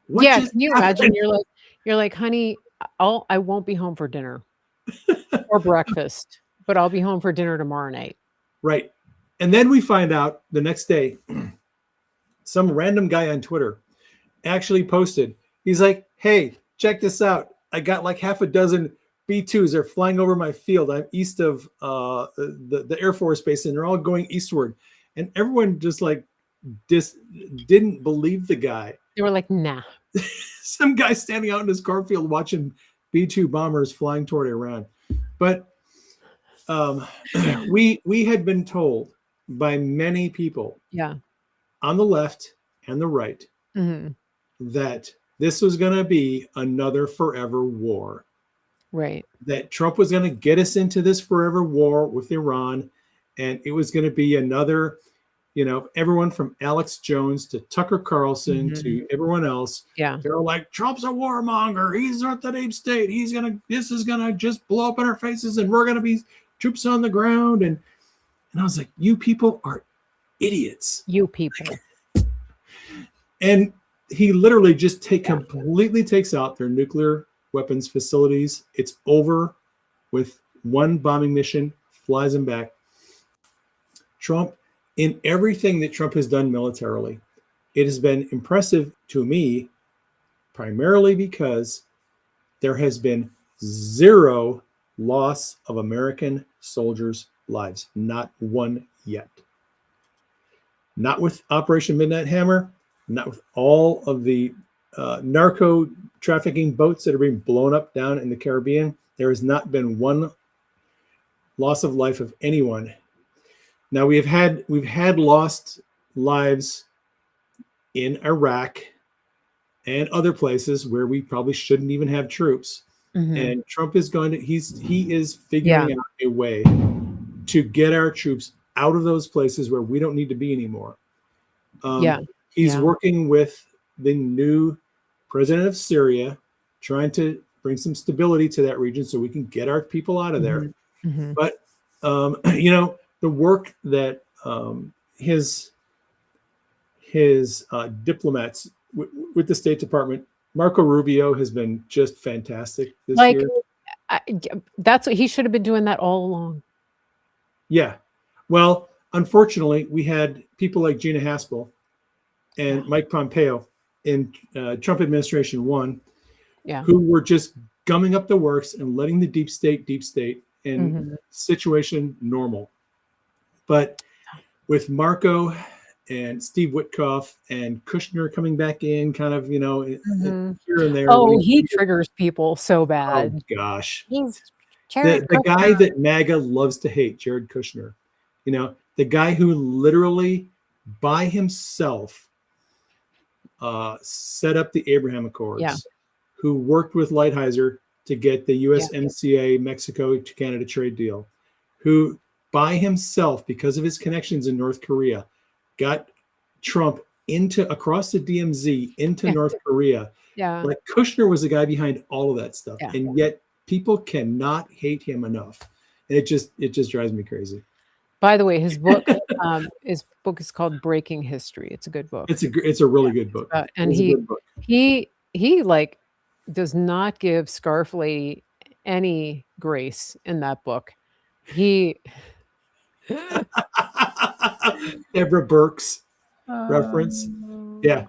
What Yeah, just can you imagine? happened? You're like, "Honey, I won't be home for dinner or breakfast, but I'll be home for dinner tomorrow night." Right. And then we find out the next day, some random guy on Twitter actually posted, he's like, hey, check this out. I got like half a dozen B-2s. They're flying over my field. I'm east of the Air Force Base, and they're all going eastward. And everyone just like didn't believe the guy. They were like, "Nah." Some guy standing out in his cornfield watching B-2 bombers flying toward Iran. But we had been told by many people Yeah. on the left and the right Mhm. that this was going to be another forever war, Right. that Trump was going to get us into this forever war with Iran, and it was going to be another, everyone from Alex Jones to Tucker Carlson Mhm. to everyone else. Yeah. They're like, Trump's a warmonger. He's not the deep state. This is going to just blow up in our faces, and we're going to be troops on the ground. And I was like, you people are idiots. You people. And he literally just completely takes out their nuclear weapons facilities. It's over with one bombing mission, flies them back. Trump, in everything that Trump has done militarily, it has been impressive to me, primarily because there has been zero loss of American soldiers' lives. Not one yet. Not with Operation Midnight Hammer, not with all of the narco trafficking boats that are being blown up down in the Caribbean. There has not been one loss of life of anyone. Now we've had lost lives in Iraq and other places where we probably shouldn't even have troops. Mhm. And Trump is he is figuring out a way to get our troops out of those places where we don't need to be anymore. He's working with the new president of Syria, trying to bring some stability to that region so we can get our people out of there. Mhm. But the work that his diplomats with the State Department, Marco Rubio has been just fantastic this year. That's what he should have been doing that all along. Yeah. Well, unfortunately, we had people like Gina Haspel and Mike Pompeo in Trump administration 1 Yeah. who were just gumming up the works and letting the deep state, and Mhm. situation normal. But with Marco and Steve Witkoff and Kushner coming back in, kind of, Mhm. here and there. Oh, he triggers people so Oh bad. gosh, He's the Jared the guy Kushner. that MAGA loves to hate, Jared Kushner, the guy who literally by himself set up the Abraham Yeah, Accords, who worked with Lighthizer to get the yeah, USMCA Mexico to Canada trade deal, who by himself, because of his connections in North Korea, got Trump into across the DMZ into yeah, North Korea. yeah, Like Kushner was the guy behind all of that stuff, yeah. and yet people cannot hate him enough. And it just drives me crazy. By the way, his book is called Breaking History. It's a good book. It's a Yeah, really good it's book. about and It's a good book. he, like, does not give Scarflady any grace in that book. He Deborah Burks reference. Um, Yeah.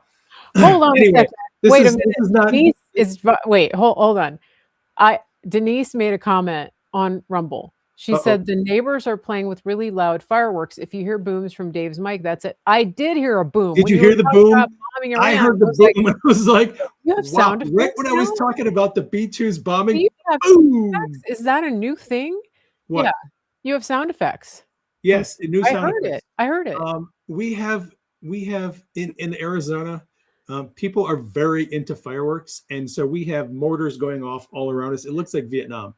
hold on a Anyway, second. this Wait a is minute. this is not. Denise is wait, hold on. Denise made a comment on Rumble. She Uh-oh. said the neighbors are playing with really loud fireworks. If you hear booms from Dave's mic, that's it. I did hear a boom. Did When you were hear the talking about boom? bombing I Iran, heard I the was like, boom and I was like, you have wow. sound Right effects when I now? was talking about the B-2s bombing, You have sound effects? boom. Is that a new thing? Yeah, What? you have sound effects. From Yes, new I sound heard effects. it. I heard it. We have in Arizona, people are very into fireworks, and so we have mortars going off all around us. It looks like Vietnam.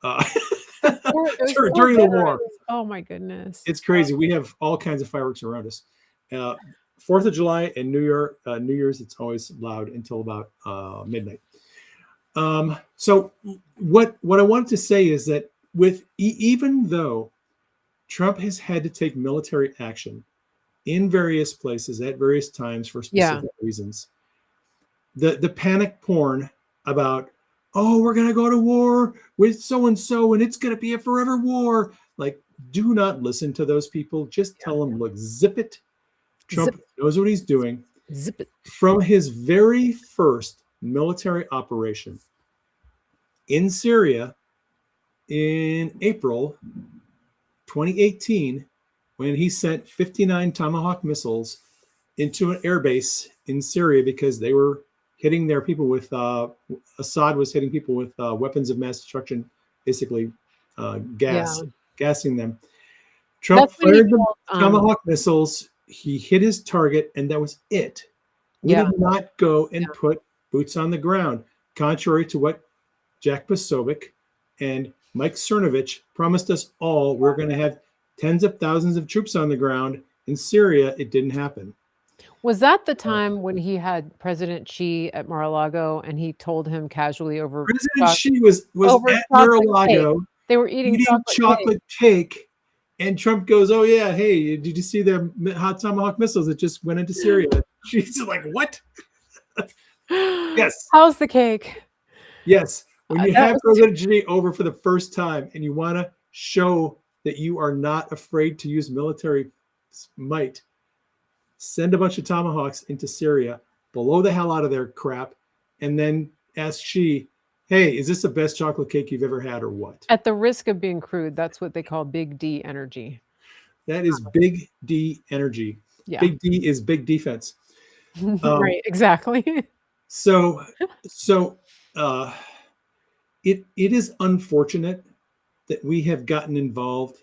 Uh, Those poor during the war. veterans. Oh my goodness. It's crazy. We have all kinds of fireworks around us. 4th of July and New Year's, it's always loud until about midnight. So what I wanted to say is that even though Trump has had to take military action in various places at various times for Yeah. specific reasons, the panic porn about, oh, we're going to go to war with so and so and it's going to be a forever war. Like, do not listen to those people. Just tell them, look, zip it. Trump knows what he's doing. Zip it. From his very first military operation in Syria in April 2018, when he sent 59 Tomahawk missiles into an airbase in Syria because they were hitting their people with Assad was hitting people with weapons of mass destruction, basically gassing them. Trump fired the Tomahawk missiles. He hit his target, and that was it. We did not go and put boots on the ground, contrary to what Jack Posobiec and Mike Cernovich promised us all. We're going to have tens of thousands of troops on the ground in Syria. It didn't happen. Was that the time when he had President Xi at Mar-a-Lago and he told him casually over President Xi was at Mar-a-Lago. They were eating chocolate cake. And Trump goes, oh, yeah, hey, did you see the hot Tomahawk missiles that just went into Syria? She's like, what? Yes. How's the cake? Yes. When you have President Xi over for the first time and you want to show that you are not afraid to use military might, send a bunch of Tomahawks into Syria, blow the hell out of their crap, and then ask Xi, hey, is this the best chocolate cake you've ever had or what? At the risk of being crude, that's what they call big D energy. That is big D energy. Yeah. Big D is big defense. Right, exactly. So it is unfortunate that we have gotten involved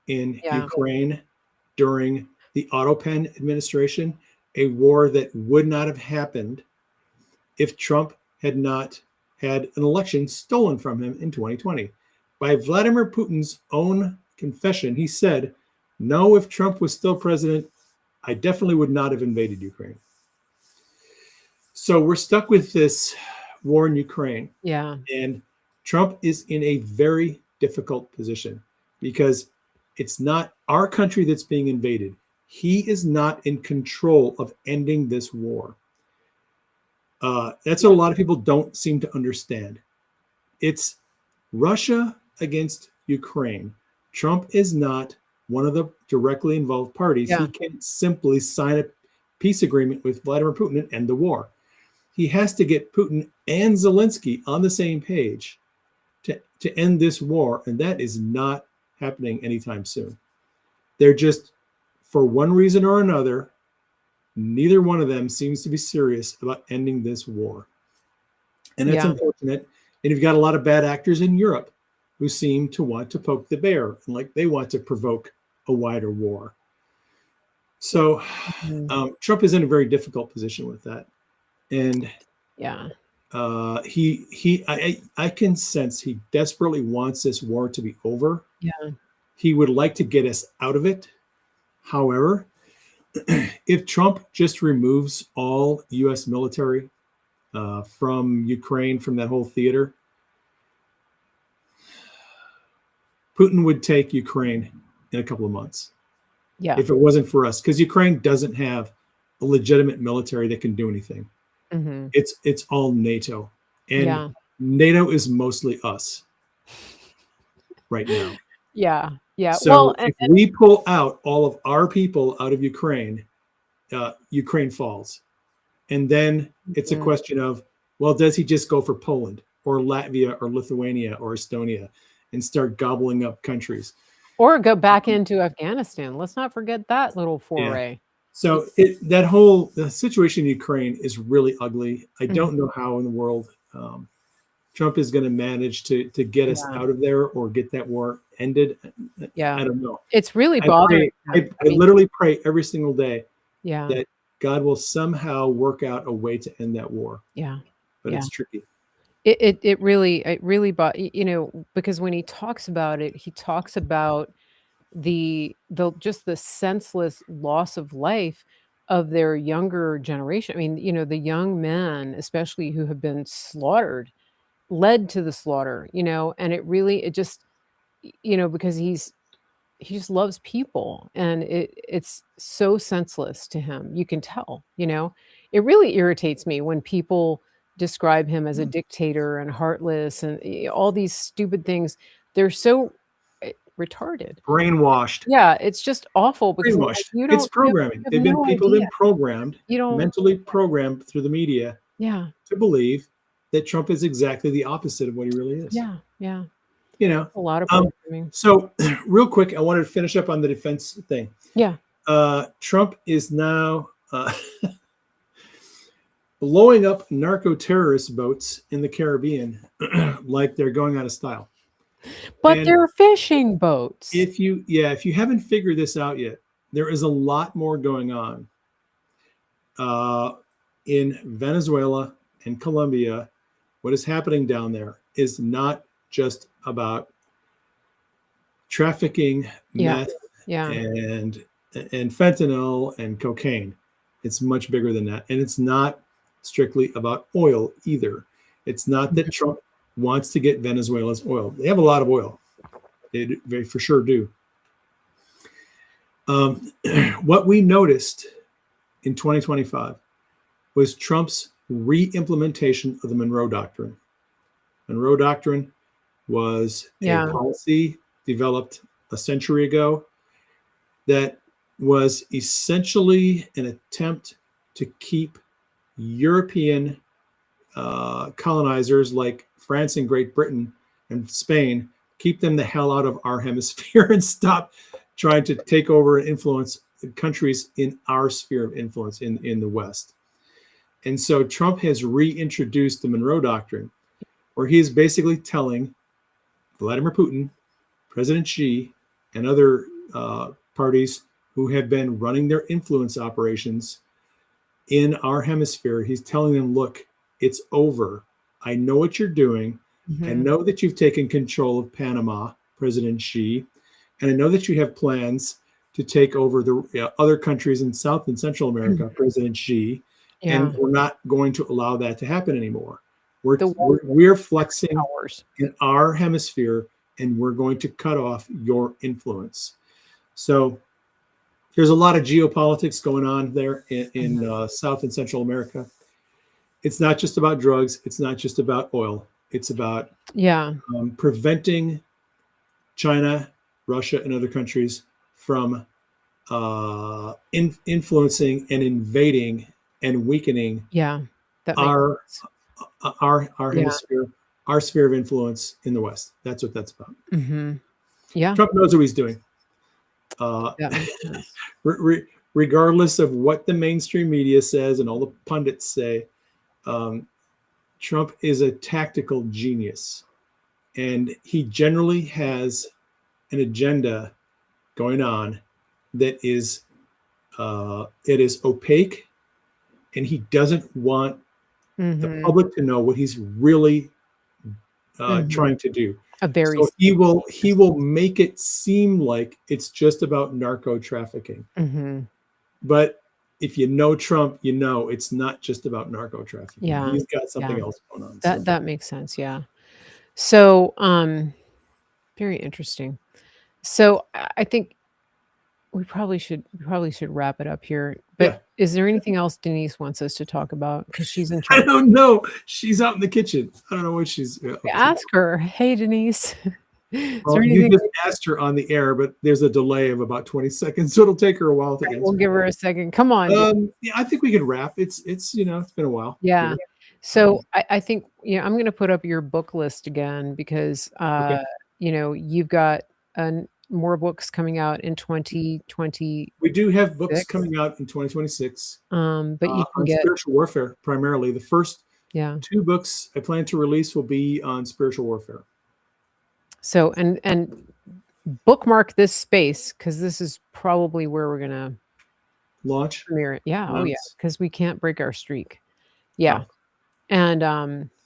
in Ukraine during the Otto Penn administration, a war that would not have happened if Trump had not had an election stolen from him in 2020. By Vladimir Putin's own confession, he said, no, if Trump was still president, I definitely would not have invaded Ukraine. So we're stuck with this war in Ukraine. Yeah. And Trump is in a very difficult position because it's not our country that's being invaded. He is not in control of ending this war. That's what a lot of people don't seem to understand. It's Russia against Ukraine. Trump is not one of the directly involved parties. He can simply sign a peace agreement with Vladimir Putin and end the war. he has to get Putin and Zelensky on the same page to end this war, and that is not happening anytime soon. They're just, for one reason or another, neither one of them seems to be serious about ending this war. And it's unfortunate. And you've got a lot of bad actors in Europe who seem to want to poke the bear, and like they want to provoke a wider war. So Trump is in a very difficult position with that. And I can sense he desperately wants this war to be over. Yeah. He would like to get us out of it. However, if Trump just removes all U.S. military from Ukraine, from that whole theater, Putin would take Ukraine in a couple of months. Yeah. If it wasn't for us, because Ukraine doesn't have a legitimate military that can do anything. Mm-hmm. It's all NATO, and NATO is mostly us right now. Yeah. So if we pull out all of our people out of Ukraine, Ukraine falls. And then it's a question of, well, does he just go for Poland or Latvia or Lithuania or Estonia and start gobbling up countries? Or go back into Afghanistan. Let's not forget that little foray. Yeah. So the situation in Ukraine is really ugly. I don't know how in the world Trump is going to manage to get us out of there or get that war ended. Yeah. I don't know. It's really bothering. I literally pray every single day that God will somehow work out a way to end that war. Yeah. But it's tricky. It really, because when he talks about it, he talks about the just the senseless loss of life of their younger generation. I mean, the young men, especially who have been slaughtered, led to the slaughter, and it just, because he just loves people, and it's so senseless to him. You can tell, it really irritates me when people describe him as a dictator and heartless and all these stupid things. They're so retarded, brainwashed. Yeah, it's just awful because it's programming. They've been programmed, mentally programmed through the media, to believe that Trump is exactly the opposite of what he really is. Yeah. A lot of programming. So, real quick, I wanted to finish up on the defense thing. Yeah. Trump is now blowing up narco-terrorist boats in the Caribbean like they're going out of style. But they're fishing boats. If you haven't figured this out yet, there is a lot more going on in Venezuela and Colombia. What is happening down there is not just about trafficking meth and fentanyl and cocaine. It's much bigger than that. And it's not strictly about oil either. It's not that Trump wants to get Venezuela's oil. They have a lot of oil. They for sure do. What we noticed in 2025 was Trump's re-implementation of the Monroe Doctrine. Monroe Doctrine was a policy developed a century ago that was essentially an attempt to keep European colonizers like France and Great Britain and Spain, keep them the hell out of our hemisphere and stop trying to take over and influence countries in our sphere of influence in the West. And so Trump has reintroduced the Monroe Doctrine, where he is basically telling Vladimir Putin, President Xi, and other parties who have been running their influence operations in our hemisphere, he's telling them, look, it's over. I know what you're doing. I know that you've taken control of Panama, President Xi, and I know that you have plans to take over the other countries in South and Central America, President Xi, and we're not going to allow that to happen anymore. We're flexing in our hemisphere, and we're going to cut off your influence. So there's a lot of geopolitics going on there in South and Central America. It's not just about drugs. It's not just about oil. It's about preventing China, Russia, and other countries from influencing and invading and weakening that makes our sense. our Yeah. hemisphere, our sphere of influence in the West. That's what that's about. Hmm. Yeah, Trump knows what he's doing. Uh, that makes sense. Regardless of what the mainstream media says and all the pundits say, um, Trump is a tactical genius, and he generally has an agenda going on that is it is opaque, and he doesn't want the Hmm. public to know what he's really Hmm. trying to do. A very So he will make it seem like it's just about narco trafficking. hmm. But if you know Trump, you know it's not just about narco trafficking. Yeah, He's got something yeah. else going on. That So that makes sense. Yeah. So, very interesting. So I think we probably should wrap it up here. But yeah, is there anything else Denise wants us to talk about? Because she's in I charge. don't know. She's out in the kitchen. I don't know what she's up to. Ask her. Hey, Denise. Is there Well, you anything? just asked her on the air, but there's a delay of about 20 seconds, so it'll take her a while to We'll answer. give her a second. Come on. Yeah, I think we can wrap. It's it's been a while Yeah. here. So I think, I'm going to put up your book list again because, Okay, you've got more books coming out in 2026. we do have books coming out in 2026 But you can on get, spiritual warfare primarily. The first yeah. two books I plan to release will be on spiritual warfare. So, and bookmark this space because this is probably where we're going to Launch. premiere it. Yeah. Oh, yeah. Announce. Because we can't break our streak. Yeah. Oh. And,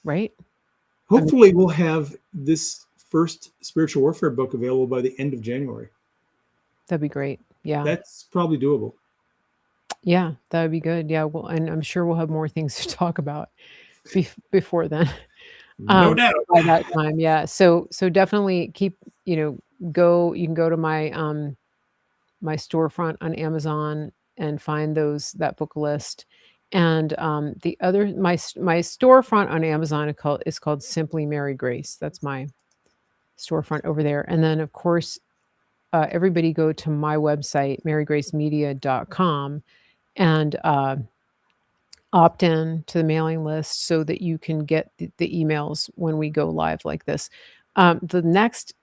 right. I mean, Hopefully, we'll have this first spiritual warfare book available by the end of January. that'd be great. Yeah. That's probably doable. Yeah. That would be good. Yeah. Well, and I'm sure we'll have more things to talk about before then. No doubt. By that time, yeah. So definitely keep, you can go to my my storefront on Amazon and find that book list. And the other my storefront on Amazon is called Simply Mary Grace. That's my storefront over there. And then of course, everybody go to my website, marygracemedia.com, and opt in to the mailing list so that you can get the emails when we go live like this. The next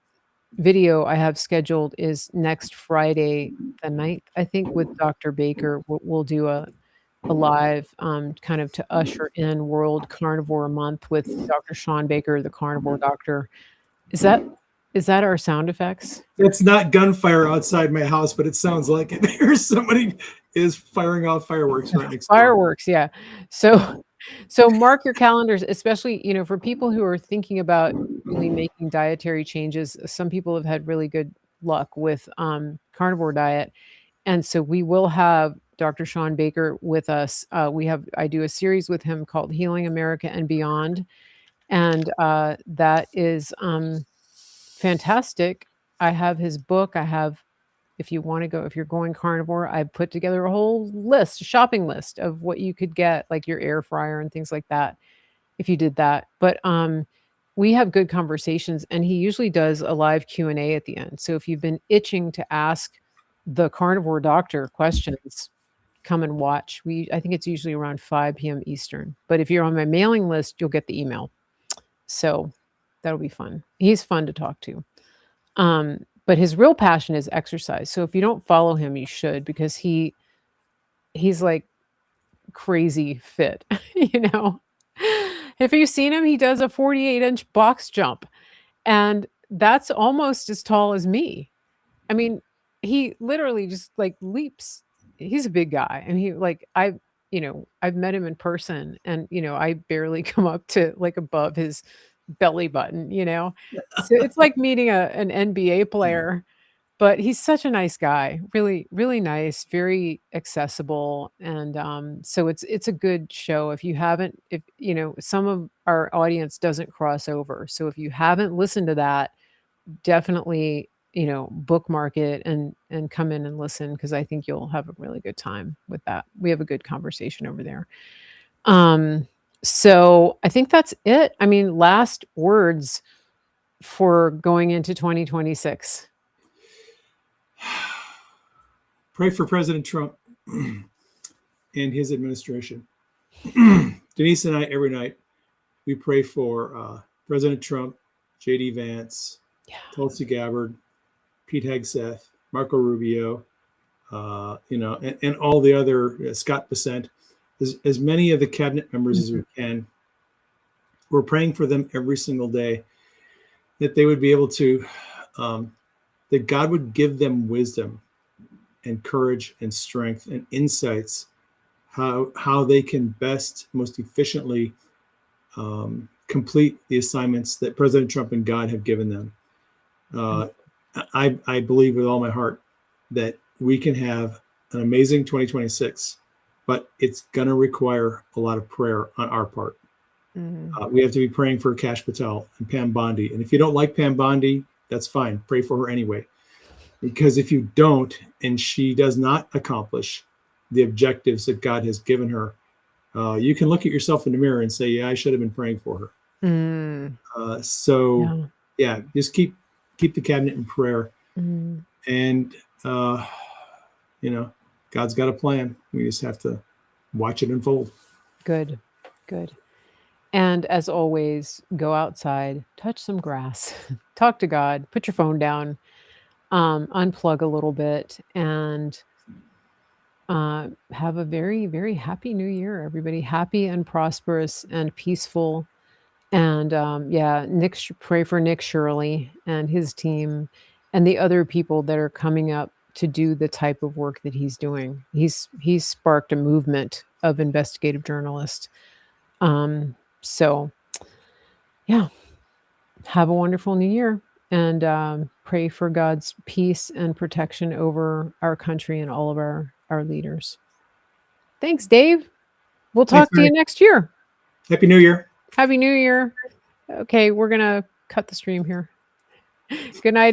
video I have scheduled is next Friday, the 9th, I think, with Dr. Baker. We'll do a live kind of to usher in World Carnivore Month with Dr. Sean Baker, the carnivore doctor. Is that our sound effects? It's not gunfire outside my house, but it sounds like it. There's somebody is firing off fireworks right next door. Fireworks, yeah. So mark your calendars, especially, for people who are thinking about really making dietary changes. Some people have had really good luck with carnivore diet. And so we will have Dr. Sean Baker with us. I do a series with him called Healing America and Beyond. And that is fantastic. I have his book. If you're going carnivore, I put together a whole list, a shopping list of what you could get, like your air fryer and things like that, if you did that. But we have good conversations, and he usually does a live Q&A at the end. So if you've been itching to ask the carnivore doctor questions, come and watch. I think it's usually around 5 p.m. Eastern. But if you're on my mailing list, you'll get the email. So that'll be fun. He's fun to talk to. But his real passion is exercise. So if you don't follow him, you should, because he's like crazy fit, If you've seen him, he does a 48-inch box jump, and that's almost as tall as me. I mean, he literally just like leaps. He's a big guy. And I've met him in person, and I barely come up to like above his belly button. So it's like meeting an NBA player, but he's such a nice guy. Really, really nice, very accessible. And so it's a good show. If some of our audience doesn't cross over. So if you haven't listened to that, definitely, bookmark it and come in and listen, because I think you'll have a really good time with that. We have a good conversation over there. So I think that's it. I mean, last words for going into 2026. Pray for President Trump and his administration. Denise and I, every night, we pray for President Trump, J.D. Vance, Yeah. Tulsi Gabbard, Pete Hegseth, Marco Rubio, and all the other, Scott Bessent, as many of the cabinet members as we can. We're praying for them every single day, that they would be able to, that God would give them wisdom and courage and strength and insights, how they can best, most efficiently complete the assignments that President Trump and God have given them. I believe with all my heart that we can have an amazing 2026, but it's going to require a lot of prayer on our part. We have to be praying for Kash Patel and Pam Bondi. And if you don't like Pam Bondi, that's fine. Pray for her anyway. Because if you don't, and she does not accomplish the objectives that God has given her, you can look at yourself in the mirror and say, yeah, I should have been praying for her. Just keep the cabinet in prayer. And, God's got a plan. We just have to watch it unfold. Good. And as always, go outside, touch some grass, talk to God, put your phone down, unplug a little bit, and have a very, very happy new year, everybody. Happy and prosperous and peaceful. And pray for Nick Shirley and his team and the other people that are coming up to do the type of work that he's doing. He's sparked a movement of investigative journalists. Have a wonderful new year, and pray for God's peace and protection over our country and all of our leaders. Thanks, Dave. We'll talk to you next year. Happy New Year. Happy New Year. Okay, we're going to cut the stream here. Good night.